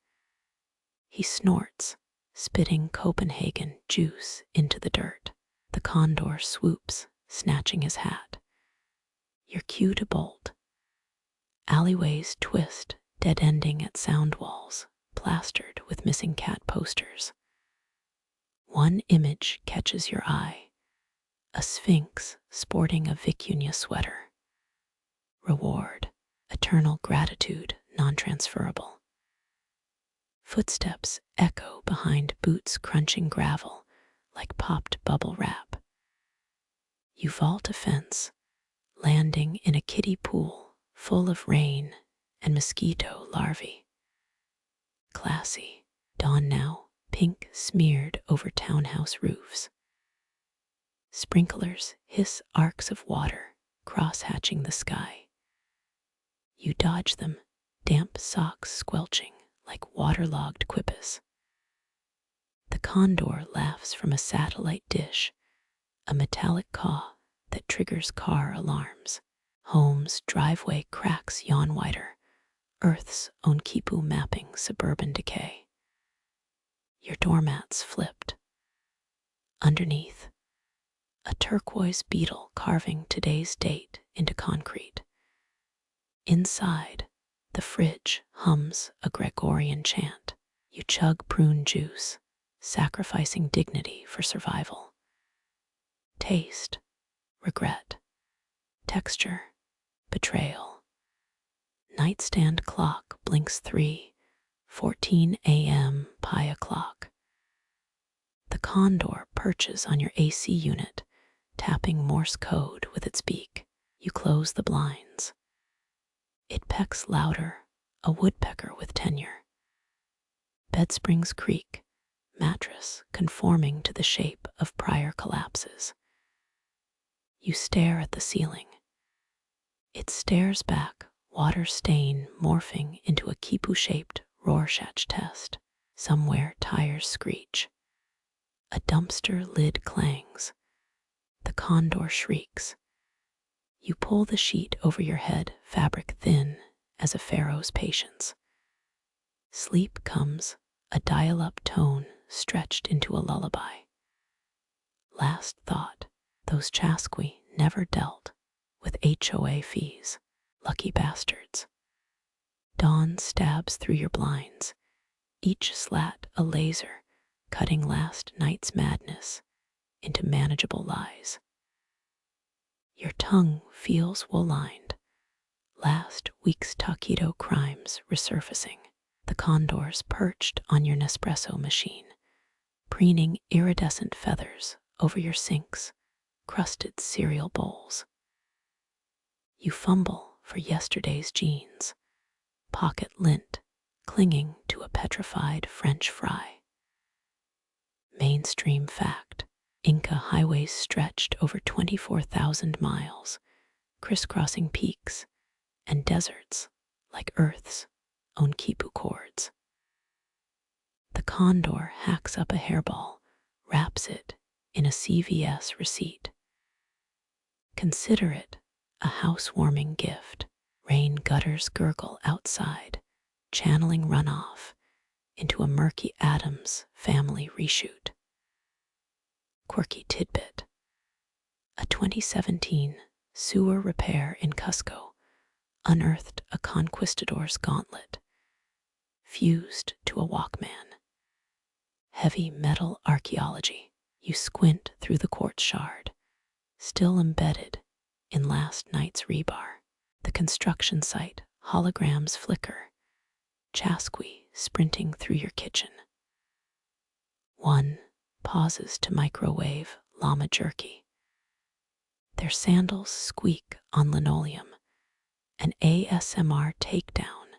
He snorts, spitting Copenhagen juice into the dirt. The condor swoops, snatching his hat. Your cue to bolt. Alleyways twist, dead-ending at sound walls, plastered with missing cat posters. One image catches your eye. A sphinx sporting a vicuña sweater. Reward, eternal gratitude, non-transferable. Footsteps echo behind boots crunching gravel like popped bubble wrap. You vault a fence, landing in a kiddie pool full of rain and mosquito larvae. Classy, dawn now, pink smeared over townhouse roofs. Sprinklers hiss arcs of water, cross-hatching the sky. You dodge them, damp socks squelching like waterlogged quipus. The condor laughs from a satellite dish, a metallic caw that triggers car alarms. Home's driveway cracks yawn wider, Earth's own quipu mapping suburban decay. Your doormat's flipped. Underneath, a turquoise beetle carving today's date into concrete. Inside, the fridge hums a Gregorian chant. You chug prune juice, sacrificing dignity for survival. Taste, regret, texture, betrayal. Nightstand clock blinks 3:14 a.m. pie o'clock. The condor perches on your AC unit, tapping Morse code with its beak. You close the blinds. It pecks louder, a woodpecker with tenure. Bed springs creak, mattress conforming to the shape of prior collapses. You stare at the ceiling. It stares back, water stain morphing into a quipu-shaped Rorschach test. Somewhere tires screech. A dumpster lid clangs. The condor shrieks. You pull the sheet over your head, fabric thin as a pharaoh's patience. Sleep comes, a dial-up tone stretched into a lullaby. Last thought, those Chasqui never dealt with HOA fees. Lucky bastards. Dawn stabs through your blinds, each slat a laser cutting last night's madness into manageable lies. Your tongue feels wool-lined, last week's taquito crimes resurfacing. The condors perched on your Nespresso machine, preening iridescent feathers over your sink's crusted cereal bowls. You fumble for yesterday's jeans, pocket lint clinging to a petrified French fry. Mainstream fact: Inca highways stretched over 24,000 miles, crisscrossing peaks and deserts like Earth's own quipu cords. The condor hacks up a hairball, wraps it in a CVS receipt. Consider it a housewarming gift. Rain gutters gurgle outside, channeling runoff into a murky Addams Family reshoot. Quirky tidbit: a 2017 sewer repair in Cusco unearthed a conquistador's gauntlet, fused to a Walkman. Heavy metal archaeology. You squint through the quartz shard, still embedded in last night's rebar. The construction site holograms flicker, Chasqui sprinting through your kitchen. One pauses to microwave llama jerky. Their sandals squeak on linoleum, an ASMR takedown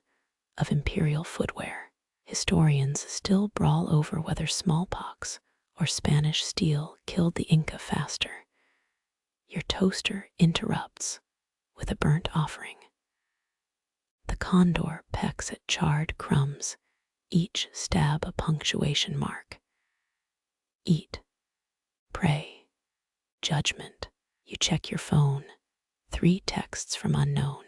of imperial footwear. Historians still brawl over whether smallpox or Spanish steel killed the Inca faster. Your toaster interrupts with a burnt offering. The condor pecks at charred crumbs, each stab a punctuation mark. Eat, pray, judgment. You check your phone, 3 texts from unknown.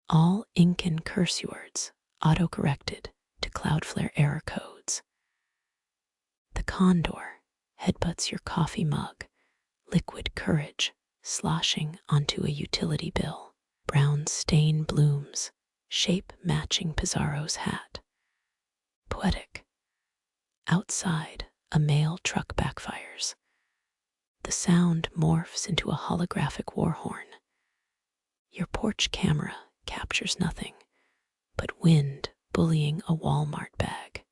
All Incan curse words auto-corrected to Cloudflare error codes. The condor headbutts your coffee mug, liquid courage sloshing onto a utility bill. Brown stain blooms, shape matching Pizarro's hat. Poetic. Outside, a mail truck backfires. The sound morphs into a holographic war horn. Your porch camera captures nothing but wind bullying a Walmart bag.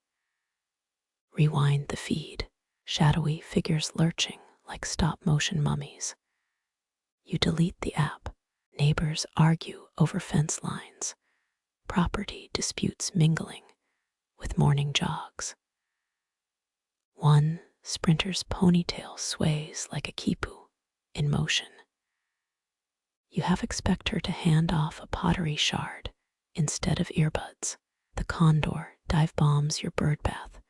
Rewind the feed, shadowy figures lurching like stop-motion mummies. You delete the app. Neighbors argue over fence lines. Property disputes mingling with morning jogs. One sprinter's ponytail sways like a quipu in motion. You half expect her to hand off a pottery shard instead of earbuds. The condor dive bombs your birdbath,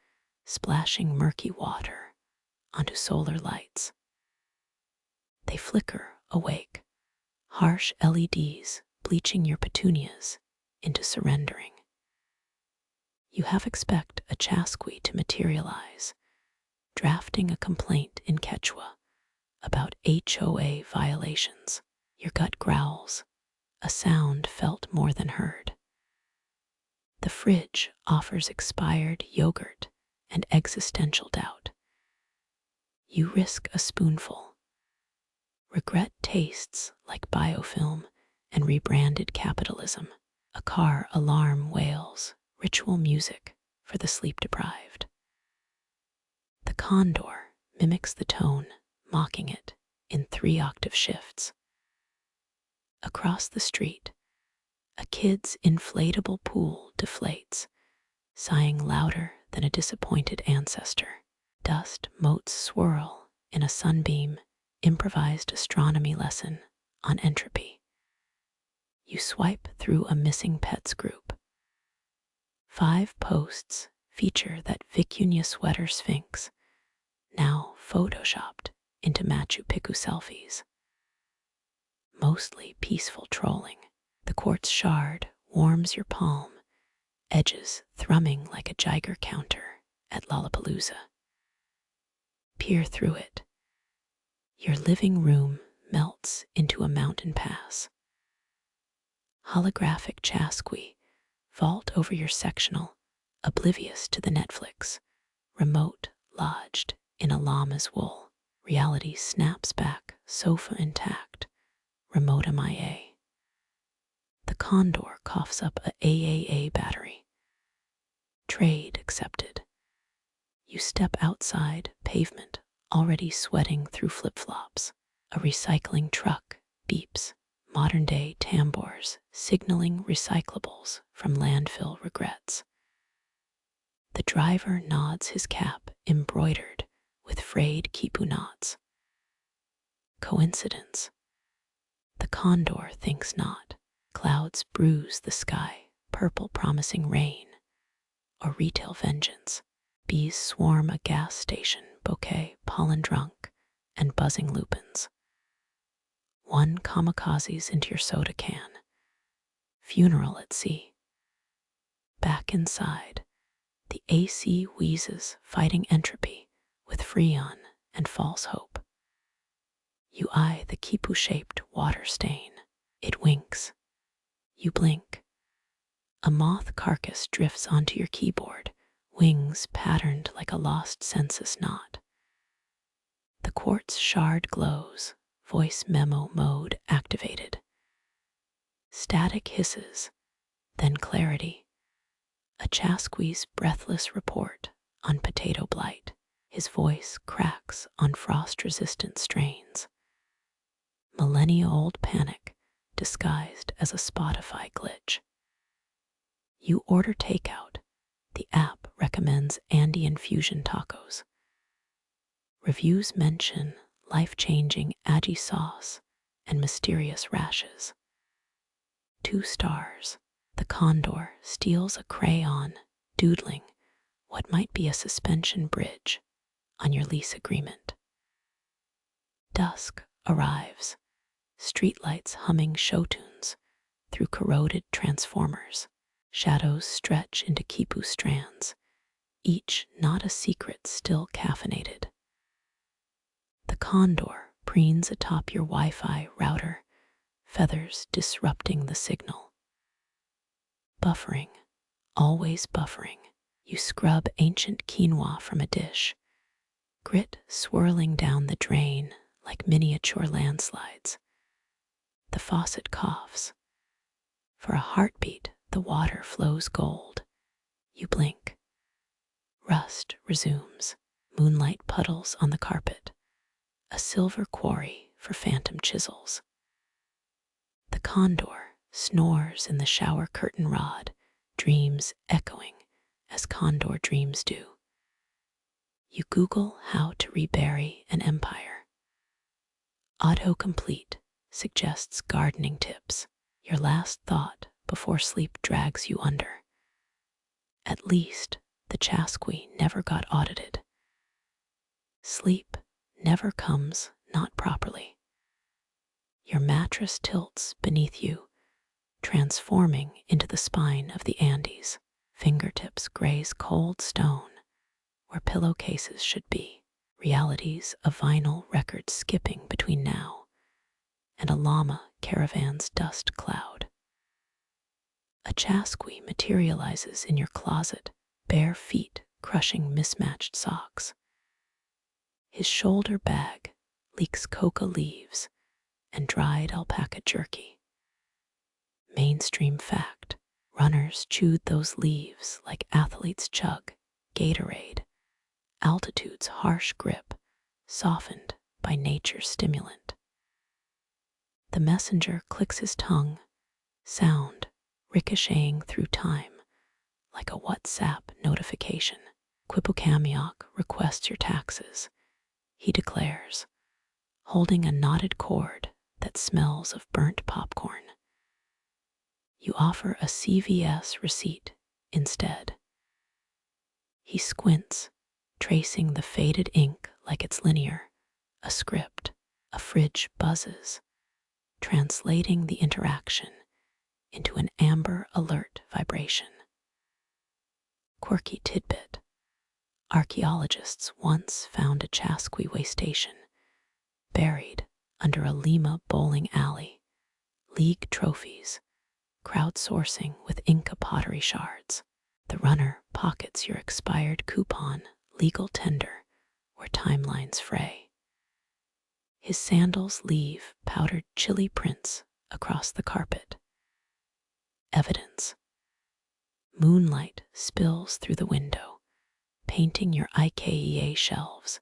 splashing murky water onto solar lights. They flicker awake, harsh LEDs bleaching your petunias into surrendering. You half expect a Chasqui to materialize, drafting a complaint in Quechua about HOA violations. Your gut growls, a sound felt more than heard. The fridge offers expired yogurt and existential doubt. You risk a spoonful. Regret tastes like biofilm and rebranded capitalism. A car alarm wails, ritual music for the sleep-deprived. The condor mimics the tone, mocking it in 3-octave shifts. Across the street, a kid's inflatable pool deflates, sighing louder than a disappointed ancestor. Dust motes swirl in a sunbeam improvised astronomy lesson on entropy. You swipe through a missing pets group. 5 posts feature that vicuña sweater sphinx, now photoshopped into Machu Picchu selfies. Mostly peaceful trolling. The quartz shard warms your palm, edges thrumming like a Geiger counter at Lollapalooza. Peer through it. Your living room melts into a mountain pass. Holographic Chasqui vault over your sectional, oblivious to the Netflix, remote lodged in a llama's wool. Reality snaps back, sofa intact, remote MIA. The condor coughs up a AAA battery. Trade accepted. You step outside, pavement, already sweating through flip-flops. A recycling truck beeps, modern-day tambours signaling recyclables from landfill regrets. The driver nods his cap embroidered with frayed quipu knots. Coincidence? The condor thinks not. Clouds bruise the sky, purple promising rain, or retail vengeance. Bees swarm a gas station, bouquet, pollen drunk, and buzzing lupins. One kamikazes into your soda can. Funeral at sea. Back inside, the AC wheezes, fighting entropy with freon and false hope. You eye the quipu-shaped water stain. It winks. You blink. A moth carcass drifts onto your keyboard, wings patterned like a lost census knot. The quartz shard glows, voice memo mode activated. Static hisses, then clarity. A Chasqui's breathless report on potato blight. His voice cracks on frost-resistant strains. Millennia-old panic disguised as a Spotify glitch. You order takeout. The app recommends Andean fusion tacos. Reviews mention life-changing aji sauce and mysterious rashes. 2 stars. The condor steals a crayon, doodling what might be a suspension bridge on your lease agreement. Dusk arrives, streetlights humming show tunes through corroded transformers. Shadows stretch into quipu strands, each not a secret still caffeinated. The condor preens atop your Wi-Fi router, feathers disrupting the signal. Buffering, always buffering. You scrub ancient quinoa from a dish, grit swirling down the drain like miniature landslides. The faucet coughs. For a heartbeat, the water flows gold. You blink. Rust resumes. Moonlight puddles on the carpet. A silver quarry for phantom chisels. The condor snores in the shower curtain rod, dreams echoing as condor dreams do. You Google how to rebury an empire. Autocomplete suggests gardening tips, your last thought before sleep drags you under. At least the Chasqui never got audited. Sleep never comes not properly. Your mattress tilts beneath you, transforming into the spine of the Andes. Fingertips graze cold stone where pillowcases should be. Realities of vinyl records skipping between now and a llama caravan's dust cloud. A Chasqui materializes in your closet, bare feet crushing mismatched socks. His shoulder bag leaks coca leaves and dried alpaca jerky. Mainstream fact, runners chewed those leaves like athletes chug Gatorade. Altitude's harsh grip, softened by nature's stimulant. The messenger clicks his tongue, sound ricocheting through time like a WhatsApp notification. Qhapaq Ñan requests your taxes, he declares, holding a knotted cord that smells of burnt popcorn. You offer a CVS receipt instead. He squints, tracing the faded ink like it's linear, a script. A fridge buzzes, translating the interaction into an amber alert vibration. Quirky tidbit. Archaeologists once found a Chasqui way station buried under a Lima bowling alley, league trophies, crowdsourcing with Inca pottery shards. The runner pockets your expired coupon, legal tender, where timelines fray. His sandals leave powdered chili prints across the carpet. Evidence. Moonlight spills through the window, painting your IKEA shelves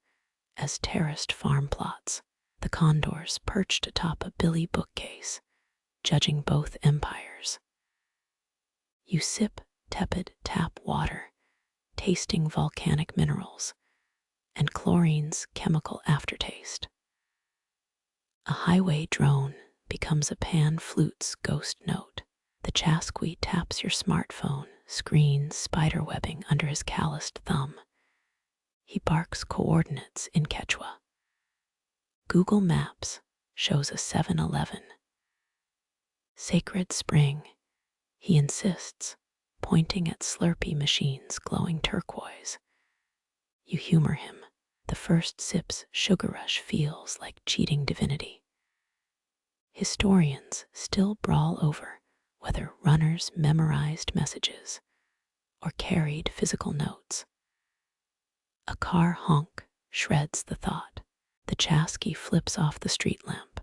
as terraced farm plots. The condors perched atop a Billy bookcase, judging both empires. You sip tepid tap water, tasting volcanic minerals and chlorine's chemical aftertaste. A highway drone becomes a pan flute's ghost note. The Chasqui taps your smartphone screen, spiderwebbing under his calloused thumb. He barks coordinates in Quechua. Google Maps shows a 7-Eleven. Sacred spring, he insists, pointing at Slurpee machines glowing turquoise. You humor him. The first sip's sugar rush feels like cheating divinity. Historians still brawl over whether runners memorized messages or carried physical notes. A car honk shreds the thought. The Chasqui flips off the street lamp,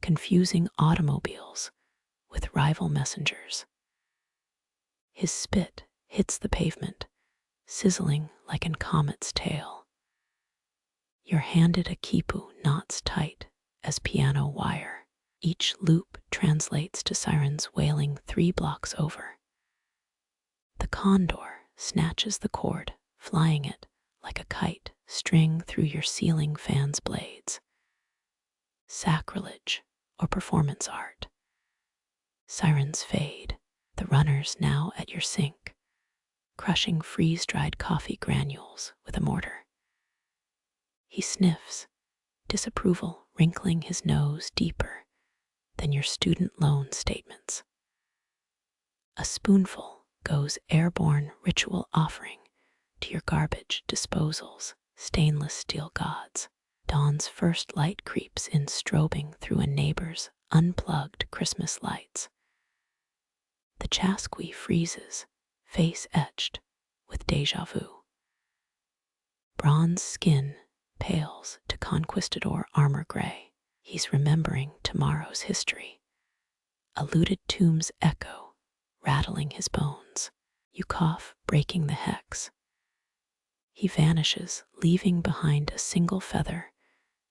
confusing automobiles with rival messengers. His spit hits the pavement, sizzling like an comet's tail. You're handed a quipu knots tight as piano wire. Each loop translates to sirens wailing 3 blocks over. The condor snatches the cord, flying it like a kite string through your ceiling fan's blades. Sacrilege or performance art. Sirens fade, the runners now at your sink, crushing freeze-dried coffee granules with a mortar. He sniffs, disapproval wrinkling his nose deeper than your student loan statements. A spoonful goes airborne ritual offering to your garbage disposal's stainless steel gods. Dawn's first light creeps in, strobing through a neighbor's unplugged Christmas lights. The Chasqui freezes, face etched with deja vu. Bronze skin pales to conquistador armor gray. He's remembering tomorrow's history. A looted tomb's echo rattling his bones. You cough, breaking the hex. He vanishes, leaving behind a single feather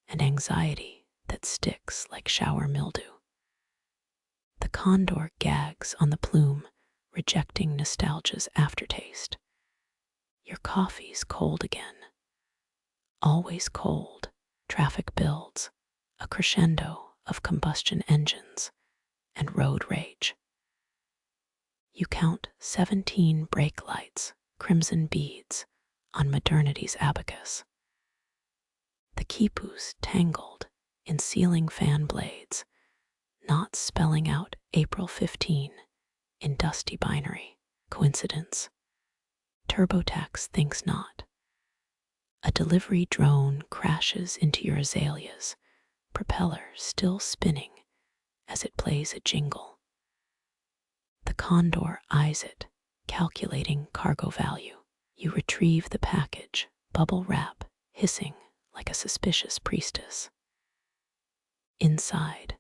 and anxiety that sticks like shower mildew. The condor gags on the plume, rejecting nostalgia's aftertaste. Your coffee's cold again. Always cold. Traffic builds, a crescendo of combustion engines and road rage. You count 17 brake lights, crimson beads on modernity's abacus. The quipus tangled in ceiling fan blades, knots spelling out April 15 in dusty binary. Coincidence? TurboTax thinks not. A delivery drone crashes into your azaleas, propeller still spinning as it plays a jingle. The condor eyes it, calculating cargo value. You retrieve the package, bubble wrap hissing like a suspicious priestess. Inside,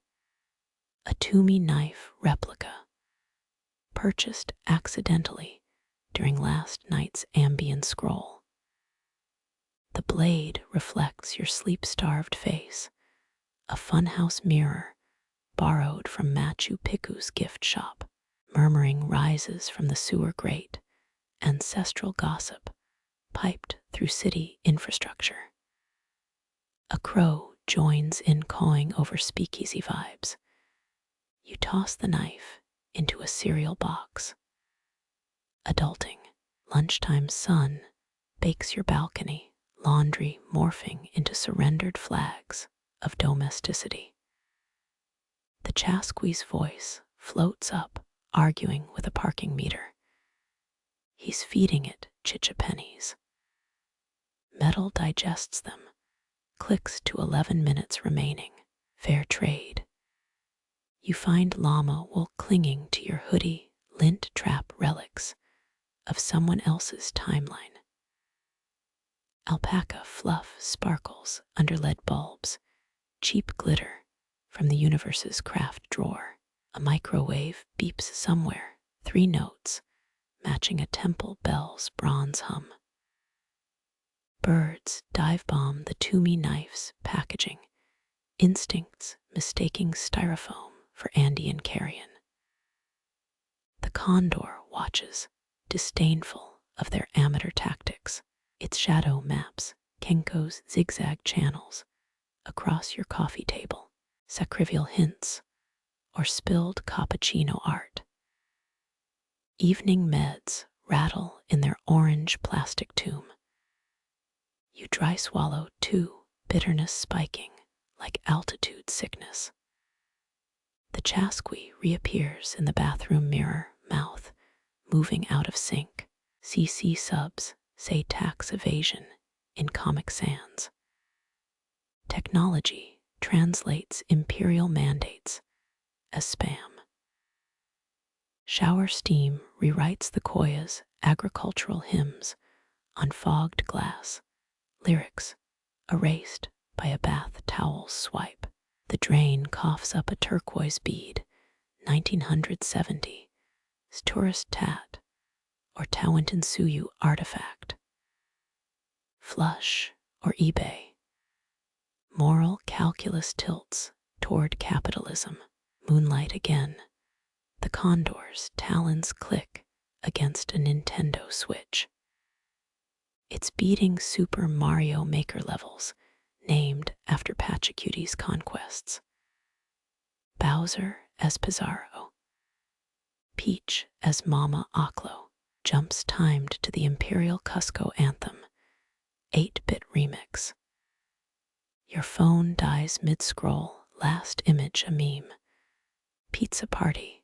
a Toomey knife replica, purchased accidentally during last night's Ambien scroll. The blade reflects your sleep-starved face, a funhouse mirror borrowed from Machu Picchu's gift shop. Murmuring rises from the sewer grate, ancestral gossip piped through city infrastructure. A crow joins in cawing over speakeasy vibes. You toss the knife into a cereal box. Adulting. Lunchtime sun bakes your balcony, laundry morphing into surrendered flags of domesticity. The Chasqui's voice floats up, arguing with a parking meter. He's feeding it Chicha pennies. Metal digests them, clicks to 11 minutes remaining. fair trade. You find llama wool clinging to your hoodie, lint trap relics of someone else's timeline. Alpaca fluff sparkles under lead bulbs, cheap glitter from the universe's craft drawer. A microwave beeps somewhere, 3 notes, matching a temple bell's bronze hum. Birds dive bomb the Toomey knife's packaging, instincts mistaking styrofoam for Andean carrion. The condor watches, disdainful of their amateur tactics. Its shadow maps Kenko's zigzag channels across your coffee table, sacrificial hints, or spilled cappuccino art. Evening meds rattle in their orange plastic tomb. You dry swallow too, bitterness spiking like altitude sickness. The Chasqui reappears in the bathroom mirror, mouth moving out of sync. CC subs say tax evasion in Comic Sans. Technology translates imperial mandates as spam. Shower steam rewrites the Koya's agricultural hymns on fogged glass, lyrics erased by a bath towel's swipe. The drain coughs up a turquoise bead, 1970's tourist tat or Tawantinsuyu artifact. Flush or eBay. Moral calculus tilts toward capitalism. Moonlight again. The condor's talons click against a Nintendo Switch. It's beating Super Mario Maker levels, named after Pachacuti's conquests. Bowser as Pizarro. Peach as Mama Aklo. Jumps timed to the Imperial Cusco anthem, 8-bit remix. Your phone dies mid-scroll, last image a meme. Pizza party,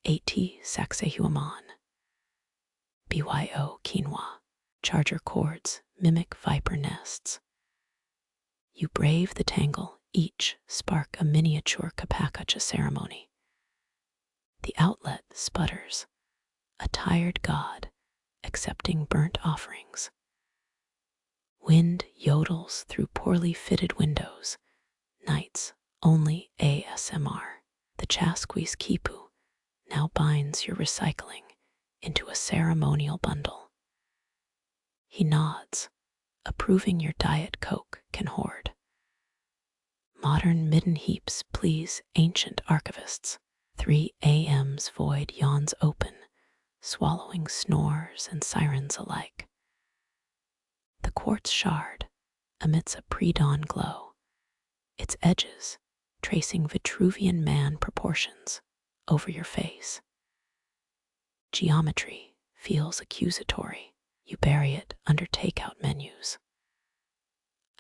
AT Sacsayhuaman. BYO quinoa. Charger cords mimic viper nests. You brave the tangle, each spark a miniature Qhapaq ceremony. The outlet sputters, a tired god accepting burnt offerings. Wind yodels through poorly fitted windows, nights only ASMR. The Chasqui's quipu now binds your recycling into a ceremonial bundle. He nods, approving your Diet Coke can hoard. Modern midden heaps please ancient archivists. 3 a.m.'s void yawns open, swallowing snores and sirens alike. The quartz shard emits a pre-dawn glow, its edges tracing Vitruvian man proportions over your face. Geometry feels accusatory. You bury it under takeout menus.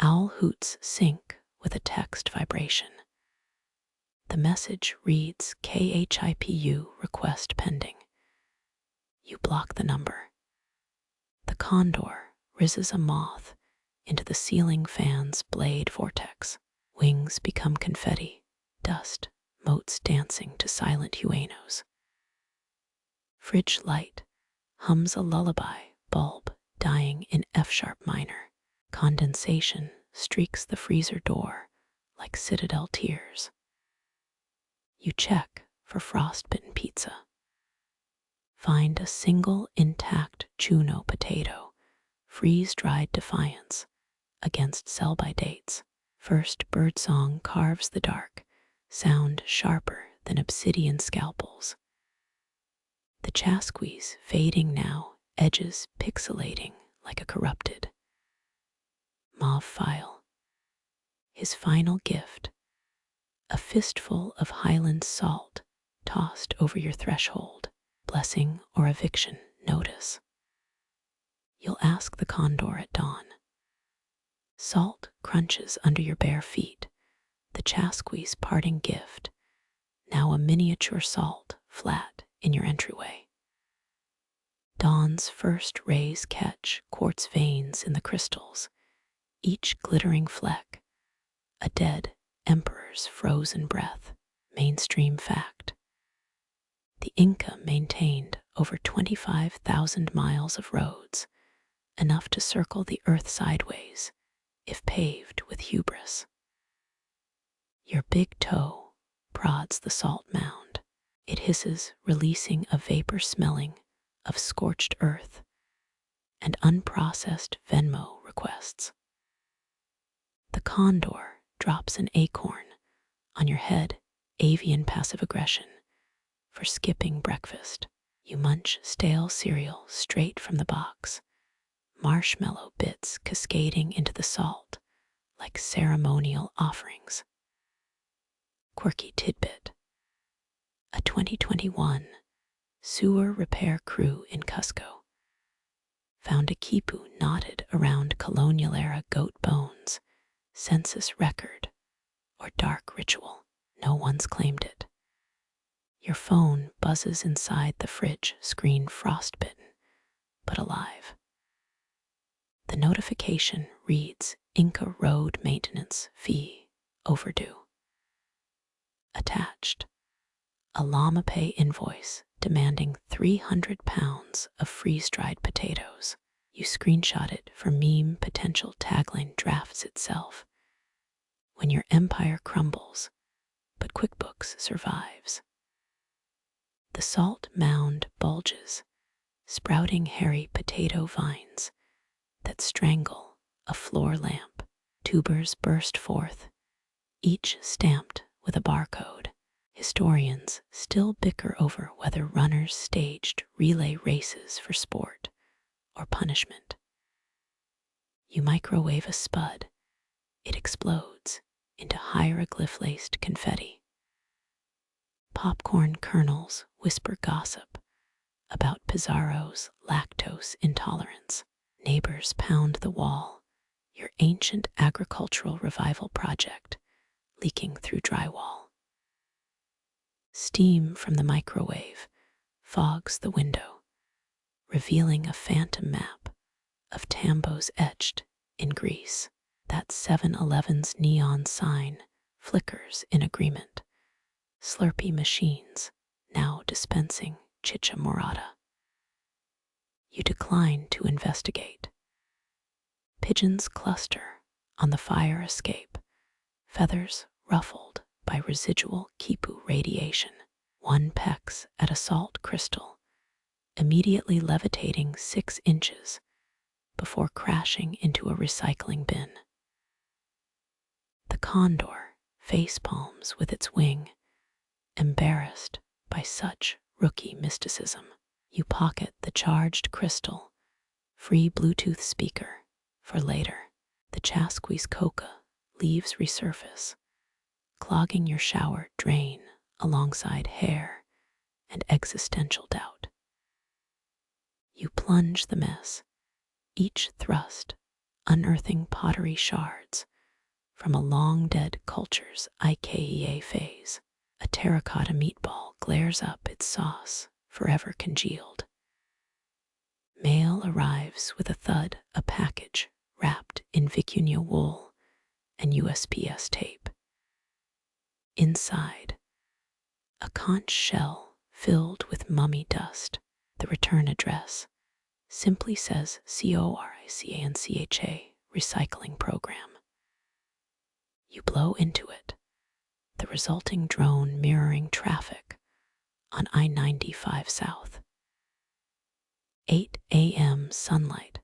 Owl hoots sync with a text vibration. The message reads KHIPU request pending. You block the number. The condor rises a moth into the ceiling fan's blade vortex. Wings become confetti, dust, motes dancing to silent huanos. Fridge light hums a lullaby, bulb dying in F-sharp minor. Condensation streaks the freezer door like citadel tears. You check for frostbitten pizza. Find a single intact chuno potato, freeze-dried defiance against sell-by dates. First birdsong carves the dark, sound sharper than obsidian scalpels. The Chasqui's fading now, edges pixelating like a corrupted mauve file. His final gift, a fistful of Highland salt tossed over your threshold, blessing or eviction notice. You'll ask the condor at dawn. Salt crunches under your bare feet, the Chasqui's parting gift, now a miniature salt flat in your entryway. Dawn's first rays catch quartz veins in the crystals, each glittering fleck, a dead emperor hours frozen breath. Mainstream fact. The Inca maintained over 25,000 miles of roads, enough to circle the earth sideways if paved with hubris. Your big toe prods the salt mound. It hisses, releasing a vapor smelling of scorched earth and unprocessed Venmo requests. The condor drops an acorn on your head, avian passive aggression for skipping breakfast. You munch stale cereal straight from the box, marshmallow bits cascading into the salt like ceremonial offerings. Quirky tidbit. A 2021 sewer repair crew in Cusco found a quipu knotted around colonial-era goat bones, census record, or dark ritual. No one's claimed it. Your phone buzzes inside the fridge screen, frostbitten, but alive. The notification reads, Inca road maintenance fee overdue. Attached, a llama pay invoice demanding 300 pounds of freeze-dried potatoes. You screenshot it for meme potential. Tagline drafts itself. When your empire crumbles, but QuickBooks survives. The salt mound bulges, sprouting hairy potato vines that strangle a floor lamp. Tubers burst forth, each stamped with a barcode. Historians still bicker over whether runners staged relay races for sport or punishment. You microwave a spud, it explodes into hieroglyph-laced confetti. Popcorn kernels whisper gossip about Pizarro's lactose intolerance. Neighbors pound the wall, your ancient agricultural revival project leaking through drywall. Steam from the microwave fogs the window, revealing a phantom map of tambos etched in grease. That 7-Eleven's neon sign flickers in agreement. Slurpee machines now dispensing Chicha morada. You decline to investigate. Pigeons cluster on the fire escape, feathers ruffled by residual quipu radiation. One pecks at a salt crystal, immediately levitating 6 inches before crashing into a recycling bin. The condor face palms with its wing, embarrassed by such rookie mysticism. You pocket the charged crystal, free Bluetooth speaker for later. The Chasqui's coca leaves resurface, clogging your shower drain alongside hair and existential doubt. You plunge the mess, each thrust unearthing pottery shards from a long-dead culture's IKEA phase. A terracotta meatball glares up, its sauce forever congealed. Mail arrives with a thud, a package wrapped in vicuña wool and USPS tape. Inside, a conch shell filled with mummy dust. The return address simply says CORICANCHA recycling program. You blow into it, the resulting drone mirroring traffic on I-95 South. 8 a.m. sunlight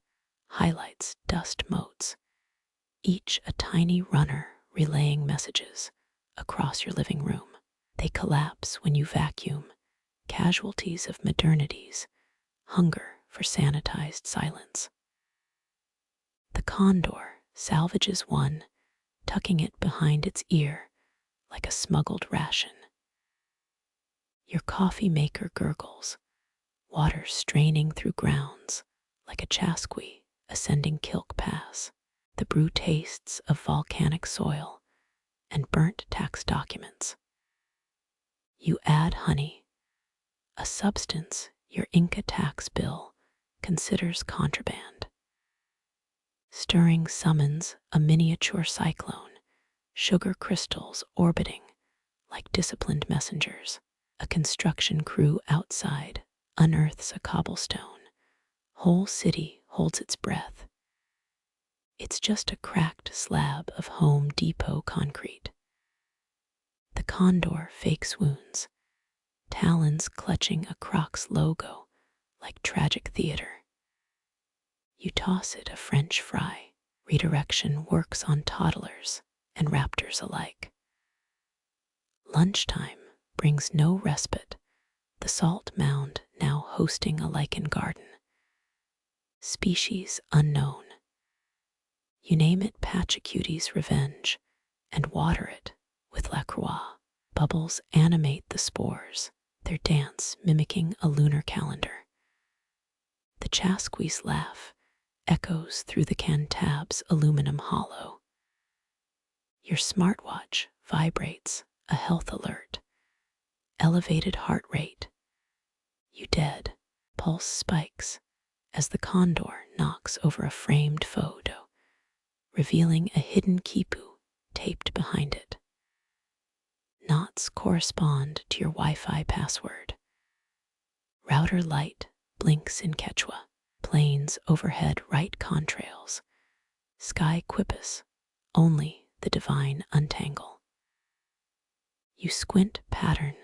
highlights dust motes, each a tiny runner relaying messages across your living room. They collapse when you vacuum, casualties of modernity's hunger for sanitized silence. The condor salvages one, tucking it behind its ear like a smuggled ration. Your coffee maker gurgles, water straining through grounds like a Chasqui ascending Kilk Pass. The brew tastes of volcanic soil and burnt tax documents. You add honey, a substance your Inca tax bill considers contraband. Stirring summons a miniature cyclone, sugar crystals orbiting like disciplined messengers. A construction crew outside unearths a cobblestone. Whole city holds its breath. It's just a cracked slab of Home Depot concrete. The condor fakes wounds, talons clutching a Crocs logo like tragic theater. You toss it a French fry. Redirection works on toddlers and raptors alike. Lunchtime brings no respite. The salt mound now hosting a lichen garden. Species unknown. You name it Pachacutie's revenge and water it with La Croix. Bubbles animate the spores, their dance mimicking a lunar calendar. The Chasqui's laugh echoes through the Cantab's aluminum hollow. Your smartwatch vibrates a health alert. Elevated heart rate. You dead. Pulse spikes as the condor knocks over a framed photo, revealing a hidden quipu taped behind it. Knots correspond to your Wi-Fi password. Router light blinks in Quechua. Planes overhead write contrails. Sky quipus, only the divine untangle. You squint pattern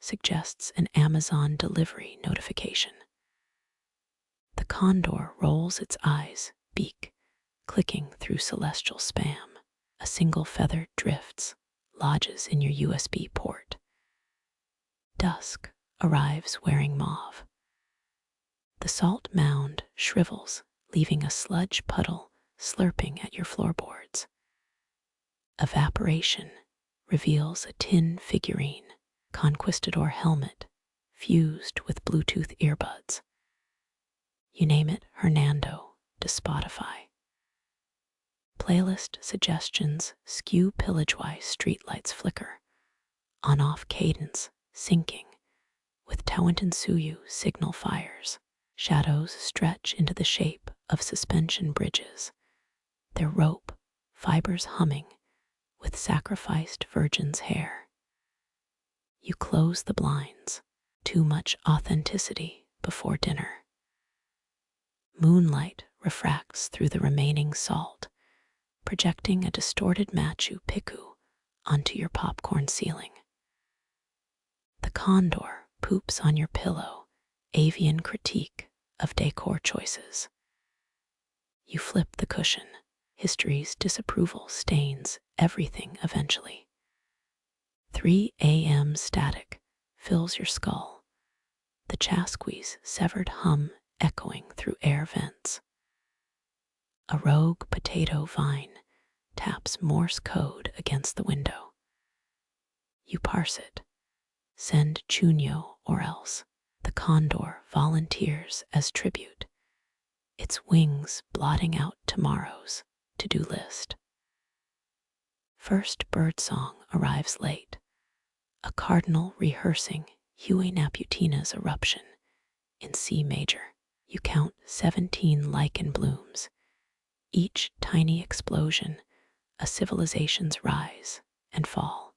suggests an Amazon delivery notification. The condor rolls its eyes, beak, clicking through celestial spam. A single feather drifts, lodges in your USB port. Dusk arrives wearing mauve. The salt mound shrivels, leaving a sludge puddle slurping at your floorboards. Evaporation reveals a tin figurine, conquistador helmet, fused with Bluetooth earbuds. You name it Hernando to Spotify. Playlist suggestions skew pillage-wise streetlights flicker, on-off cadence syncing with Tawantinsuyu signal fires. Shadows stretch into the shape of suspension bridges, their rope fibers humming with sacrificed virgin's hair. You close the blinds, too much authenticity before dinner. Moonlight refracts through the remaining salt, projecting a distorted Machu Picchu onto your popcorn ceiling. The condor poops on your pillow, avian critique of decor choices. You flip the cushion. History's disapproval stains everything eventually. 3 a.m. static fills your skull, the Chasqui's severed hum echoing through air vents. A rogue potato vine taps Morse code against the window. You parse it, send Chunyo or else. The condor volunteers as tribute, its wings blotting out tomorrow's to-do list. First birdsong arrives late, a cardinal rehearsing Huey Naputina's eruption in C major. You count 17 lichen blooms, each tiny explosion a civilization's rise and fall.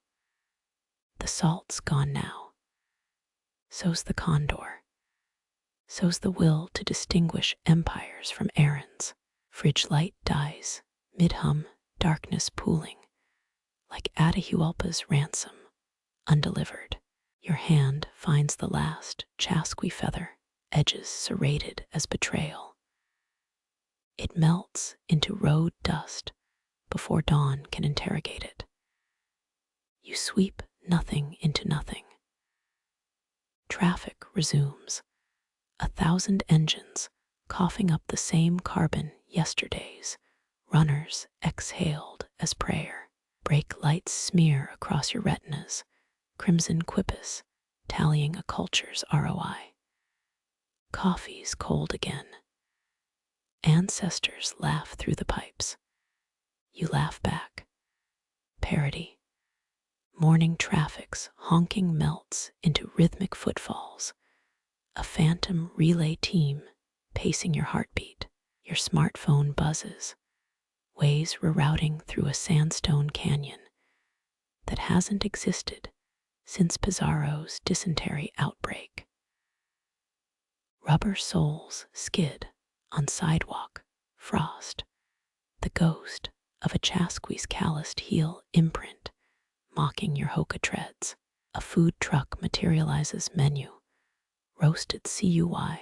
The salt's gone now. So's the condor. So's the will to distinguish empires from errands. Fridge light dies, mid-hum, darkness pooling, like Atahualpa's ransom, undelivered. Your hand finds the last Chasqui feather, edges serrated as betrayal. It melts into road dust before dawn can interrogate it. You sweep nothing into nothing. Traffic resumes, 1,000 engines coughing up the same carbon yesterday's runners exhaled as prayer. Brake lights smear across your retinas, crimson quipus tallying a culture's ROI. Coffee's cold again. Ancestors laugh through the pipes. You laugh back. Parody. Morning traffic's honking melts into rhythmic footfalls. A phantom relay team pacing your heartbeat. Your smartphone buzzes. Ways rerouting through a sandstone canyon. that hasn't existed since Pizarro's dysentery outbreak. Rubber soles skid on sidewalk frost, the ghost of a Chasqui's calloused heel imprint mocking your hoka treads. A food truck materializes menu, roasted cuy,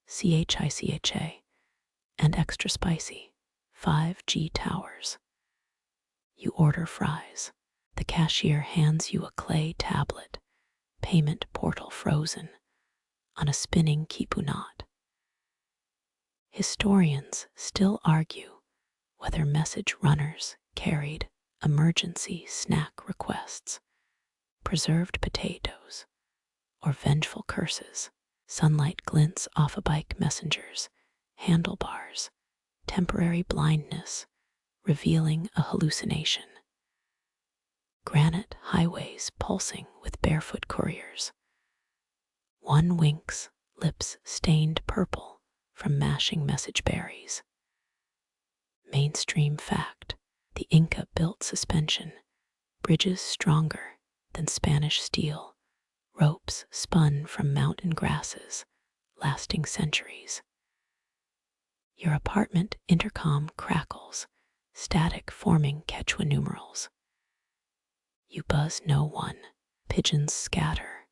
chicha, and extra spicy, 5G towers. You order fries. The cashier hands you a clay tablet, payment portal frozen, on a spinning quipu knot. Historians still argue whether message runners carried emergency snack requests, preserved potatoes, or vengeful curses. Sunlight glints off a bike messenger's handlebars, temporary blindness, revealing a hallucination. Granite highways pulsing with barefoot couriers. One winks, lips stained purple from mashing message berries. Mainstream fact: the Inca built suspension, bridges stronger than Spanish steel, ropes spun from mountain grasses, lasting centuries. Your apartment intercom crackles, static forming Quechua numerals. You buzz no one, pigeons scatter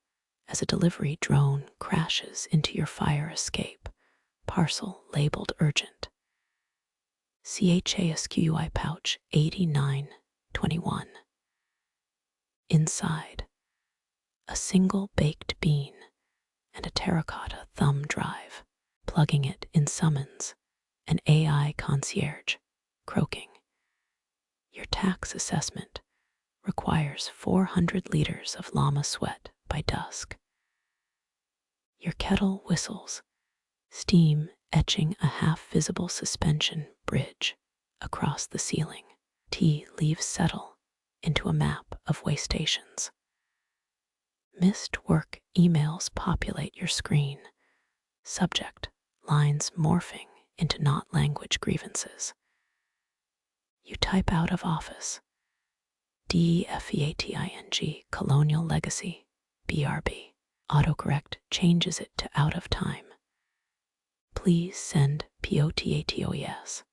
as a delivery drone crashes into your fire escape, parcel labeled urgent. Chasqui pouch 8921. Inside, a single baked bean and a terracotta thumb drive. Plugging it in summons, an AI concierge, croaking. Your tax assessment requires 400 liters of llama sweat by dusk. Your kettle whistles, steam etching a half-visible suspension bridge across the ceiling. Tea leaves settle into a map of way stations. Missed work emails populate your screen. Subject lines morphing into not language grievances. You type out of office. DEFEATING colonial legacy, BRB. Autocorrect changes it to out of time. Please send POTATOES.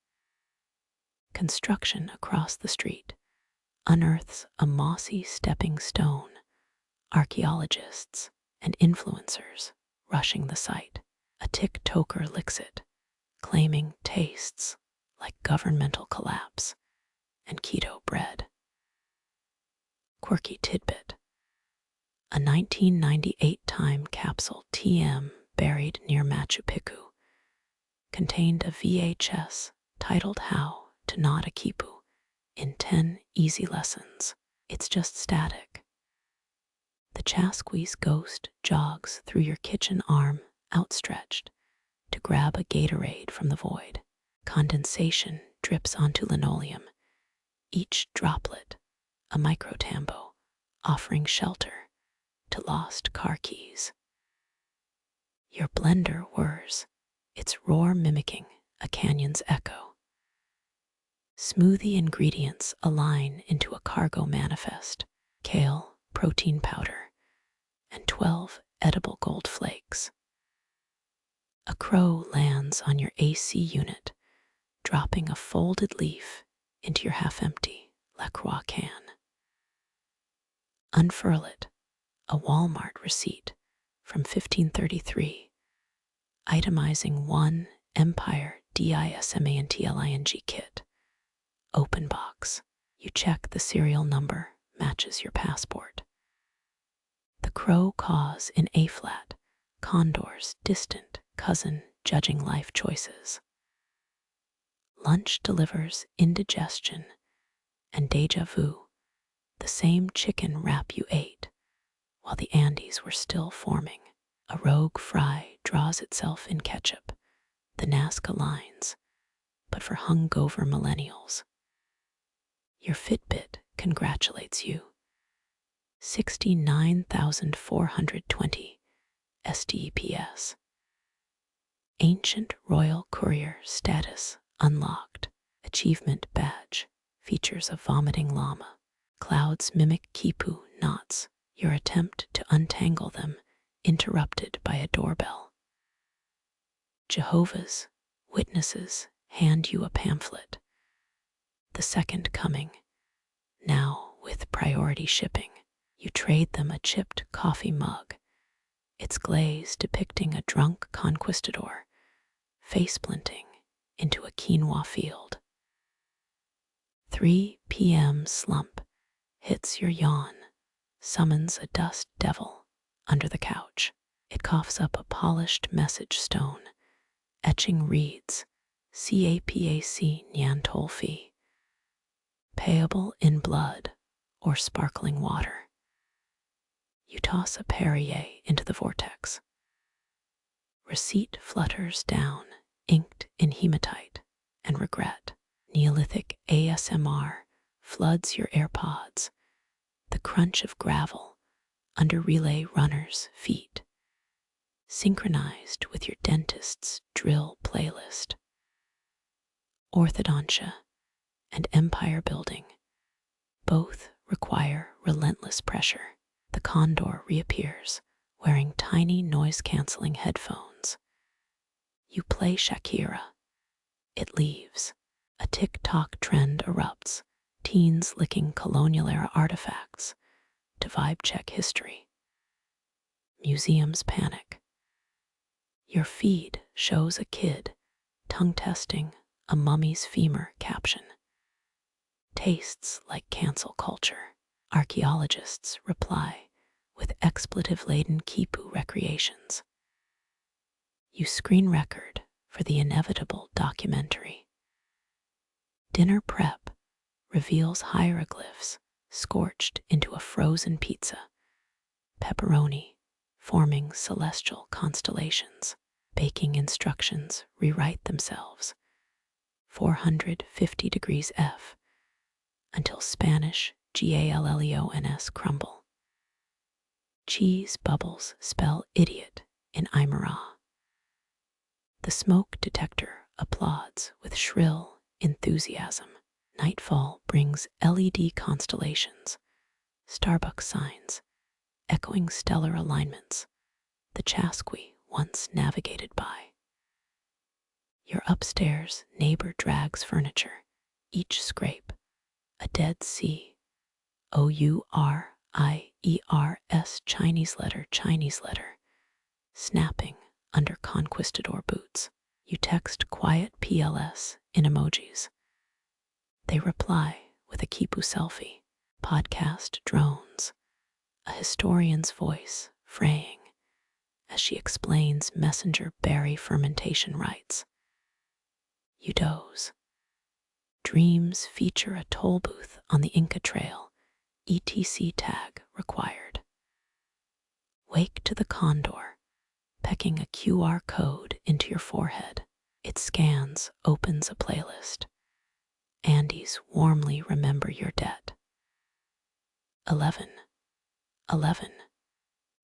Construction across the street unearths a mossy stepping stone. Archaeologists and influencers rushing the site. A TikToker licks it, claiming tastes like governmental collapse and keto bread. Quirky tidbit: a 1998 time capsule TM buried near Machu Picchu contained a VHS titled How to Knot a Quipu in 10 easy lessons. It's just static. The Chasqui's ghost jogs through your kitchen arm outstretched to grab a Gatorade from the void. Condensation drips onto linoleum, each droplet a microtambo offering shelter to lost car keys. Your blender whirs, its roar mimicking a canyon's echo. Smoothie ingredients align into a cargo manifest: kale, protein powder, and 12 edible gold flakes. A crow lands on your AC unit, dropping a folded leaf into your half-empty LaCroix can. Unfurl it, a Walmart receipt from 1533, itemizing one Empire DISMANTLING kit. Open box. You check the serial number matches your passport. The crow caws in A-flat, condor's distant cousin judging life choices. Lunch delivers indigestion and deja vu, the same chicken wrap you ate while the Andes were still forming. A rogue fry draws itself in ketchup, the Nazca lines, but for hungover millennials. Your Fitbit congratulates you. 69,420 SDPS. Ancient Royal Courier status unlocked. Achievement badge features a vomiting llama. Clouds mimic quipu knots, your attempt to untangle them interrupted by a doorbell. Jehovah's Witnesses hand you a pamphlet. The Second Coming, now with priority shipping. You trade them a chipped coffee mug, its glaze depicting a drunk conquistador face-planting into a quinoa field. 3 p.m. slump hits your yawn, summons a dust devil under the couch. It coughs up a polished message stone, etching reads, Qhapaq Ñan toll fee, payable in blood or sparkling water. You toss a Perrier into the vortex. Receipt flutters down, inked in hematite and regret. Neolithic ASMR floods your AirPods, the crunch of gravel under relay runners' feet, synchronized with your dentist's drill playlist. Orthodontia and empire building both require relentless pressure. The condor reappears, wearing tiny noise-canceling headphones. You play Shakira. It leaves. A TikTok trend erupts, teens licking colonial-era artifacts to vibe-check history. Museums panic. Your feed shows a kid tongue-testing a mummy's femur caption. Tastes like cancel culture. Archaeologists reply with expletive-laden quipu recreations. You screen record for the inevitable documentary. Dinner prep reveals hieroglyphs scorched into a frozen pizza, pepperoni forming celestial constellations. Baking instructions rewrite themselves, 450 degrees F, until Spanish GALLEONS crumble. Cheese bubbles spell idiot in Aymara. The smoke detector applauds with shrill enthusiasm. Nightfall brings LED constellations, Starbucks signs, echoing stellar alignments the Chasqui once navigated by. Your upstairs neighbor drags furniture, each scrape a Dead Sea, OURIERS Chinese letter, snapping under conquistador boots. You text quiet PLS in emojis. They reply with a quipu selfie. Podcast drones, a historian's voice fraying as she explains messenger berry fermentation rites. You doze. Dreams feature a toll booth on the Inca Trail, ETC tag required. Wake to the condor, pecking a QR code into your forehead. It scans, opens a playlist. Andes warmly remember your debt. 11.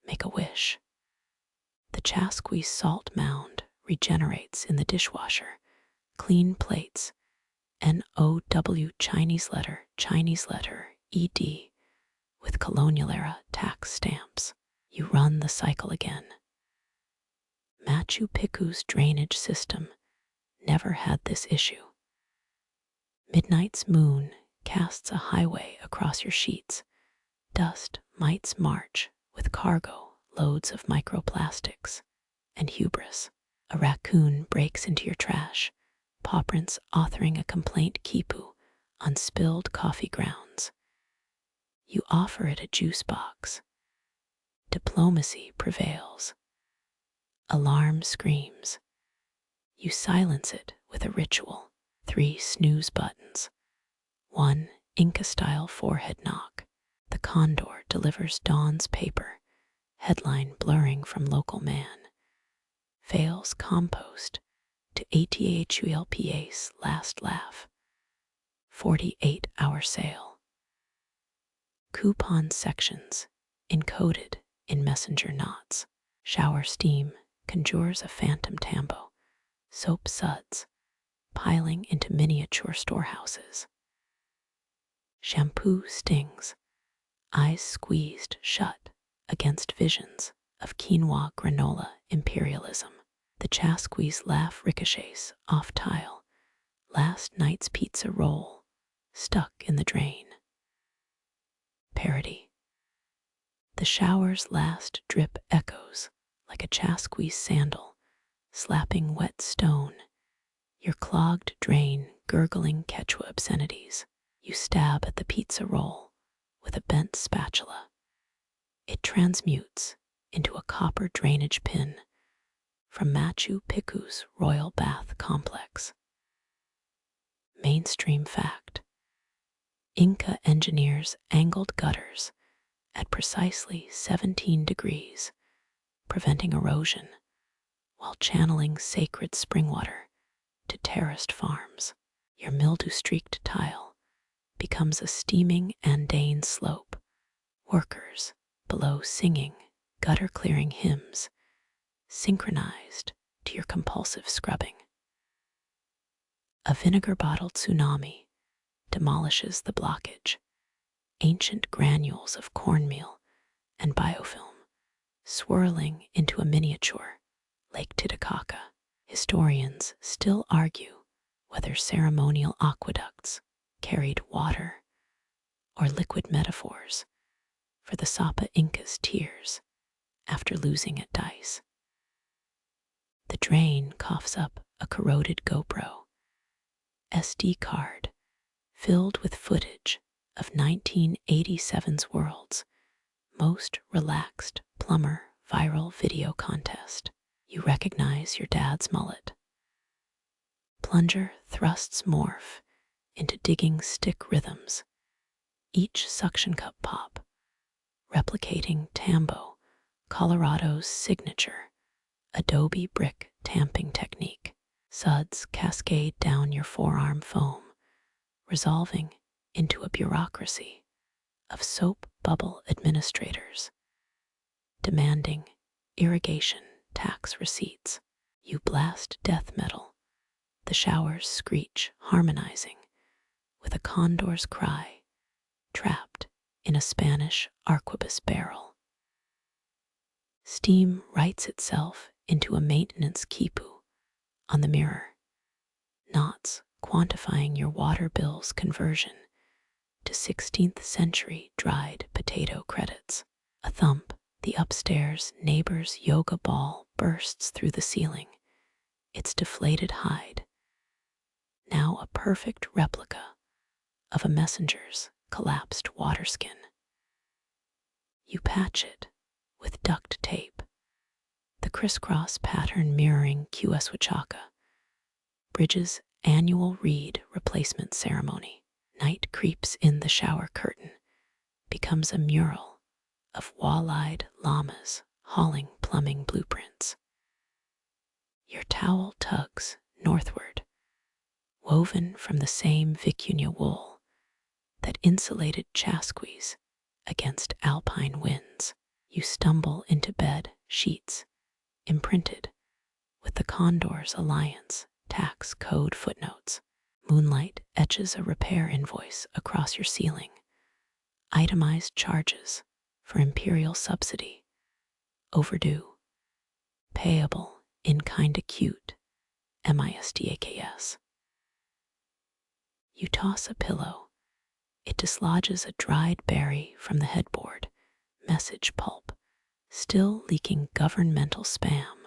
Make a wish. The Chasqui salt mound regenerates in the dishwasher. Clean plates, NOW Chinese letter, ED, with colonial-era tax stamps. You run the cycle again. Machu Picchu's drainage system never had this issue. Midnight's moon casts a highway across your sheets. Dust mites march with cargo loads of microplastics and hubris. A raccoon breaks into your trash, paw prints authoring a complaint quipu on spilled coffee grounds. You offer it a juice box. Diplomacy prevails. Alarm screams. You silence it with a ritual. 3 snooze buttons. 1 Inca-style forehead knock. The condor delivers dawn's paper, headline blurring from local man. Fails compost to ATHULPA's last laugh. 48-hour sale. Coupon sections encoded in messenger knots. Shower steam conjures a phantom tambo. Soap suds piling into miniature storehouses. Shampoo stings, eyes squeezed shut against visions of quinoa granola imperialism. The Chasqui's laugh ricochets off tile, last night's pizza roll stuck in the drain. Parody. The shower's last drip echoes like a Chasqui's sandal slapping wet stone, your clogged drain gurgling Quechua obscenities. You stab at the pizza roll with a bent spatula. It transmutes into a copper drainage pin from Machu Picchu's royal bath complex. Mainstream fact. Inca engineers angled gutters at precisely 17 degrees, preventing erosion while channeling sacred spring water to terraced farms. Your mildew-streaked tile becomes a steaming Andean slope, workers below singing gutter-clearing hymns, synchronized to your compulsive scrubbing. A vinegar bottle tsunami demolishes the blockage, ancient granules of cornmeal and biofilm swirling into a miniature Lake Titicaca. Historians still argue whether ceremonial aqueducts carried water or liquid metaphors for the Sapa Inca's tears after losing at dice. The drain coughs up a corroded GoPro SD card filled with footage of 1987's world's most relaxed plumber viral video contest. You recognize your dad's mullet. Plunger thrusts morph into digging stick rhythms, each suction cup pop replicating Tambo, Colorado's signature adobe brick tamping technique. Suds cascade down your forearm foam, resolving into a bureaucracy of soap bubble administrators demanding irrigation tax receipts. You blast death metal, the showers screech harmonizing with a condor's cry trapped in a Spanish arquebus barrel. Steam writes itself into a maintenance quipu on the mirror, knots quantifying your water bill's conversion to 16th century dried potato credits. A thump, the upstairs neighbor's yoga ball bursts through the ceiling, its deflated hide, now a perfect replica of a messenger's collapsed water skin. You patch it with duct tape, the crisscross pattern mirroring Qhapaq Bridge's annual reed replacement ceremony. Night creeps in, the shower curtain becomes a mural of wall-eyed llamas hauling plumbing blueprints. Your towel tugs northward, woven from the same vicuña wool that insulated Chasquis against alpine winds. You stumble into bed sheets imprinted with the Condor's Alliance tax code footnotes. Moonlight etches a repair invoice across your ceiling, itemized charges for imperial subsidy, overdue, payable in kinda cute, MISDAKS. You toss a pillow, it dislodges a dried berry from the headboard, message pulp, still leaking governmental spam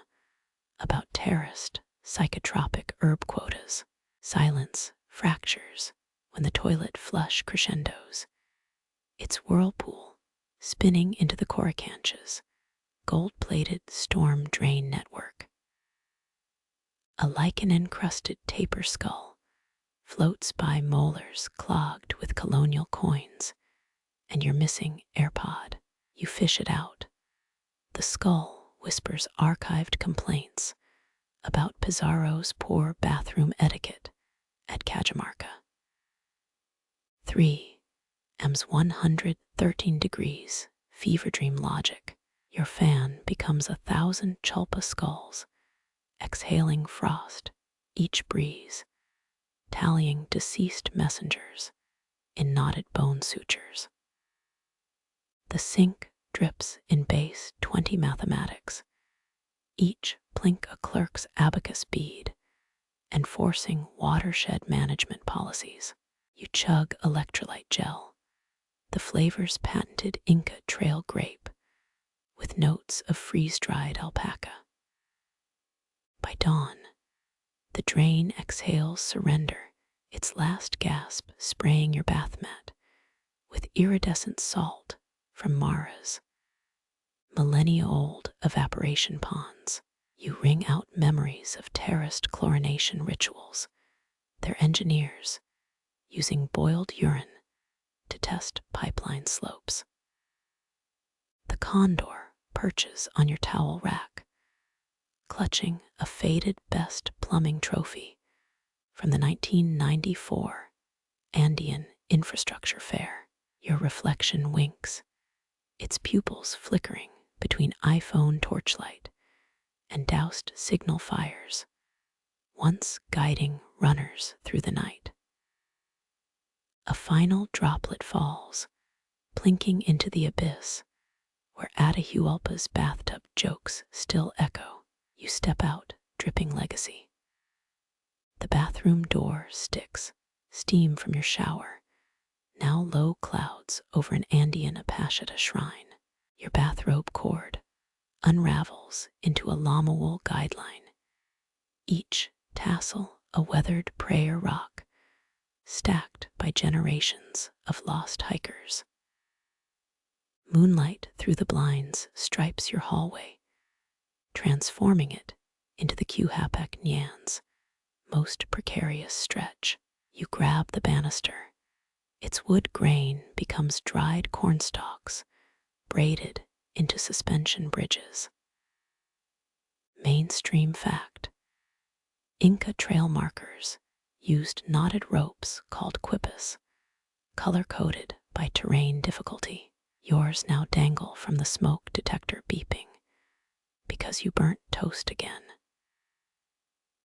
about terraced psychotropic herb quotas. Silence fractures when the toilet flush crescendos, its whirlpool spinning into the Coricanch's gold-plated storm drain network. A lichen-encrusted taper skull floats by molars clogged with colonial coins and your missing AirPod. You fish it out. The skull whispers archived complaints about Pizarro's poor bathroom etiquette at Cajamarca. 3. M's 113 degrees, fever dream logic. Your fan becomes 1,000 chulpa skulls, exhaling frost, each breeze, tallying deceased messengers in knotted bone sutures. The sink drips in base 20 mathematics, each plink a clerk's abacus bead, enforcing watershed management policies. You chug electrolyte gel, the flavor's patented Inca trail grape, with notes of freeze-dried alpaca. By dawn, the drain exhales surrender, its last gasp spraying your bath mat with iridescent salt from Mara's millennia-old evaporation ponds. You wring out memories of terraced chlorination rituals, their engineers using boiled urine to test pipeline slopes. The condor perches on your towel rack, clutching a faded best plumbing trophy from the 1994 Andean Infrastructure Fair. Your reflection winks, its pupils flickering between iPhone torchlight and doused signal fires, once guiding runners through the night. A final droplet falls, plinking into the abyss where Atahualpa's bathtub jokes still echo. You step out, dripping legacy. The bathroom door sticks, steam from your shower, now low clouds over an Andean Apashita shrine. Your bathrobe cord unravels into a llama wool guideline, each tassel a weathered prayer rock, stacked by generations of lost hikers. Moonlight through the blinds stripes your hallway, transforming it into the Qhapaq Ñan's most precarious stretch. You grab the banister. Its wood grain becomes dried cornstalks, braided into suspension bridges. Mainstream fact: Inca trail markers used knotted ropes called quipus, color-coded by terrain difficulty. Yours now dangle from the smoke detector beeping because you burnt toast again.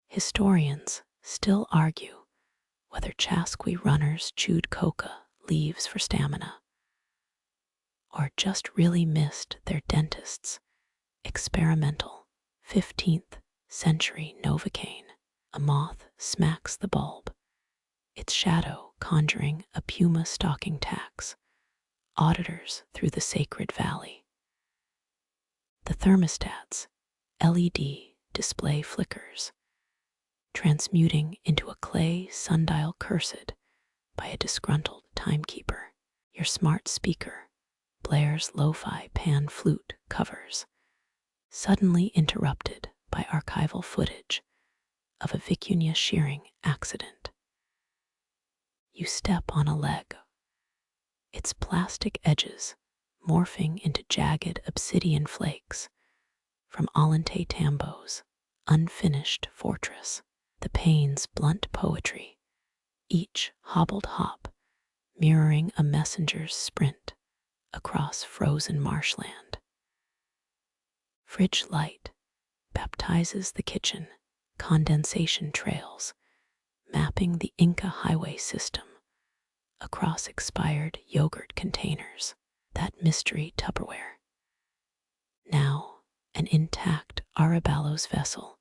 Historians still argue whether Chasqui runners chewed coca leaves for stamina or just really missed their dentist's experimental 15th century Novocaine. A moth smacks the bulb, its shadow conjuring a puma stalking tax auditors through the sacred valley. The thermostat's LED display flickers, transmuting into a clay sundial cursed by a disgruntled timekeeper. Your smart speaker blares lo-fi pan flute covers, suddenly interrupted by archival footage of a vicuña shearing accident. You step on a leg, its plastic edges morphing into jagged obsidian flakes from Ollantay Tambo's unfinished fortress. The panes blunt poetry, each hobbled hop mirroring a messenger's sprint across frozen marshland. Fridge light baptizes the kitchen, condensation trails mapping the Inca highway system across expired yogurt containers. That mystery Tupperware, now an intact Araballo's vessel,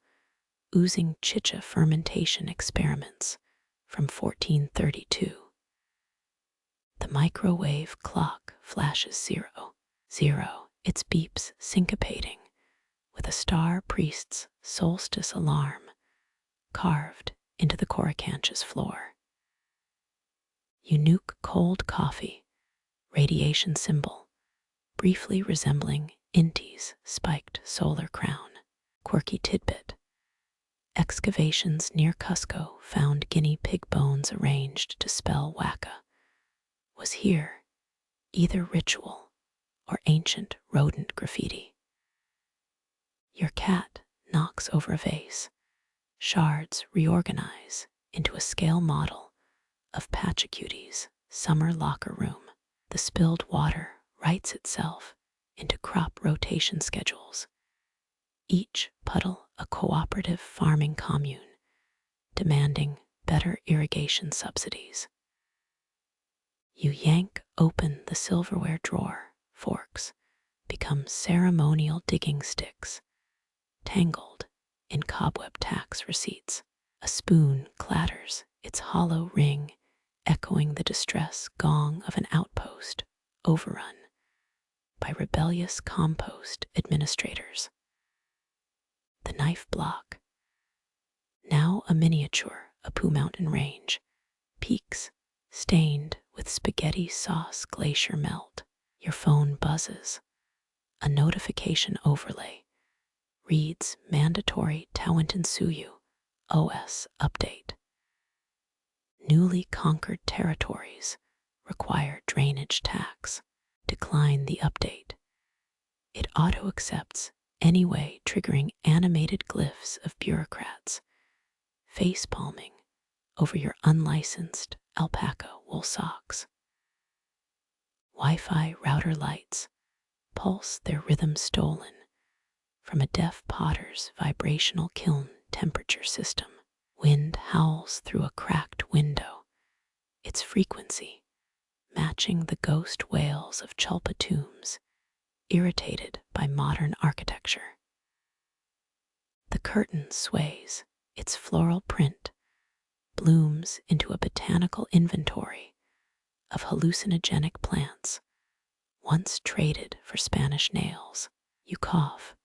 oozing Chicha fermentation experiments from 1432. The microwave clock flashes 0, its beeps syncopating with a star priest's solstice alarm carved into the Coricanch's floor. You nuke cold coffee, radiation symbol, briefly resembling Inti's spiked solar crown. Quirky tidbit: excavations near Cusco found guinea pig bones arranged to spell Waka. Was here either ritual or ancient rodent graffiti? Your cat knocks over a vase. Shards reorganize into a scale model of Pachacuti's summer locker room. The spilled water writes itself into crop rotation schedules, each puddle a cooperative farming commune demanding better irrigation subsidies. You yank open the silverware drawer. Forks become ceremonial digging sticks, tangled in cobweb tax receipts. A spoon clatters its hollow ring, echoing the distress gong of an outpost overrun by rebellious compost administrators. The knife block, now a miniature Apu mountain range, peaks stained with spaghetti sauce glacier melt. Your phone buzzes. A notification overlay reads mandatory Tawantinsuyu OS update. Newly conquered territories require drainage tax. Decline the update. It auto-accepts anyway, triggering animated glyphs of bureaucrats face-palming over your unlicensed alpaca wool socks. Wi-Fi router lights pulse their rhythm stolen from a deaf potter's vibrational kiln temperature system. Wind howls through a cracked window, its frequency matching the ghost wails of Chulpa tombs, irritated by modern architecture. The curtain sways, its floral print blooms into a botanical inventory of hallucinogenic plants once traded for Spanish nails. You cough.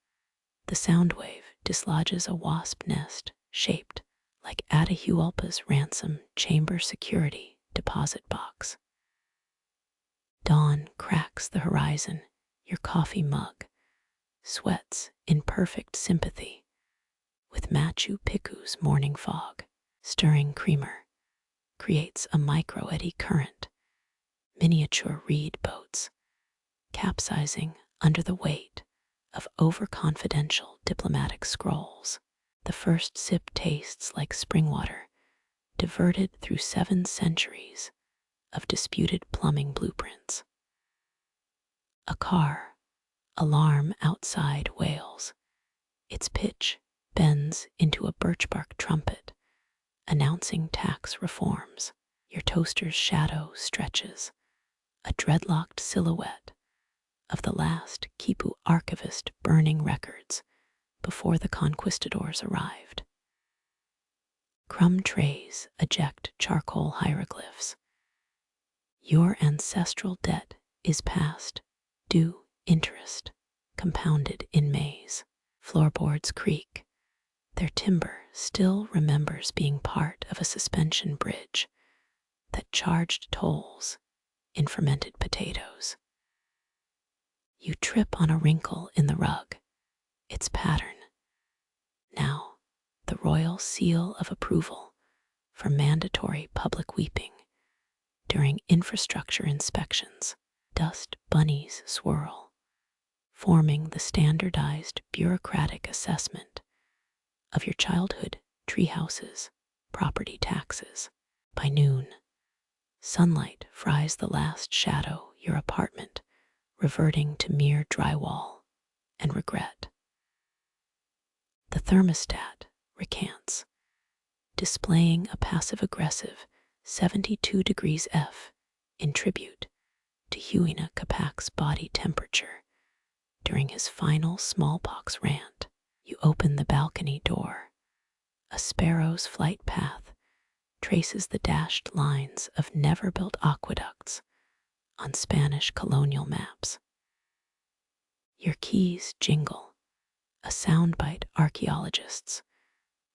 The sound wave dislodges a wasp nest shaped like Atahualpa's ransom chamber security deposit box. Dawn cracks the horizon. Your coffee mug sweats in perfect sympathy with Machu Picchu's morning fog. Stirring creamer creates a micro-eddy current. Miniature reed boats capsizing under the weight of overconfidential diplomatic scrolls. The first sip tastes like spring water, diverted through 7 centuries of disputed plumbing blueprints. A car alarm outside wails. Its pitch bends into a birchbark trumpet, announcing tax reforms. Your toaster's shadow stretches, a dreadlocked silhouette of the last quipu archivist burning records before the conquistadors arrived. Crumb trays eject charcoal hieroglyphs. Your ancestral debt is past due interest, compounded in maize. Floorboards creak. Their timber still remembers being part of a suspension bridge that charged tolls in fermented potatoes. You trip on a wrinkle in the rug, its pattern. Now, the royal seal of approval for mandatory public weeping during infrastructure inspections. Dust bunnies swirl, forming the standardized bureaucratic assessment of your childhood treehouse's property taxes. By noon, sunlight fries the last shadow your apartment, reverting to mere drywall and regret. The thermostat recants, displaying a passive-aggressive 72 degrees F in tribute to Huina Qhapaq's body temperature during his final smallpox rant. You open the balcony door. A sparrow's flight path traces the dashed lines of never-built aqueducts on Spanish colonial maps. Your keys jingle, a soundbite archaeologists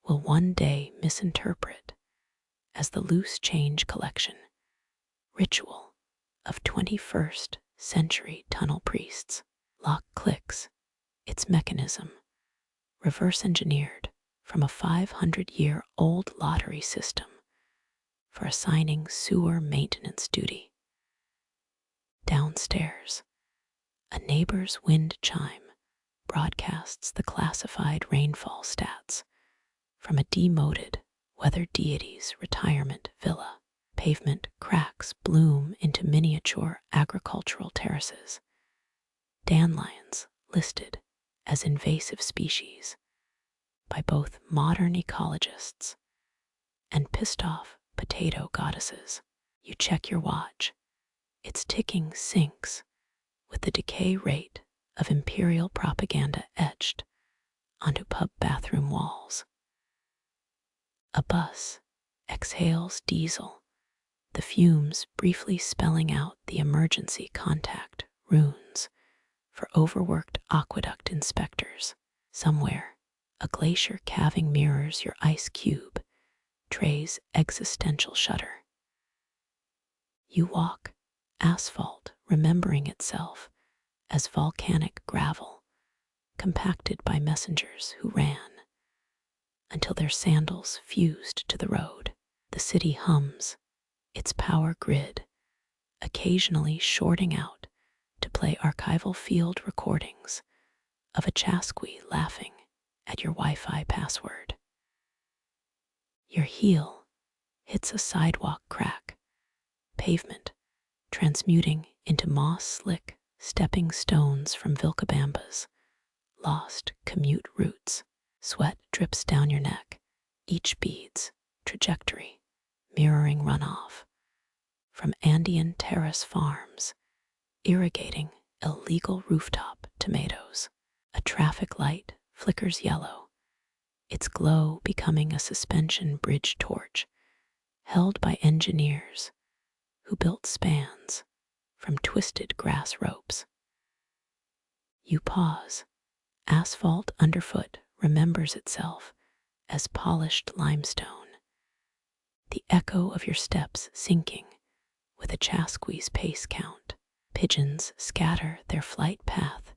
will one day misinterpret as the loose change collection ritual of 21st century tunnel priests. Lock clicks, its mechanism reverse engineered from a 500-year-old lottery system for assigning sewer maintenance duty. Downstairs, a neighbor's wind chime broadcasts the classified rainfall stats from a demoted weather deity's retirement villa. Pavement cracks bloom into miniature agricultural terraces. Dandelions listed as invasive species by both modern ecologists and pissed-off potato goddesses. You check your watch. Its ticking syncs with the decay rate of imperial propaganda etched onto pub bathroom walls. A bus exhales diesel, the fumes briefly spelling out the emergency contact runes for overworked aqueduct inspectors. Somewhere, a glacier calving mirrors your ice cube tray's existential shudder. You walk asphalt, remembering itself as volcanic gravel, compacted by messengers who ran until their sandals fused to the road. The city hums, its power grid occasionally shorting out to play archival field recordings of a Chasqui laughing at your Wi-Fi password. Your heel hits a sidewalk crack, pavement transmuting into moss-slick stepping stones from Vilcabamba's lost commute routes. Sweat drips down your neck, each bead's trajectory mirroring runoff from Andean terrace farms, irrigating illegal rooftop tomatoes. A traffic light flickers yellow, its glow becoming a suspension bridge torch held by engineers who built spans from twisted grass ropes. You pause. Asphalt underfoot remembers itself as polished limestone, the echo of your steps sinking with a Chasqui's pace count. Pigeons scatter their flight path,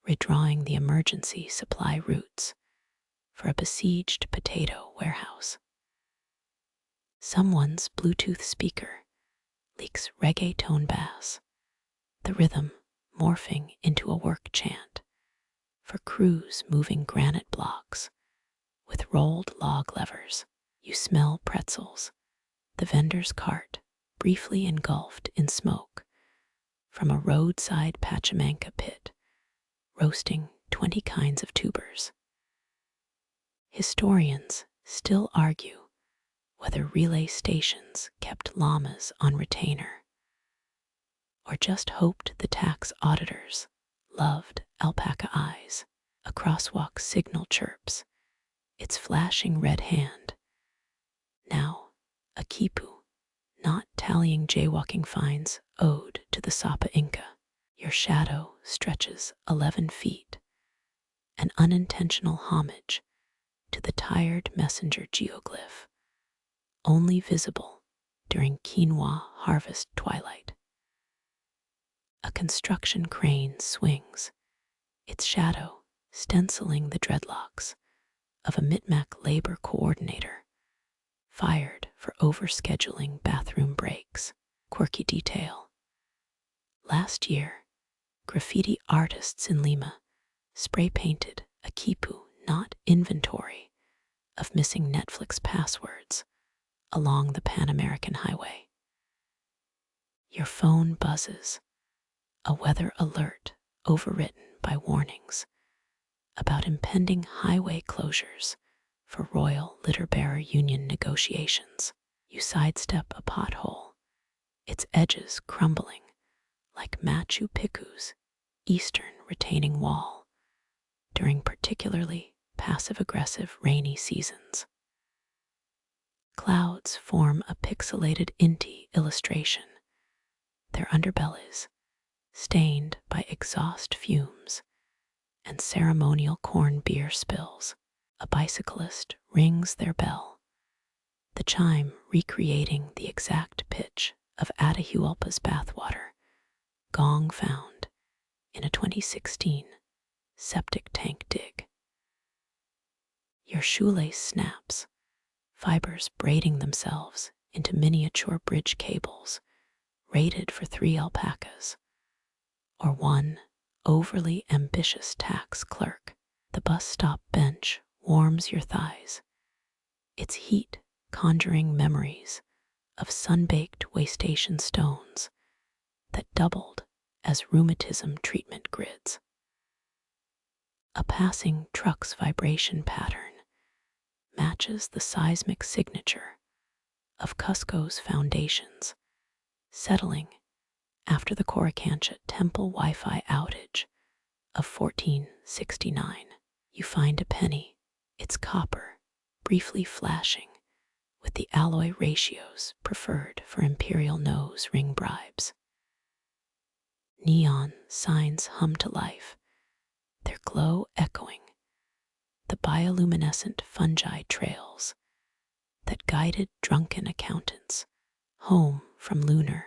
redrawing the emergency supply routes for a besieged potato warehouse. Someone's Bluetooth speaker leaks reggae tone bass, the rhythm morphing into a work chant for crews moving granite blocks with rolled log levers. You smell pretzels, the vendor's cart briefly engulfed in smoke from a roadside Pachamanca pit, roasting 20 kinds of tubers. Historians still argue whether relay stations kept llamas on retainer or just hoped the tax auditors loved alpaca eyes. A crosswalk signal chirps, its flashing red hand. Now, a quipu, not tallying jaywalking fines owed to the Sapa Inca. Your shadow stretches 11 feet, an unintentional homage to the tired messenger geoglyph, only visible during quinoa harvest twilight. A construction crane swings, its shadow stenciling the dreadlocks of a Micmac labor coordinator, fired for overscheduling bathroom breaks. Quirky detail. Last year, graffiti artists in Lima spray-painted a quipu, not inventory, of missing Netflix passwords along the Pan American Highway. Your phone buzzes, a weather alert overwritten by warnings about impending highway closures for Royal Litter Bearer Union negotiations. You sidestep a pothole, its edges crumbling like Machu Picchu's eastern retaining wall during particularly passive-aggressive rainy seasons. Clouds form a pixelated Inti illustration, their underbellies stained by exhaust fumes and ceremonial corn beer spills. A bicyclist rings their bell, the chime recreating the exact pitch of Atahualpa's bathwater, gong found in a 2016 septic tank dig. Your shoelace snaps, fibers braiding themselves into miniature bridge cables rated for 3 alpacas, or one overly ambitious tax clerk. The bus stop bench warms your thighs, its heat conjuring memories of sun-baked waystation stones that doubled as rheumatism treatment grids. A passing truck's vibration pattern matches the seismic signature of Cusco's foundations, settling after the Coricancha temple Wi-Fi outage of 1469. You find a penny, its copper, briefly flashing with the alloy ratios preferred for imperial nose ring bribes. Neon signs hum to life, their glow echoing the bioluminescent fungi trails that guided drunken accountants home from lunar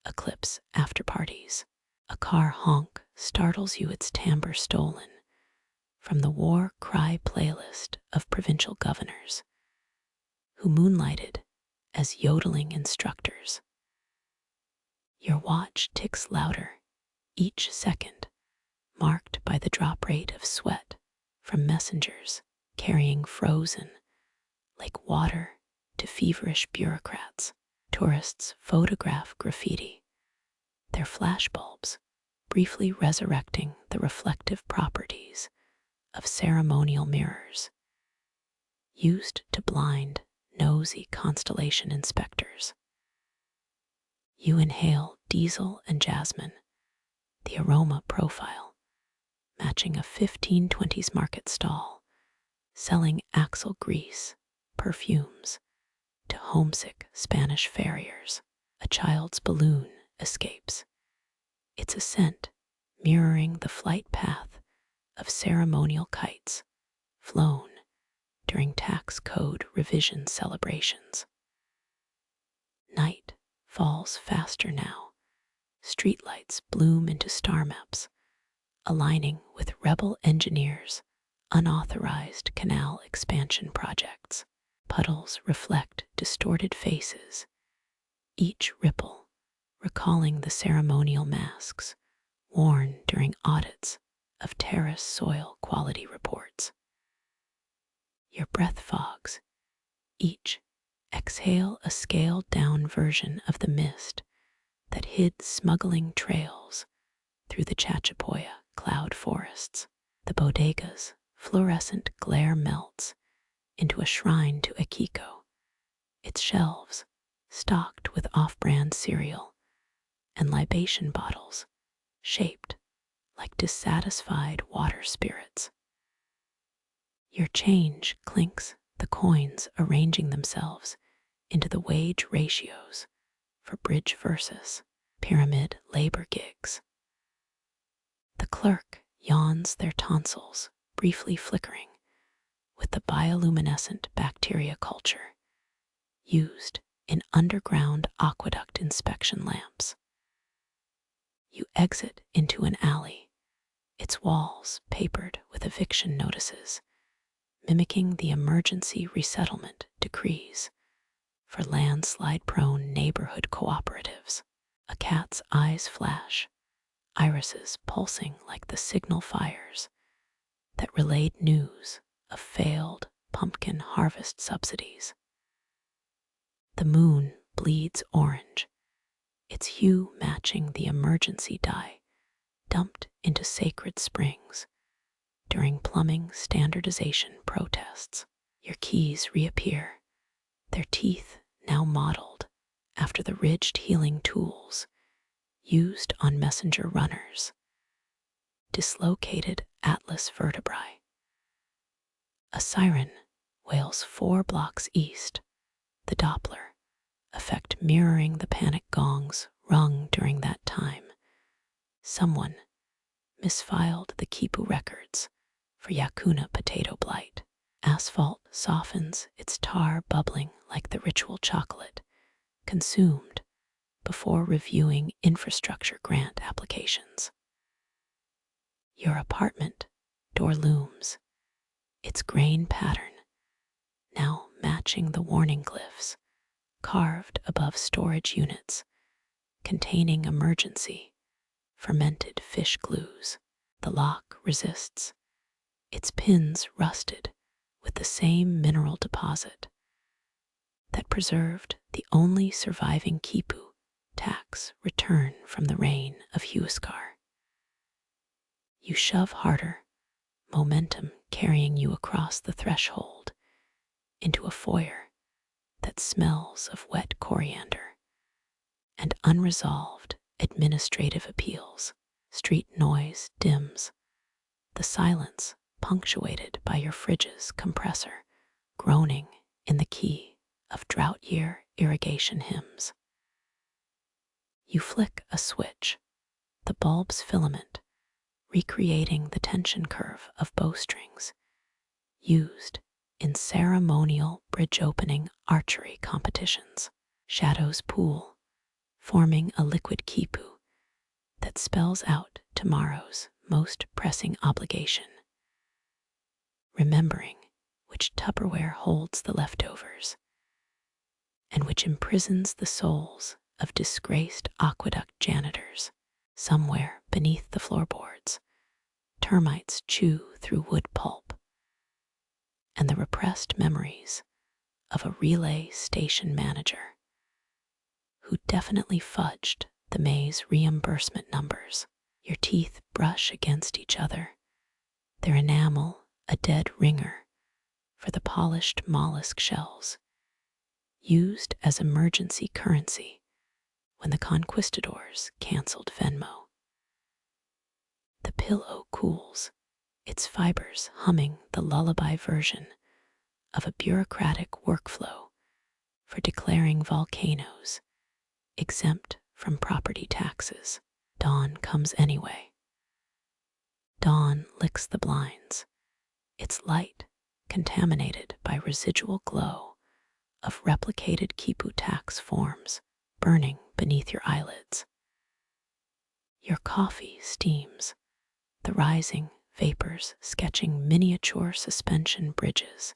eclipse after-parties. A car honk startles you, its timbre stolen from the war cry playlist of provincial governors who moonlighted as yodeling instructors. Your watch ticks louder, each second marked by the drop rate of sweat from messengers carrying frozen like water to feverish bureaucrats. Tourists photograph graffiti, their flashbulbs briefly resurrecting the reflective properties of ceremonial mirrors, used to blind nosy constellation inspectors. You inhale diesel and jasmine, the aroma profile matching a 1520s market stall selling axle grease, perfumes to homesick Spanish farriers. A child's balloon escapes, its ascent mirroring the flight path of ceremonial kites flown during tax code revision celebrations. Night falls faster now. Streetlights bloom into star maps, aligning with rebel engineers' unauthorized canal expansion projects. Puddles reflect distorted faces, each ripple recalling the ceremonial masks worn during audits of terrace soil quality reports. Your breath fogs, each exhale a scaled-down version of the mist that hid smuggling trails through the Chachapoya cloud forests. The bodega's fluorescent glare melts into a shrine to Akiko, its shelves stocked with off-brand cereal and libation bottles shaped like dissatisfied water spirits. Your change clinks, the coins arranging themselves into the wage ratios for bridge versus pyramid labor gigs. The clerk yawns, their tonsils briefly flickering with the bioluminescent bacteria culture used in underground aqueduct inspection lamps. You exit into an alley, its walls papered with eviction notices, mimicking the emergency resettlement decrees for landslide-prone neighborhood cooperatives. A cat's eyes flash, irises pulsing like the signal fires that relayed news of failed pumpkin harvest subsidies. The moon bleeds orange, its hue matching the emergency dye dumped into sacred springs during plumbing standardization protests. Your keys reappear, their teeth now modeled after the ridged healing tools used on messenger runners. Dislocated atlas vertebrae. A siren wails 4 blocks east, the Doppler effect mirroring the panic gongs rung during that time. Someone misfiled the quipu records for Yacuna potato blight. Asphalt softens, its tar bubbling like the ritual chocolate consumed before reviewing infrastructure grant applications. Your apartment door looms, its grain pattern now matching the warning glyphs carved above storage units containing emergency fermented fish glues. The lock resists, its pins rusted with the same mineral deposit that preserved the only surviving quipu tax return from the reign of Huascar. You shove harder, momentum carrying you across the threshold into a foyer that smells of wet coriander and unresolved administrative appeals. Street noise dims, the silence punctuated by your fridge's compressor groaning in the key of drought year irrigation hymns. You flick a switch, the bulb's filament recreating the tension curve of bowstrings used in ceremonial bridge-opening archery competitions. Shadows pool, forming a liquid quipu that spells out tomorrow's most pressing obligation. Remembering which Tupperware holds the leftovers and which imprisons the souls of disgraced aqueduct janitors. Somewhere beneath the floorboards, termites chew through wood pulp, and the repressed memories of a relay station manager who definitely fudged the May's reimbursement numbers. Your teeth brush against each other, their enamel a dead ringer for the polished mollusk shells used as emergency currency when the conquistadors canceled Venmo. The pillow cools, its fibers humming the lullaby version of a bureaucratic workflow for declaring volcanoes exempt from property taxes. Dawn comes anyway. Dawn licks the blinds, its light contaminated by residual glow of replicated quipu tax forms burning beneath your eyelids. Your coffee steams, the rising vapors sketching miniature suspension bridges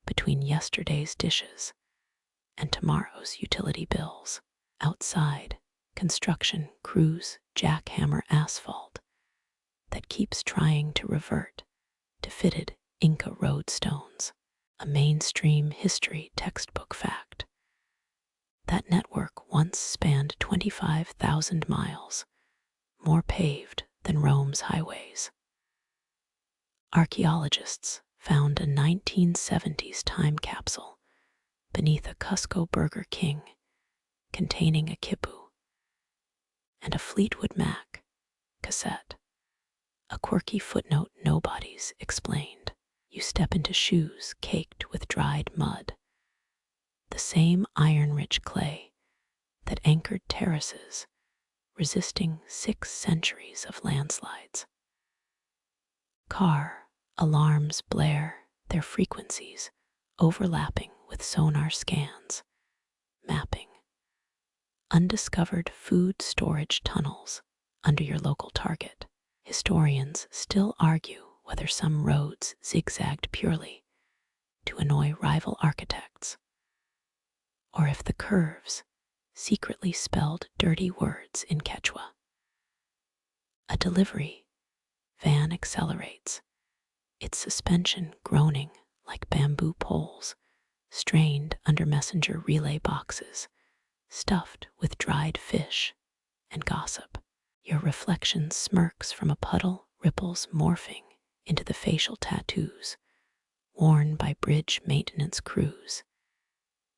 between yesterday's dishes and tomorrow's utility bills. Outside, construction crews jackhammer asphalt that keeps trying to revert to fitted Inca roadstones, a mainstream history textbook fact. That network once spanned 25,000 miles, more paved than Rome's highways. Archaeologists found a 1970s time capsule beneath a Cusco Burger King containing a quipu and a Fleetwood Mac cassette. A quirky footnote nobody's explained. You step into shoes caked with dried mud, the same iron-rich clay that anchored terraces resisting 6 centuries of landslides. Car alarms blare, their frequencies overlapping with sonar scans, mapping undiscovered food storage tunnels under your local target. Historians still argue whether some roads zigzagged purely to annoy rival architects, or if the curves secretly spelled dirty words in Quechua. A delivery van accelerates, its suspension groaning like bamboo poles strained under messenger relay boxes stuffed with dried fish and gossip. Your reflection smirks from a puddle, ripples morphing into the facial tattoos worn by bridge maintenance crews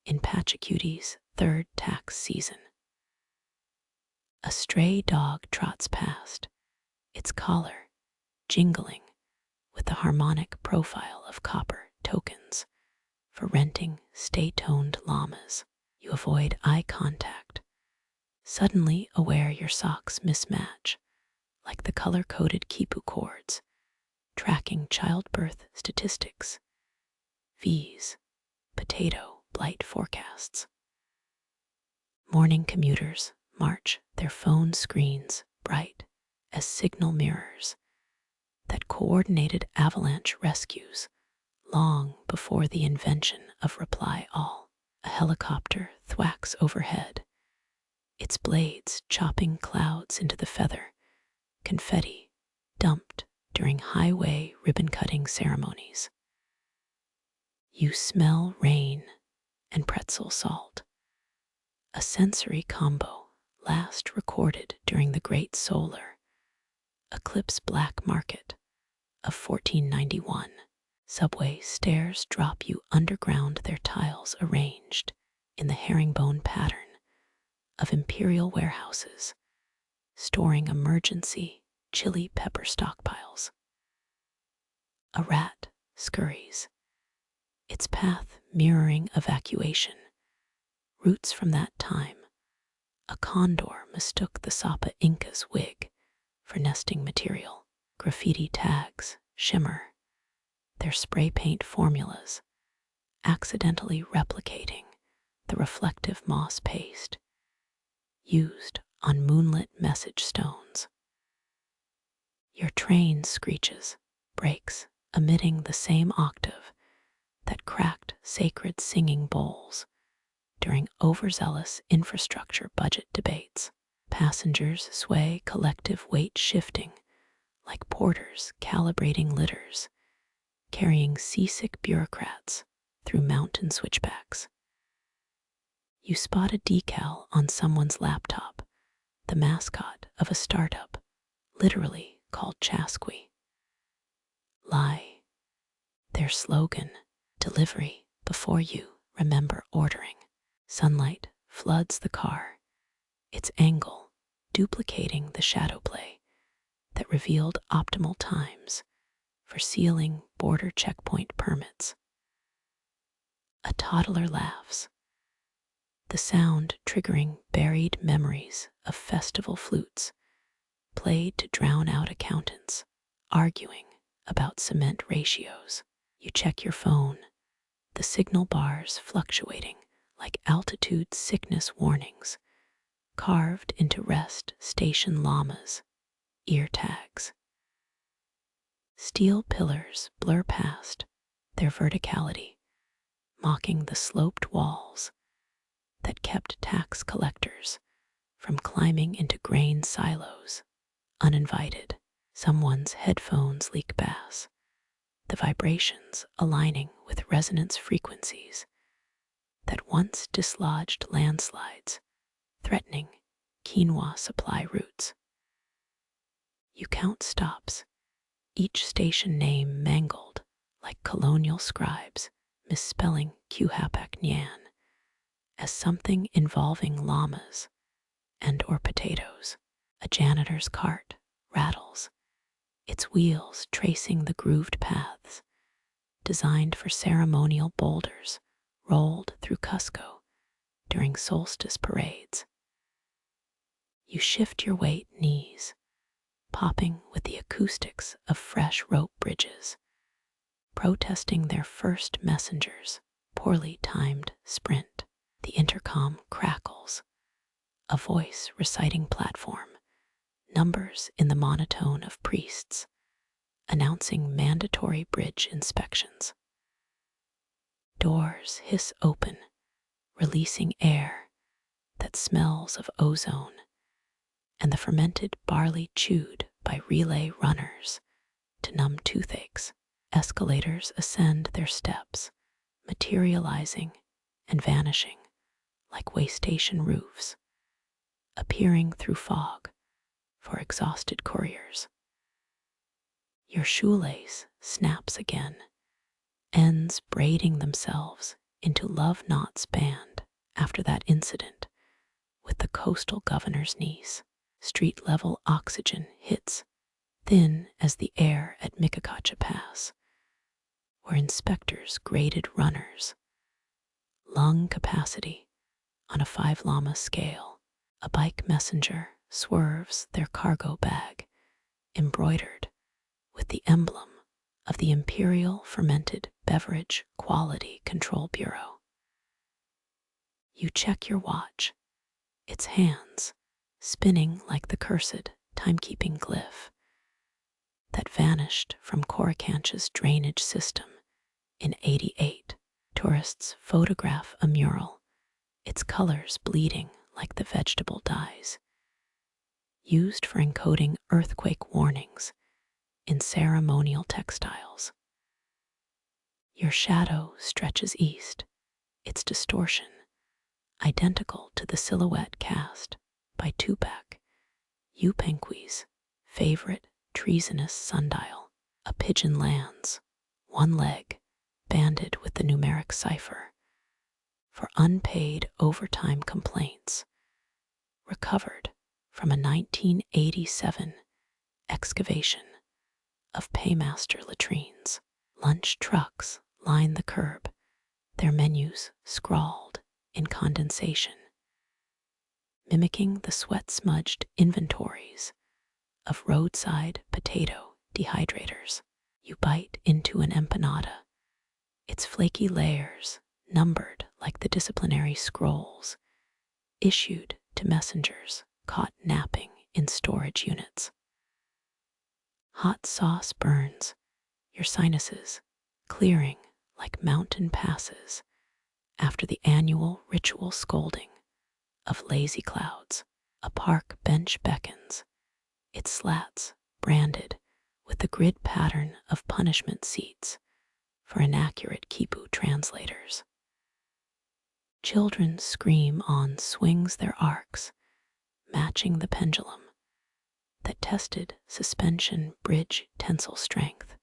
in Pachacuti's 3rd tax season. A stray dog trots past, its collar jingling with the harmonic profile of copper tokens for renting stay-toned llamas. You avoid eye contact, suddenly aware your socks mismatch like the color-coded quipu cords tracking childbirth statistics, V's, potato blight forecasts. Morning commuters march, their phone screens bright as signal mirrors that coordinated avalanche rescues long before the invention of reply all. A helicopter thwacks overhead, its blades chopping clouds into the feather, confetti dumped during highway ribbon-cutting ceremonies. You smell rain and pretzel salt, a sensory combo last recorded during the Great Solar Eclipse Black Market of 1491. Subway stairs drop you underground, their tiles arranged in the herringbone pattern of imperial warehouses storing emergency chili pepper stockpiles. A rat scurries, its path mirroring evacuation. Roots from that time, a condor mistook the Sapa Inca's wig for nesting material. Graffiti tags shimmer, their spray paint formulas accidentally replicating the reflective moss paste used on moonlit message stones. Your train screeches, brakes emitting the same octave that cracked sacred singing bowls during overzealous infrastructure budget debates. Passengers sway, collective weight shifting like porters calibrating litters, carrying seasick bureaucrats through mountain switchbacks. You spot a decal on someone's laptop, the mascot of a startup, literally called Chasqui. Lie, their slogan, delivery before you remember ordering. Sunlight floods the car, its angle duplicating the shadow play that revealed optimal times for sealing border checkpoint permits. A toddler laughs, the sound triggering buried memories of festival flutes played to drown out accountants arguing about cement ratios. You check your phone, the signal bars fluctuating like altitude sickness warnings, carved into rest station llamas, ear tags. Steel pillars blur past their verticality, mocking the sloped walls that kept tax collectors from climbing into grain silos uninvited. Someone's headphones leak bass, the vibrations aligning with resonance frequencies that once dislodged landslides, threatening quinoa supply routes. You count stops, each station name mangled like colonial scribes misspelling Qhapaq Ñan as something involving llamas and or potatoes. A janitor's cart rattles, its wheels tracing the grooved paths designed for ceremonial boulders rolled through Cusco during solstice parades. You shift your weight knees, popping with the acoustics of fresh rope bridges, protesting their first messenger's poorly timed sprint. The intercom crackles, a voice reciting platform numbers in the monotone of priests, announcing mandatory bridge inspections. Doors hiss open, releasing air that smells of ozone, and the fermented barley chewed by relay runners to numb toothaches. Escalators ascend their steps, materializing and vanishing like way station roofs, appearing through fog for exhausted couriers. Your shoelace snaps again, ends braiding themselves into love knots band after that incident with the coastal governor's niece. Street-level oxygen hits thin as the air at Mikacacha Pass, where inspectors graded runners. Lung capacity on a 5 llama scale. A bike messenger swerves their cargo bag, embroidered with the emblem of the Imperial Fermented Beverage Quality Control Bureau. You check your watch, its hands spinning like the cursed timekeeping glyph that vanished from Coricancha's drainage system in '88. Tourists photograph a mural, its colors bleeding like the vegetable dyes used for encoding earthquake warnings in ceremonial textiles. Your shadow stretches east, its distortion identical to the silhouette cast by Tupac Yupanqui's favorite treasonous sundial. A pigeon lands, one leg banded with the numeric cipher for unpaid overtime complaints, recovered from a 1987 excavation of paymaster latrines. Lunch trucks line the curb, their menus scrawled in condensation, mimicking the sweat-smudged inventories of roadside potato dehydrators. You bite into an empanada, its flaky layers numbered like the disciplinary scrolls issued to messengers caught napping in storage units. Hot sauce burns your sinuses, clearing like mountain passes after the annual ritual scolding of lazy clouds. A park bench beckons, its slats branded with the grid pattern of punishment seats for inaccurate quipu translators. Children scream on swings their arcs, matching the pendulum that tested suspension bridge tensile strength,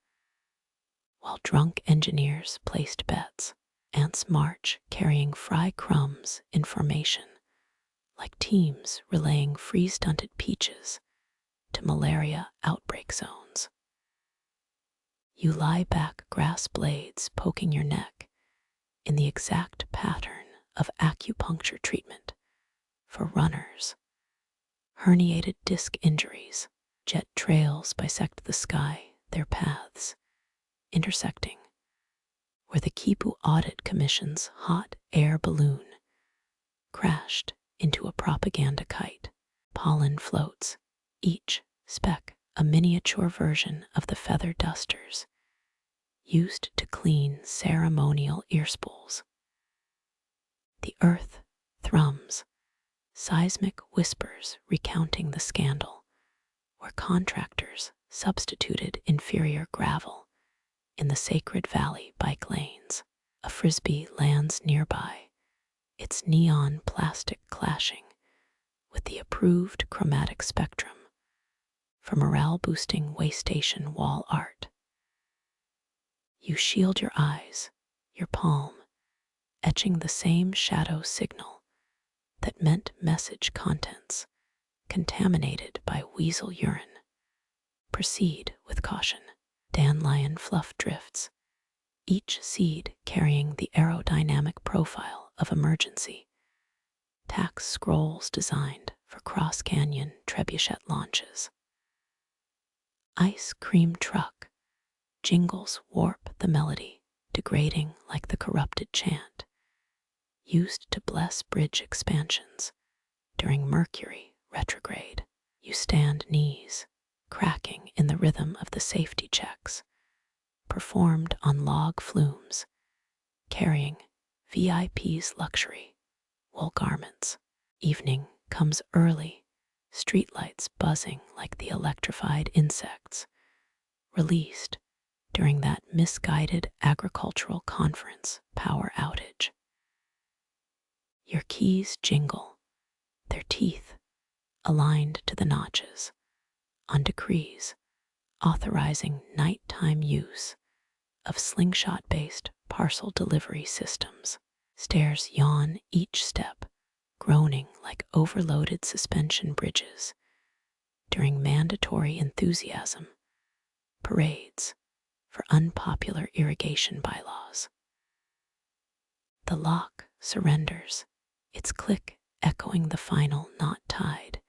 while drunk engineers placed bets. Ants march carrying fry crumbs in formation, like teams relaying freeze-stunted peaches to malaria outbreak zones. You lie back, grass blades poking your neck in the exact pattern of acupuncture treatment for runners. Herniated disc injuries, jet trails bisect the sky, their paths intersecting where the Quipu Audit Commission's hot air balloon crashed into a propaganda kite. Pollen floats, each speck a miniature version of the feather dusters used to clean ceremonial earspools. The earth thrums, seismic whispers recounting the scandal where contractors substituted inferior gravel in the Sacred Valley bike lanes. A frisbee lands nearby, its neon plastic clashing with the approved chromatic spectrum for morale-boosting way station wall art. You shield your eyes, your palm etching the same shadow signal that meant message contents contaminated by weasel urine. Proceed with caution. Dandelion fluff drifts, each seed carrying the aerodynamic profile of emergency. Tax scrolls designed for cross-canyon trebuchet launches. Ice cream truck jingles warp the melody, degrading like the corrupted chant used to bless bridge expansions during Mercury retrograde. You stand knees, cracking in the rhythm of the safety checks performed on log flumes, carrying VIP's luxury wool garments. Evening comes early, streetlights buzzing like the electrified insects released during that misguided agricultural conference power outage. Your keys jingle, their teeth aligned to the notches on decrees authorizing nighttime use of slingshot-based parcel delivery systems. Stairs yawn each step, groaning like overloaded suspension bridges during mandatory enthusiasm parades for unpopular irrigation bylaws. The lock surrenders, its click echoing the final knot tied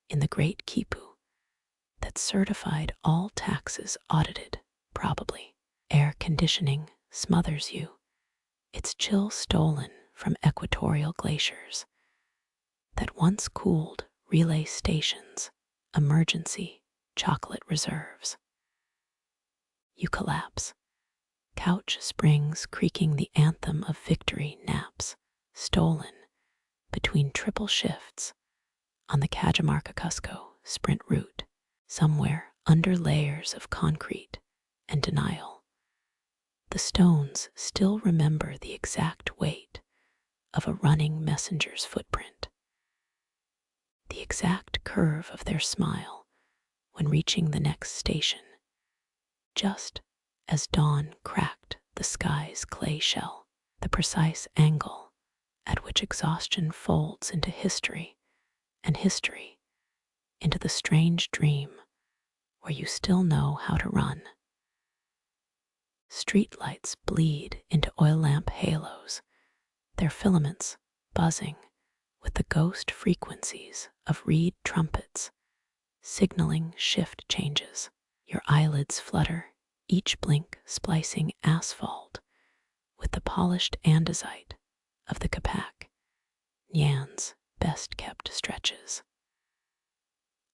in the great quipu that certified all taxes audited, probably. Air conditioning smothers you, its chill stolen from equatorial glaciers that once cooled relay stations, emergency chocolate reserves. You collapse, couch springs creaking the anthem of victory naps, stolen between triple shifts on the Cajamarca-Cusco sprint route, somewhere under layers of concrete and denial. The stones still remember the exact weight of a running messenger's footprint, the exact curve of their smile when reaching the next station, just as dawn cracked the sky's clay shell, the precise angle at which exhaustion folds into history, and history into the strange dream where you still know how to run. Streetlights bleed into oil lamp halos, their filaments buzzing with the ghost frequencies of reed trumpets, signaling shift changes. Your eyelids flutter, each blink splicing asphalt with the polished andesite of the Qhapaq Ñan's best-kept stretches.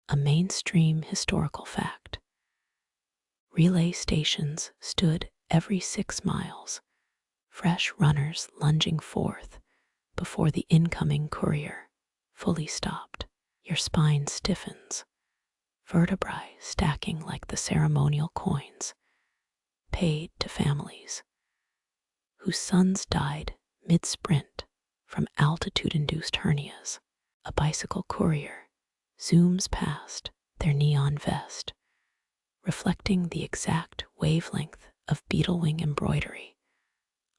A mainstream historical fact. Relay stations stood every 6 miles, fresh runners lunging forth before the incoming courier fully stopped. Your spine stiffens, vertebrae stacking like the ceremonial coins paid to families whose sons died mid-sprint from altitude-induced hernias. A bicycle courier zooms past their neon vest, reflecting the exact wavelength of beetle wing embroidery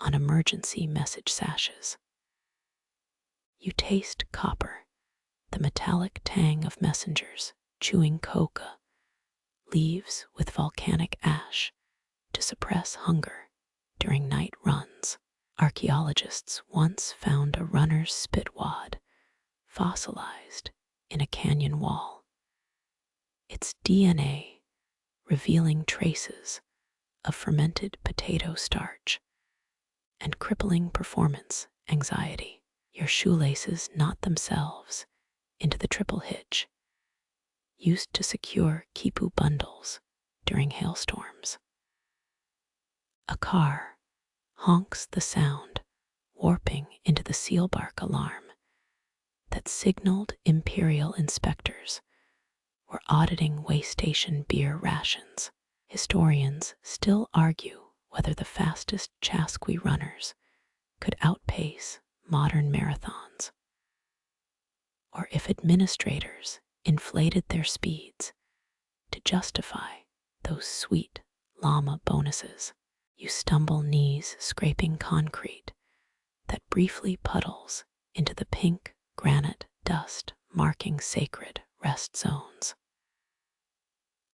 on emergency message sashes. You taste copper, the metallic tang of messengers chewing coca, leaves with volcanic ash to suppress hunger during night runs. Archaeologists once found a runner's spit wad fossilized in a canyon wall, its DNA revealing traces of fermented potato starch and crippling performance anxiety. Your shoelaces knot themselves into the triple hitch used to secure quipu bundles during hailstorms. A car honks the sound, warping into the sealbark alarm that signaled imperial inspectors were auditing way station beer rations. Historians still argue whether the fastest Chasqui runners could outpace modern marathons, or if administrators inflated their speeds to justify those sweet llama bonuses. You stumble, knees scraping concrete that briefly puddles into the pink granite dust marking sacred rest zones.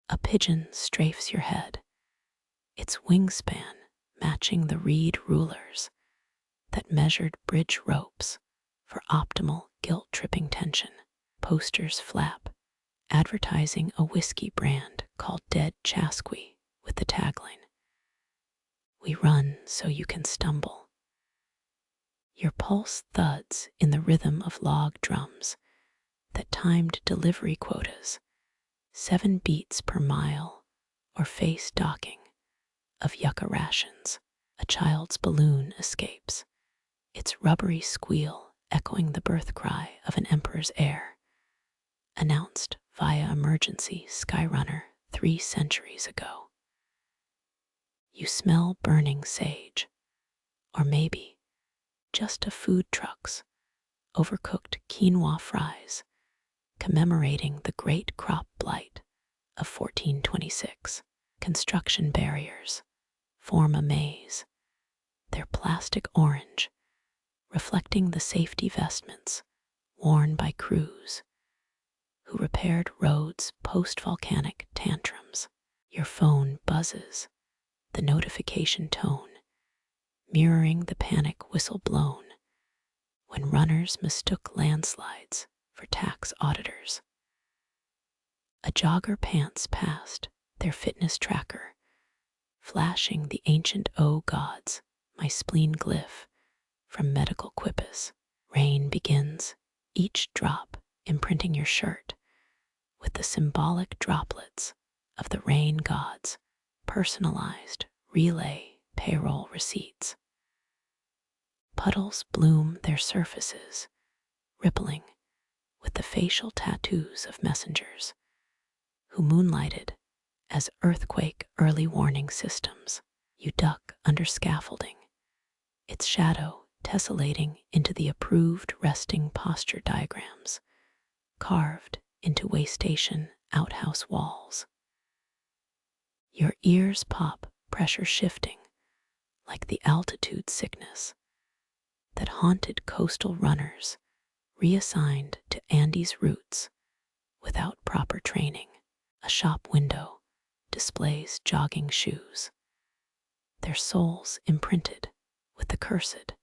A pigeon strafes your head, its wingspan matching the reed rulers that measured bridge ropes for optimal guilt-tripping tension. Posters flap, advertising a whiskey brand called Dead Chasqui with the tagline, "We run so you can stumble." Your pulse thuds in the rhythm of log drums that timed delivery quotas, 7 beats per mile, or face docking of yucca rations. A child's balloon escapes, its rubbery squeal echoing the birth cry of an emperor's heir, announced via emergency skyrunner 3 centuries ago. You smell burning sage, or maybe just a food truck's overcooked quinoa fries commemorating the great crop blight of 1426. Construction barriers form a maze, their plastic orange reflecting the safety vestments worn by crews who repaired roads post-volcanic tantrums. Your phone buzzes, the notification tone mirroring the panic whistle blown when runners mistook landslides for tax auditors. A jogger pants past their fitness tracker, flashing the ancient "O gods, my spleen" glyph from medical quipus. Rain begins, each drop imprinting your shirt with the symbolic droplets of the rain gods' personalized relay payroll receipts. Puddles bloom their surfaces, rippling with the facial tattoos of messengers who moonlighted as earthquake early warning systems. You duck under scaffolding, its shadow tessellating into the approved resting posture diagrams carved into way station outhouse walls. Your ears pop, pressure shifting like the altitude sickness that haunted coastal runners reassigned to Andes routes without proper training. A shop window displays jogging shoes, their soles imprinted with the cursed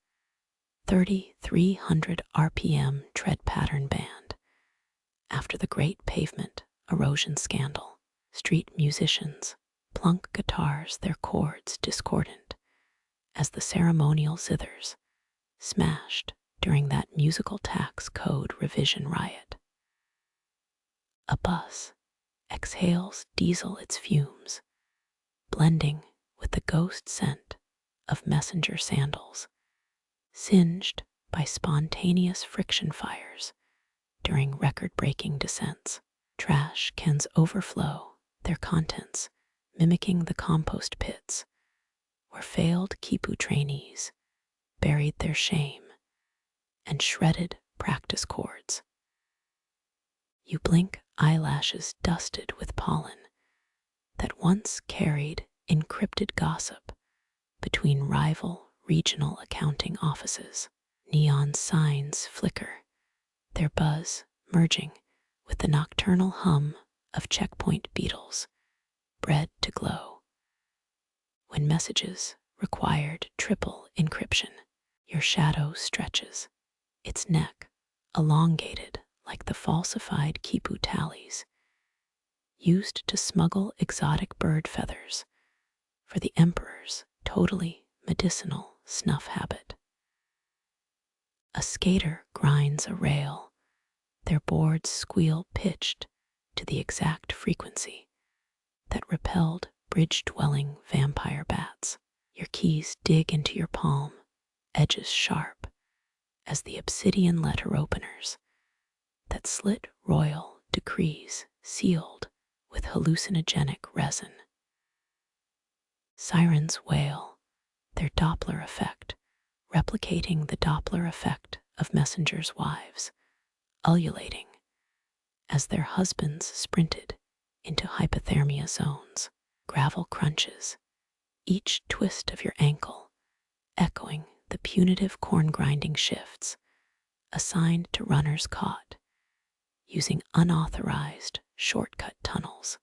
3,300 RPM tread pattern band. After the great pavement erosion scandal, street musicians plunk guitars, their chords discordant, as the ceremonial zithers smashed during that musical tax code revision riot. A bus exhales diesel its fumes, blending with the ghost scent of messenger sandals, singed by spontaneous friction fires during record-breaking descents. Trash cans overflow, their contents mimicking the compost pits where failed quipu trainees buried their shame and shredded practice cords. You blink, eyelashes dusted with pollen that once carried encrypted gossip between rival regional accounting offices. Neon signs flicker, their buzz merging with the nocturnal hum of checkpoint beetles bred to glow. When messages required triple encryption, your shadow stretches, its neck elongated like the falsified quipu tallies used to smuggle exotic bird feathers for the emperor's totally medicinal snuff habit. A skater grinds a rail, their boards squeal pitched to the exact frequency that repelled bridge-dwelling vampire bats. Your keys dig into your palm, edges sharp as the obsidian letter openers that slit royal decrees sealed with hallucinogenic resin. Sirens wail, their Doppler effect replicating the Doppler effect of messengers' wives, ululating as their husbands sprinted into hypothermia zones. Gravel crunches, each twist of your ankle echoing the punitive corn-grinding shifts assigned to runners caught using unauthorized shortcut tunnels.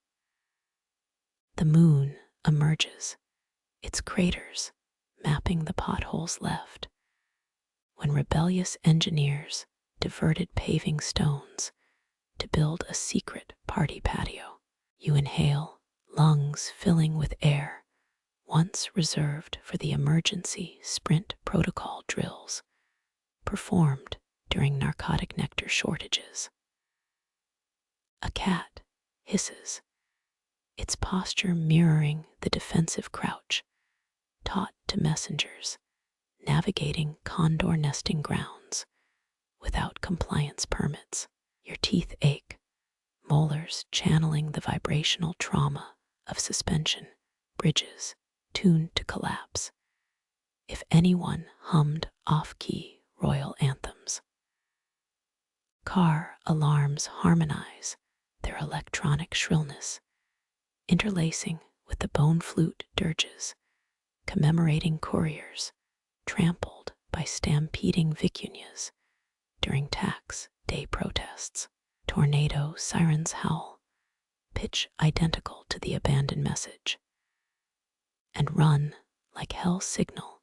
The moon emerges, its craters mapping the potholes left when rebellious engineers diverted paving stones to build a secret party patio. You inhale, lungs filling with air once reserved for the emergency sprint protocol drills performed during narcotic nectar shortages. A cat hisses, its posture mirroring the defensive crouch taught to messengers navigating condor nesting grounds without compliance permits. Your teeth ache, molars channeling the vibrational trauma of suspension bridges tuned to collapse if anyone hummed off-key royal anthems. Car alarms harmonize their electronic shrillness, interlacing with the bone flute dirges, commemorating couriers trampled by stampeding vicuñas during tax day protests. Tornado sirens howl, pitch identical to the abandoned message, and run like hell signal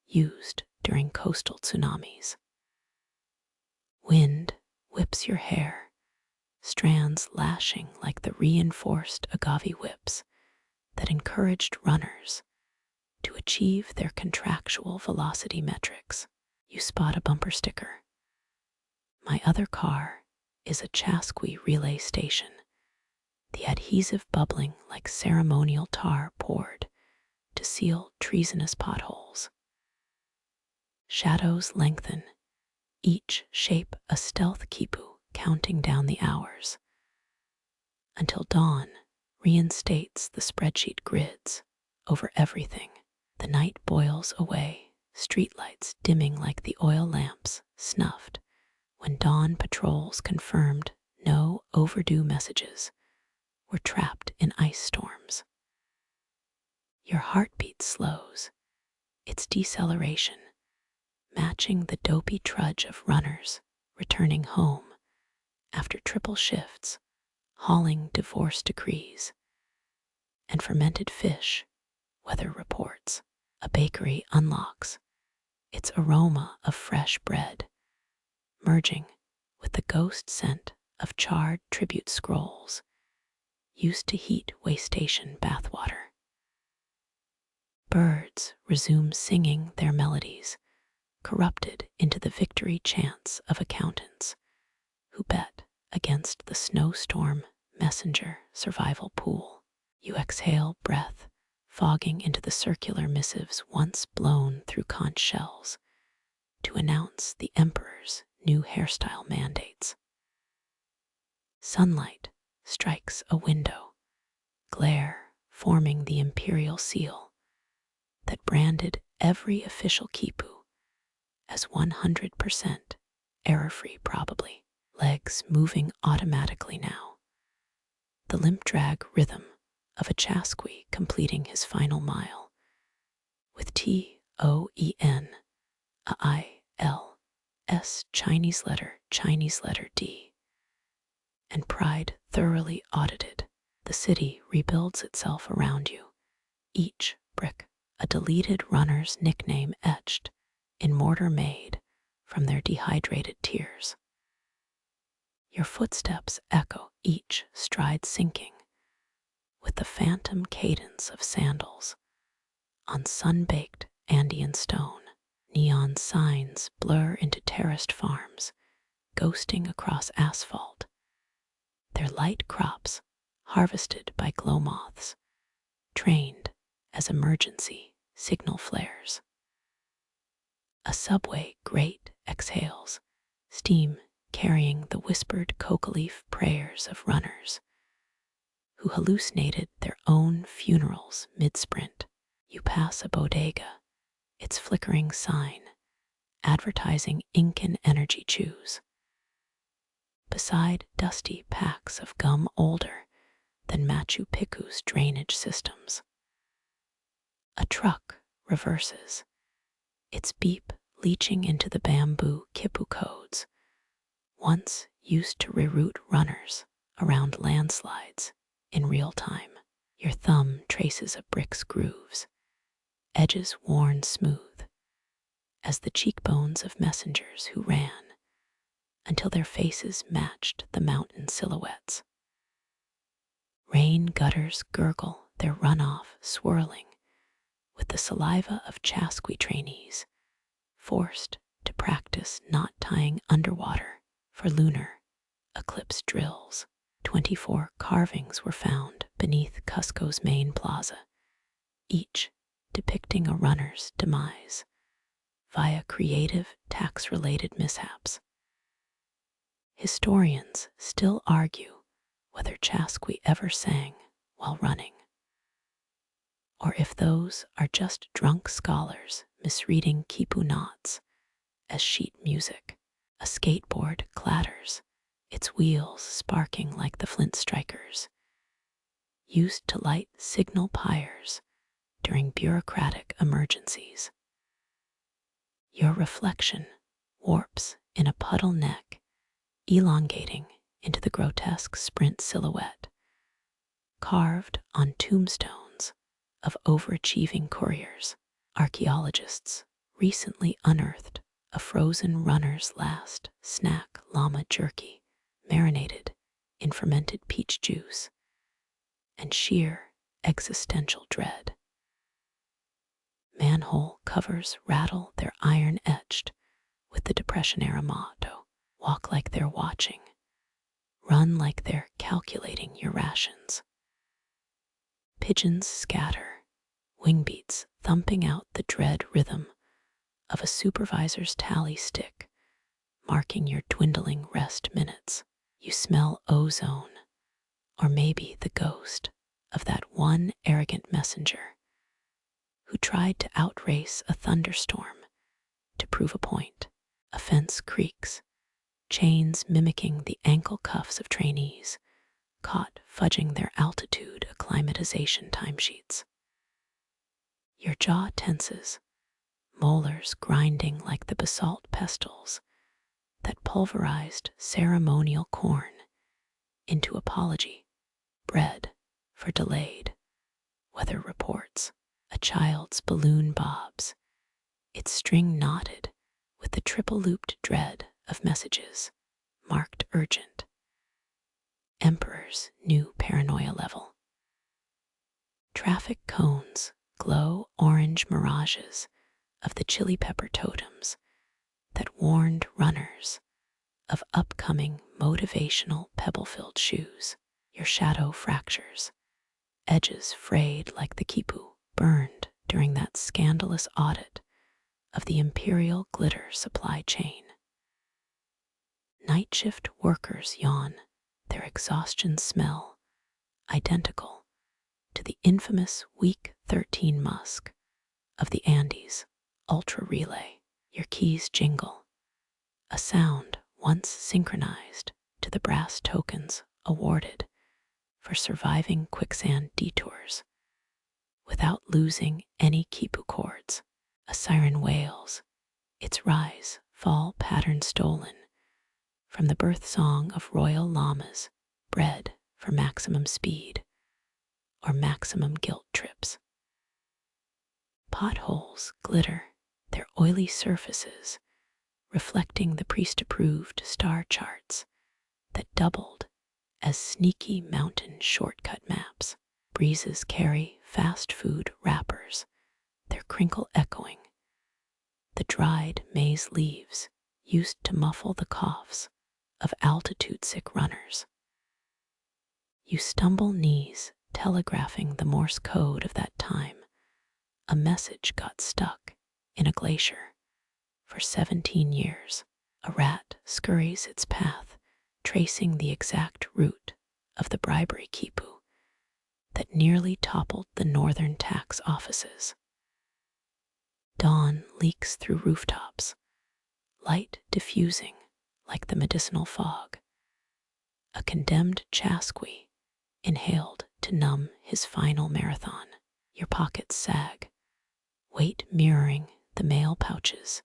used during coastal tsunamis. Wind whips your hair, strands lashing like the reinforced agave whips that encouraged runners to achieve their contractual velocity metrics. You spot a bumper sticker. My other car is a Chasqui relay station, the adhesive bubbling like ceremonial tar poured to seal treasonous potholes. Shadows lengthen, each shape a stealth quipu counting down the hours, until dawn reinstates the spreadsheet grids over everything. The night boils away, streetlights dimming like the oil lamps snuffed when dawn patrols confirmed no overdue messages were trapped in ice storms. Your heartbeat slows, its deceleration matching the dopey trudge of runners returning home after triple shifts hauling divorce decrees, and fermented fish, weather reports. A bakery unlocks its aroma of fresh bread, merging with the ghost scent of charred tribute scrolls used to heat waystation bathwater. Birds resume singing their melodies, corrupted into the victory chants of accountants who bet against the snowstorm messenger survival pool. You exhale breath, fogging into the circular missives once blown through conch shells to announce the emperor's new hairstyle mandates. Sunlight strikes a window, glare forming the imperial seal that branded every official quipu as 100% error-free probably. Legs moving automatically now, the limp drag rhythm of a Chasqui completing his final mile, with TOEN, a ILS Chinese letter D, and pride thoroughly audited. The city rebuilds itself around you, each brick a deleted runner's nickname etched in mortar made from their dehydrated tears. Your footsteps echo, each stride sinking with the phantom cadence of sandals on sun-baked Andean stone. Neon signs blur into terraced farms, ghosting across asphalt, their light crops harvested by glow moths, trained as emergency signal flares. A subway grate exhales, steam carrying the whispered coca-leaf prayers of runners who hallucinated their own funerals mid-sprint. You pass a bodega, its flickering sign advertising Incan energy chews, beside dusty packs of gum older than Machu Picchu's drainage systems. A truck reverses, its beep leaching into the bamboo quipu codes once used to reroute runners around landslides in real time. Your thumb traces a brick's grooves, edges worn smooth as the cheekbones of messengers who ran until their faces matched the mountain silhouettes. Rain gutters gurgle their runoff, swirling with the saliva of Chasqui trainees forced to practice not tying underwater for lunar eclipse drills. 24 carvings were found beneath Cusco's main plaza, each depicting a runner's demise via creative tax-related mishaps. Historians still argue whether Chasqui ever sang while running, or if those are just drunk scholars misreading quipu knots as sheet music. A skateboard clatters, its wheels sparking like the flint strikers used to light signal pyres during bureaucratic emergencies. Your reflection warps in a puddle neck, elongating into the grotesque sprint silhouette carved on tombstones of overachieving couriers. Archaeologists recently unearthed a frozen runner's last snack, llama jerky, marinated in fermented peach juice, and sheer existential dread. Manhole covers rattle their iron-etched with the Depression-era motto, walk like they're watching, run like they're calculating your rations. Pigeons scatter, wing beats thumping out the dread rhythm of a supervisor's tally stick, marking your dwindling rest minutes. You smell ozone, or maybe the ghost of that one arrogant messenger who tried to outrace a thunderstorm to prove a point. A fence creaks, chains mimicking the ankle cuffs of trainees caught fudging their altitude acclimatization timesheets. Your jaw tenses, molars grinding like the basalt pestles that pulverized ceremonial corn into apology, bread for delayed weather reports, a child's balloon bobs, its string knotted with the triple-looped dread of messages marked urgent. Emperor's new paranoia level. Traffic cones glow orange mirages of the chili pepper totems that warned runners of upcoming motivational pebble-filled shoes. Your shadow fractures, edges frayed like the quipu burned during that scandalous audit of the imperial glitter supply chain. Night shift workers yawn, their exhaustion smell identical to the infamous week 13 musk of the Andes ultra relay. Your keys jingle, a sound once synchronized to the brass tokens awarded for surviving quicksand detours without losing any quipu chords. A siren wails, its rise fall pattern stolen from the birth song of royal llamas bred for maximum speed or maximum guilt trips. Potholes glitter, their oily surfaces reflecting the priest-approved star charts that doubled as sneaky mountain shortcut maps. Breezes carry fast food wrappers, their crinkle echoing the dried maize leaves used to muffle the coughs of altitude-sick runners. You stumble knees telegraphing the Morse code of that time. A message got stuck in a glacier for 17 years. A rat scurries its path, tracing the exact route of the bribery quipu that nearly toppled the northern tax offices. Dawn leaks through rooftops, light diffusing like the medicinal fog. A condemned Chasqui inhaled to numb his final marathon. Your pockets sag, weight mirroring the mail pouches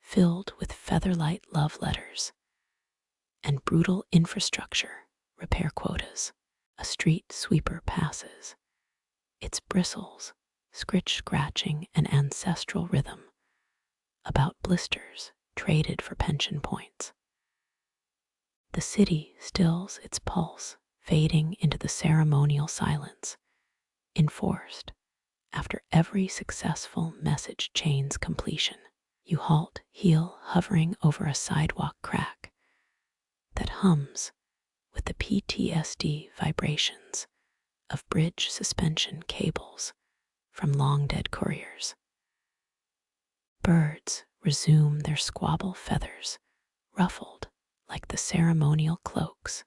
filled with featherlight love letters and brutal infrastructure repair quotas. A street sweeper passes, its bristles scratching an ancestral rhythm about blisters traded for pension points. The city stills its pulse, fading into the ceremonial silence, enforced after every successful message chain's completion. You halt, heel hovering over a sidewalk crack that hums with the PTSD vibrations of bridge suspension cables from long-dead couriers. Birds resume their squabble feathers, ruffled like the ceremonial cloaks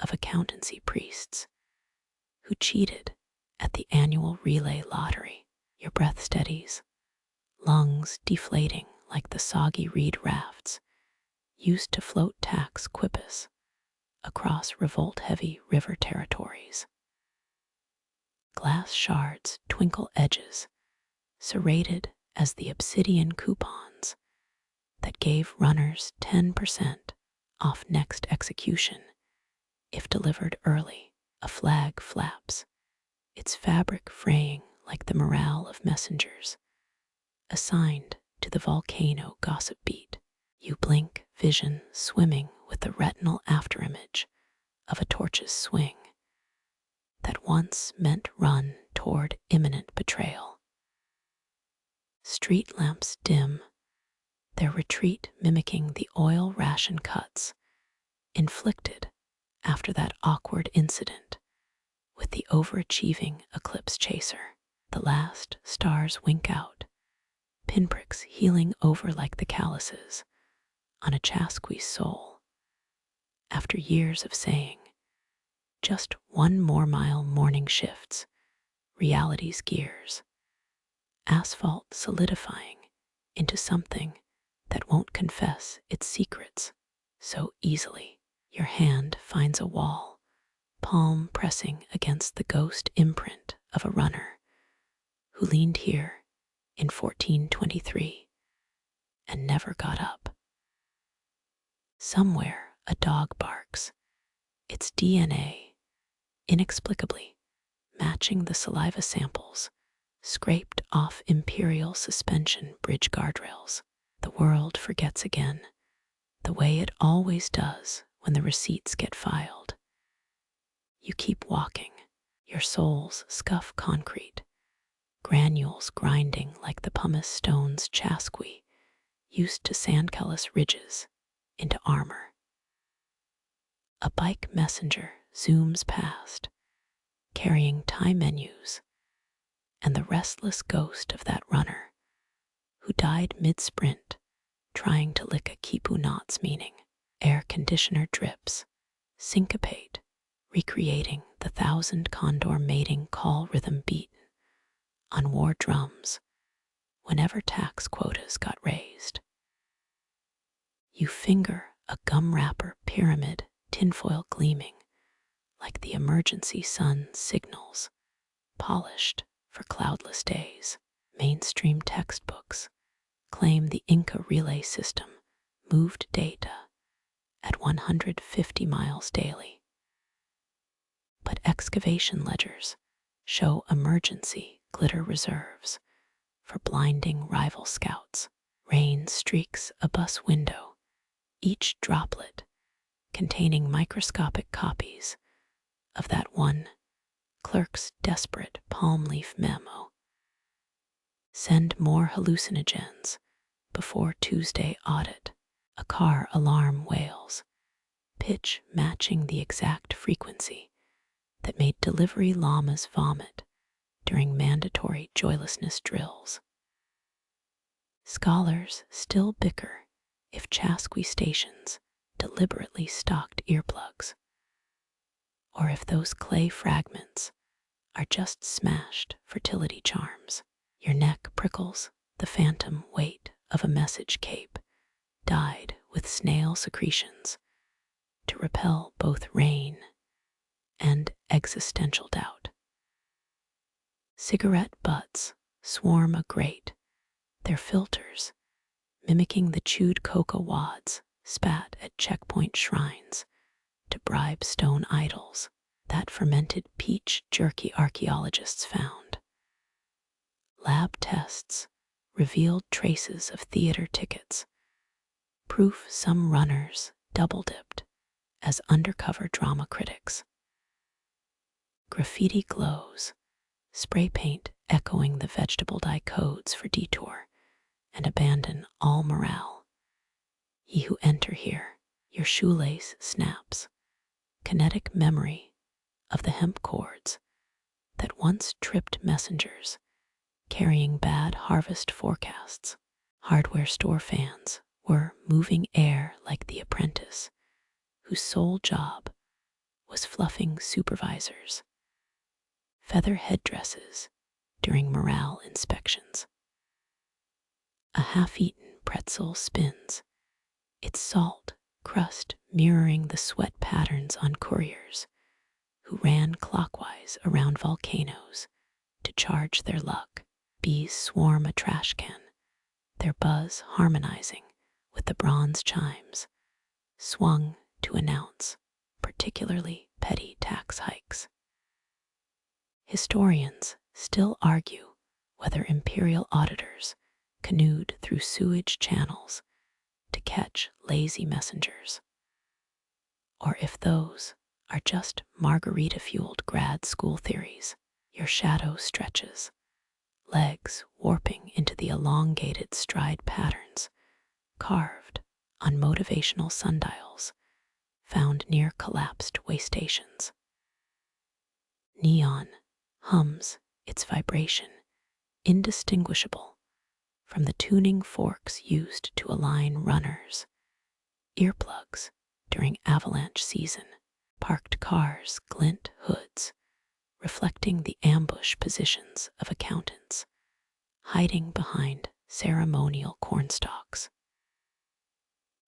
of accountancy priests who cheated at the annual relay lottery. Your breath steadies, lungs deflating like the soggy reed rafts used to float tax quipus across revolt-heavy river territories. Glass shards twinkle edges, serrated as the obsidian coupons that gave runners 10% off next execution if delivered early. A flag flaps, its fabric fraying like the morale of messengers assigned to the volcano gossip beat. You blink, vision swimming with the retinal afterimage of a torch's swing that once meant run toward imminent betrayal. Street lamps dim, their retreat mimicking the oil ration cuts inflicted after that awkward incident with the overachieving eclipse chaser. The last stars wink out, pinpricks healing over like the calluses on a Chasqui's soul. After years of saying, just one more mile morning shifts, reality's gears, asphalt solidifying into something that won't confess its secrets so easily. Your hand finds a wall, palm pressing against the ghost imprint of a runner who leaned here in 1423 and never got up. Somewhere a dog barks, its DNA inexplicably matching the saliva samples scraped off imperial suspension bridge guardrails. The world forgets again, the way it always does when the receipts get filed. You keep walking, your soles scuff concrete, granules grinding like the pumice stones Chasqui used to sandcallus ridges into armor. A bike messenger zooms past, carrying time menus and the restless ghost of that runner who died mid-sprint trying to lick a quipu knot's meaning. Air conditioner drips, syncopate, recreating the 1,000 condor mating call rhythm beat on war drums whenever tax quotas got raised. You finger a gum wrapper pyramid, tinfoil gleaming like the emergency sun signals, polished for cloudless days. Mainstream textbooks claim the Inca relay system moved data at 150 miles daily. But excavation ledgers show emergency glitter reserves for blinding rival scouts. Rain streaks a bus window, each droplet containing microscopic copies of that one clerk's desperate palm leaf memo. Send more hallucinogens before Tuesday audit. A car alarm wails, pitch matching the exact frequency that made delivery llamas vomit during mandatory joylessness drills. Scholars still bicker if Chasqui stations deliberately stocked earplugs, or if those clay fragments are just smashed fertility charms. Your neck prickles the phantom weight of a message cape dyed with snail secretions to repel both rain and existential doubt. Cigarette butts swarm a grate, their filters mimicking the chewed coca wads spat at checkpoint shrines to bribe stone idols that fermented peach jerky archaeologists found. Lab tests revealed traces of theater tickets, proof some runners double-dipped as undercover drama critics. Graffiti glows, spray paint echoing the vegetable dye codes for detour and abandon all morale. Ye who enter here, your shoelace snaps, kinetic memory of the hemp cords that once tripped messengers carrying bad harvest forecasts. Hardware store fans were moving air like the apprentice, whose sole job was fluffing supervisors' feather headdresses during morale inspections. A half-eaten pretzel spins, its salt crust mirroring the sweat patterns on couriers who ran clockwise around volcanoes to charge their luck. Bees swarm a trash can, their buzz harmonizing with the bronze chimes, swung to announce particularly petty tax hikes. Historians still argue whether imperial auditors canoed through sewage channels to catch lazy messengers, or if those are just margarita-fueled grad school theories. Your shadow stretches, legs warping into the elongated stride patterns carved on motivational sundials found near collapsed way stations. Neon hums its vibration, indistinguishable from the tuning forks used to align runners. Earplugs during avalanche season. Parked cars glint hoods, reflecting the ambush positions of accountants, hiding behind ceremonial cornstalks.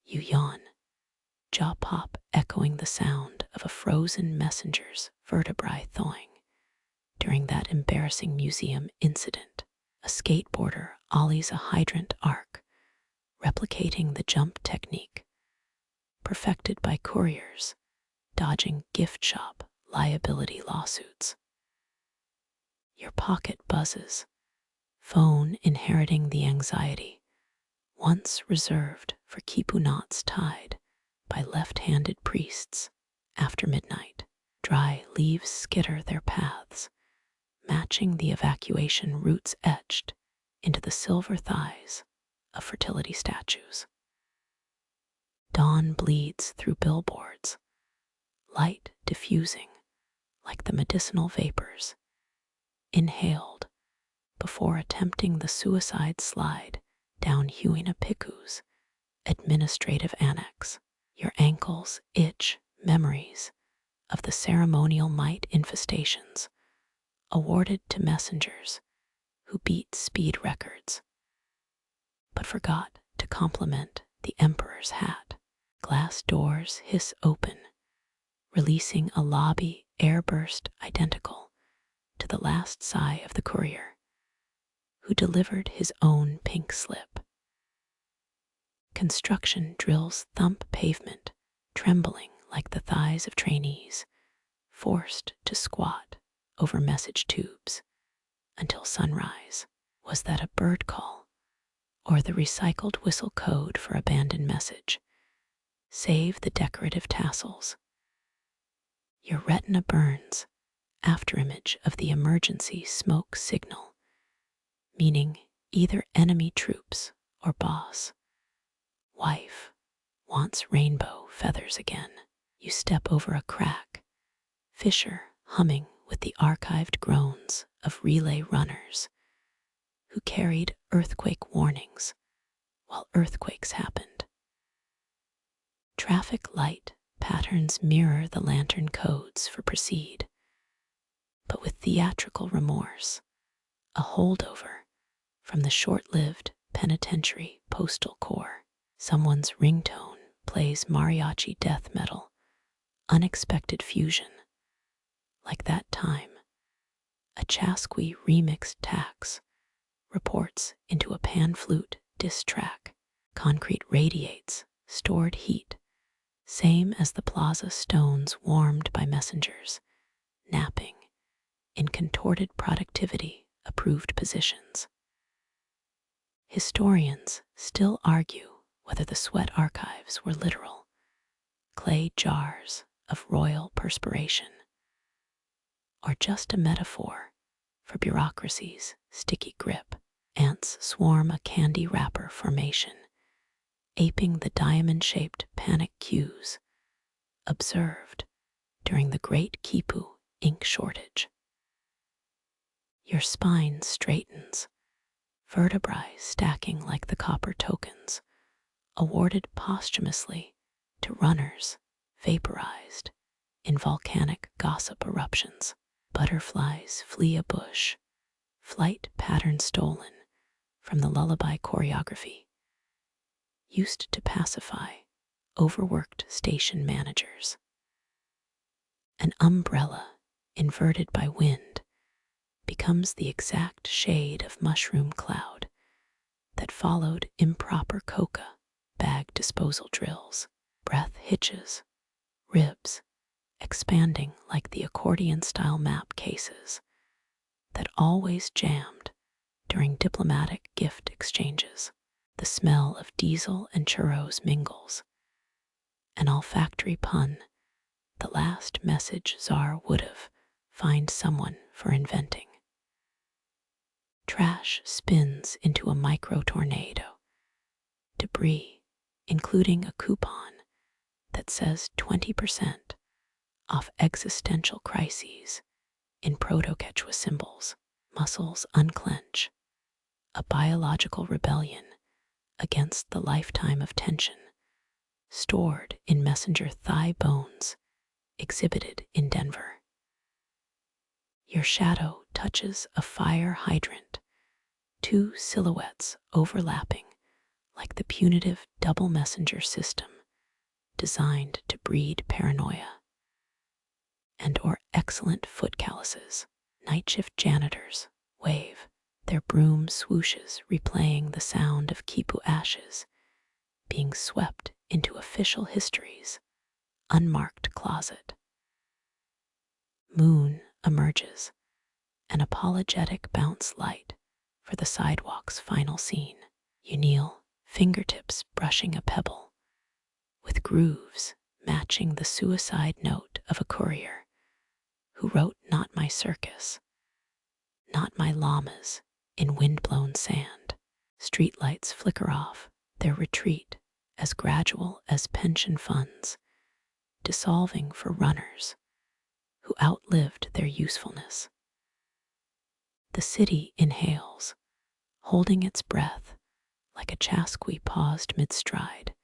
You yawn, jaw pop echoing the sound of a frozen messenger's vertebrae thawing during that embarrassing museum incident. A skateboarder ollies a hydrant arc, replicating the jump technique perfected by couriers dodging gift shop liability lawsuits. Your pocket buzzes, phone inheriting the anxiety once reserved for quipu knots tied by left-handed priests after midnight. Dry leaves skitter their paths, matching the evacuation routes etched into the silver thighs of fertility statues. Dawn bleeds through billboards, light diffusing like the medicinal vapors inhaled before attempting the suicide slide down Huayna administrative annex. Your ankles itch memories of the ceremonial mite infestations awarded to messengers who beat speed records, but forgot to compliment the emperor's hat. Glass doors hiss open, releasing a lobby airburst identical to the last sigh of the courier, who delivered his own pink slip. Construction drills thump pavement, trembling like the thighs of trainees, forced to squat over message tubes until sunrise. Was that a bird call, or the recycled whistle code for abandoned message? Save the decorative tassels. Your retina burns, afterimage of the emergency smoke signal, meaning either enemy troops or boss. Wife wants rainbow feathers again. You step over a crack, Fisher humming with the archived groans of relay runners who carried earthquake warnings while earthquakes happened. Traffic light patterns mirror the lantern codes for proceed, but with theatrical remorse, a holdover from the short-lived penitentiary postal corps. Someone's ringtone plays mariachi death metal, unexpected fusion. Like that time, a Chasqui remixed tax reports into a pan flute diss track. Concrete radiates stored heat, same as the plaza stones warmed by messengers, napping in contorted productivity approved positions. Historians still argue whether the sweat archives were literal, clay jars of royal perspiration, or just a metaphor for bureaucracy's sticky grip. Ants swarm a candy wrapper formation, aping the diamond-shaped panic cues observed during the Great Quipu ink shortage. Your spine straightens, vertebrae stacking like the copper tokens awarded posthumously to runners vaporized in volcanic gossip eruptions. Butterflies flee a bush, flight pattern stolen from the lullaby choreography used to pacify overworked station managers. An umbrella inverted by wind becomes the exact shade of mushroom cloud that followed improper coca bag disposal drills. Breath hitches, ribs expanding like the accordion-style map cases that always jammed during diplomatic gift exchanges. The smell of diesel and churros mingles, an olfactory pun the last message czar would've fined someone for inventing. Trash spins into a micro-tornado. Debris, including a coupon that says 20% off existential crises in Proto-Quechua symbols. Muscles unclench, a biological rebellion against the lifetime of tension stored in messenger thigh bones exhibited in Denver. Your shadow touches a fire hydrant, two silhouettes overlapping like the punitive double messenger system designed to breed paranoia. And/or excellent foot calluses. Night shift janitors wave, their broom swooshes replaying the sound of quipu ashes being swept into official histories unmarked closet. Moon emerges, an apologetic bounce light for the sidewalk's final scene. You kneel, fingertips brushing a pebble, with grooves matching the suicide note of a courier who wrote "Not my circus, not my llamas" in windblown sand. Streetlights flicker off, their retreat as gradual as pension funds, dissolving for runners who outlived their usefulness. The city inhales, holding its breath like a Chasqui paused mid-stride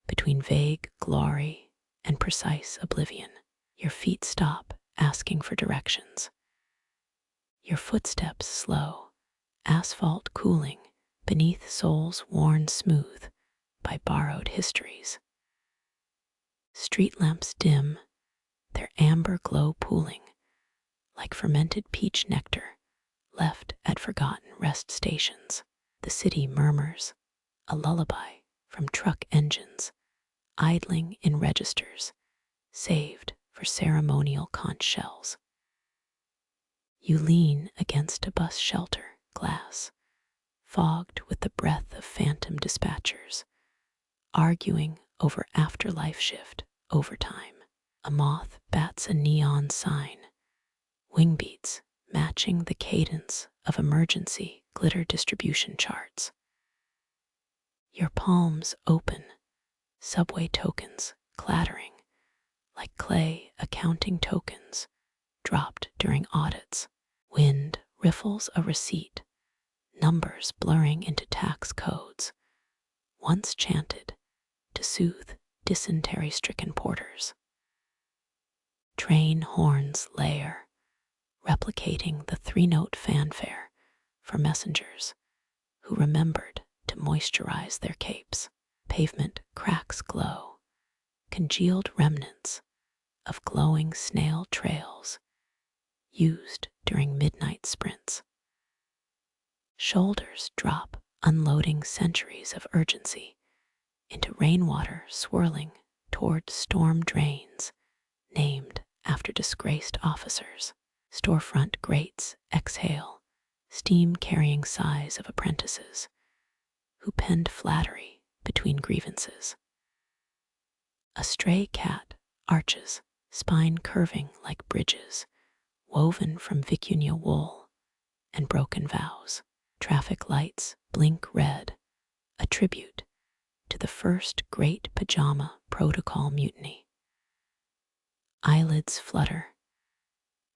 between vague glory and precise oblivion. Your feet stop, asking for directions. Your footsteps slow, asphalt cooling beneath soles worn smooth by borrowed histories. Street lamps dim, their amber glow pooling like fermented peach nectar left at forgotten rest stations. The city murmurs, a lullaby from truck engines idling in registers saved for ceremonial conch shells. You lean against a bus shelter, glass fogged with the breath of phantom dispatchers, arguing over afterlife shift overtime. A moth bats a neon sign, wing beats matching the cadence of emergency glitter distribution charts. Your palms open, subway tokens clattering like clay accounting tokens dropped during audits. Wind riffles a receipt, numbers blurring into tax codes, once chanted to soothe dysentery-stricken porters. Train horns layer, replicating the three-note fanfare for messengers who remembered to moisturize their capes. Pavement cracks glow, congealed remnants of glowing snail trails used during midnight sprints. Shoulders drop, unloading centuries of urgency into rainwater swirling toward storm drains named after disgraced officers. Storefront grates exhale, steam-carrying sighs of apprentices who penned flattery between grievances. A stray cat arches, spine curving like bridges woven from vicuña wool and broken vows. Traffic lights blink red, a tribute to the first great pajama protocol mutiny. Eyelids flutter,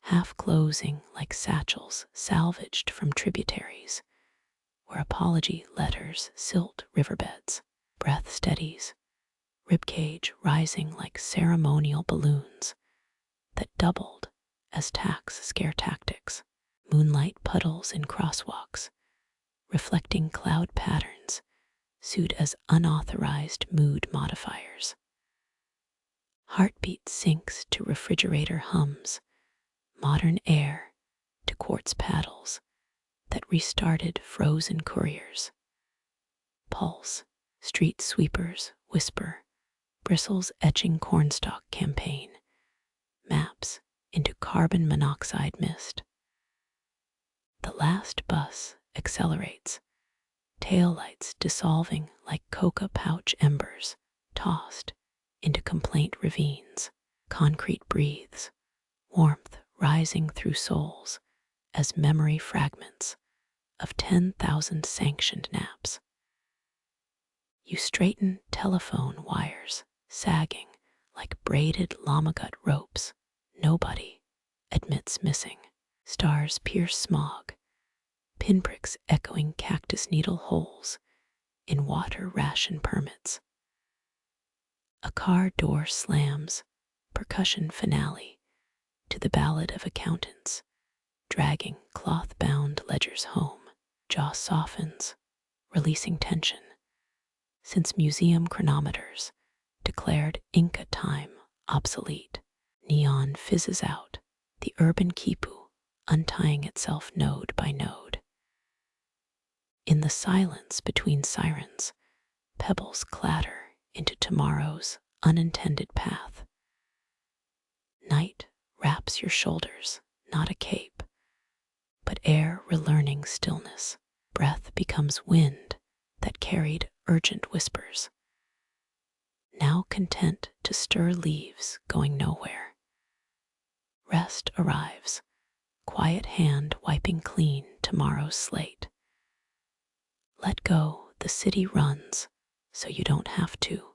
half closing like satchels salvaged from tributaries where apology letters silt riverbeds. Breath steadies, ribcage rising like ceremonial balloons that doubled as tax scare tactics. Moonlight puddles in crosswalks, reflecting cloud patterns sued as unauthorized mood modifiers. Heartbeat sinks to refrigerator hums, modern air to quartz paddles that restarted frozen couriers. Pulse, street sweepers whisper, bristles etching cornstalk campaign, maps into carbon monoxide mist. The last bus accelerates, taillights dissolving like coca pouch embers tossed into complaint ravines. Concrete breathes, warmth rising through souls as memory fragments of 10,000 sanctioned naps. You straighten telephone wires, sagging like braided llama gut ropes. Nobody admits missing. Stars pierce smog, pinpricks echoing cactus needle holes in water ration permits. A car door slams, percussion finale to the ballad of accountants, dragging cloth-bound ledgers home. Jaw softens, releasing tension, since museum chronometers declared Inca time obsolete. Neon fizzes out, the urban quipu untying itself node by node. In the silence between sirens, pebbles clatter into tomorrow's unintended path. Night wraps your shoulders, not a cape, but air relearning stillness. Breath becomes wind that carried urgent whispers. Now content to stir leaves going nowhere. Rest arrives, quiet hand wiping clean tomorrow's slate. Let go, the city runs, so you don't have to.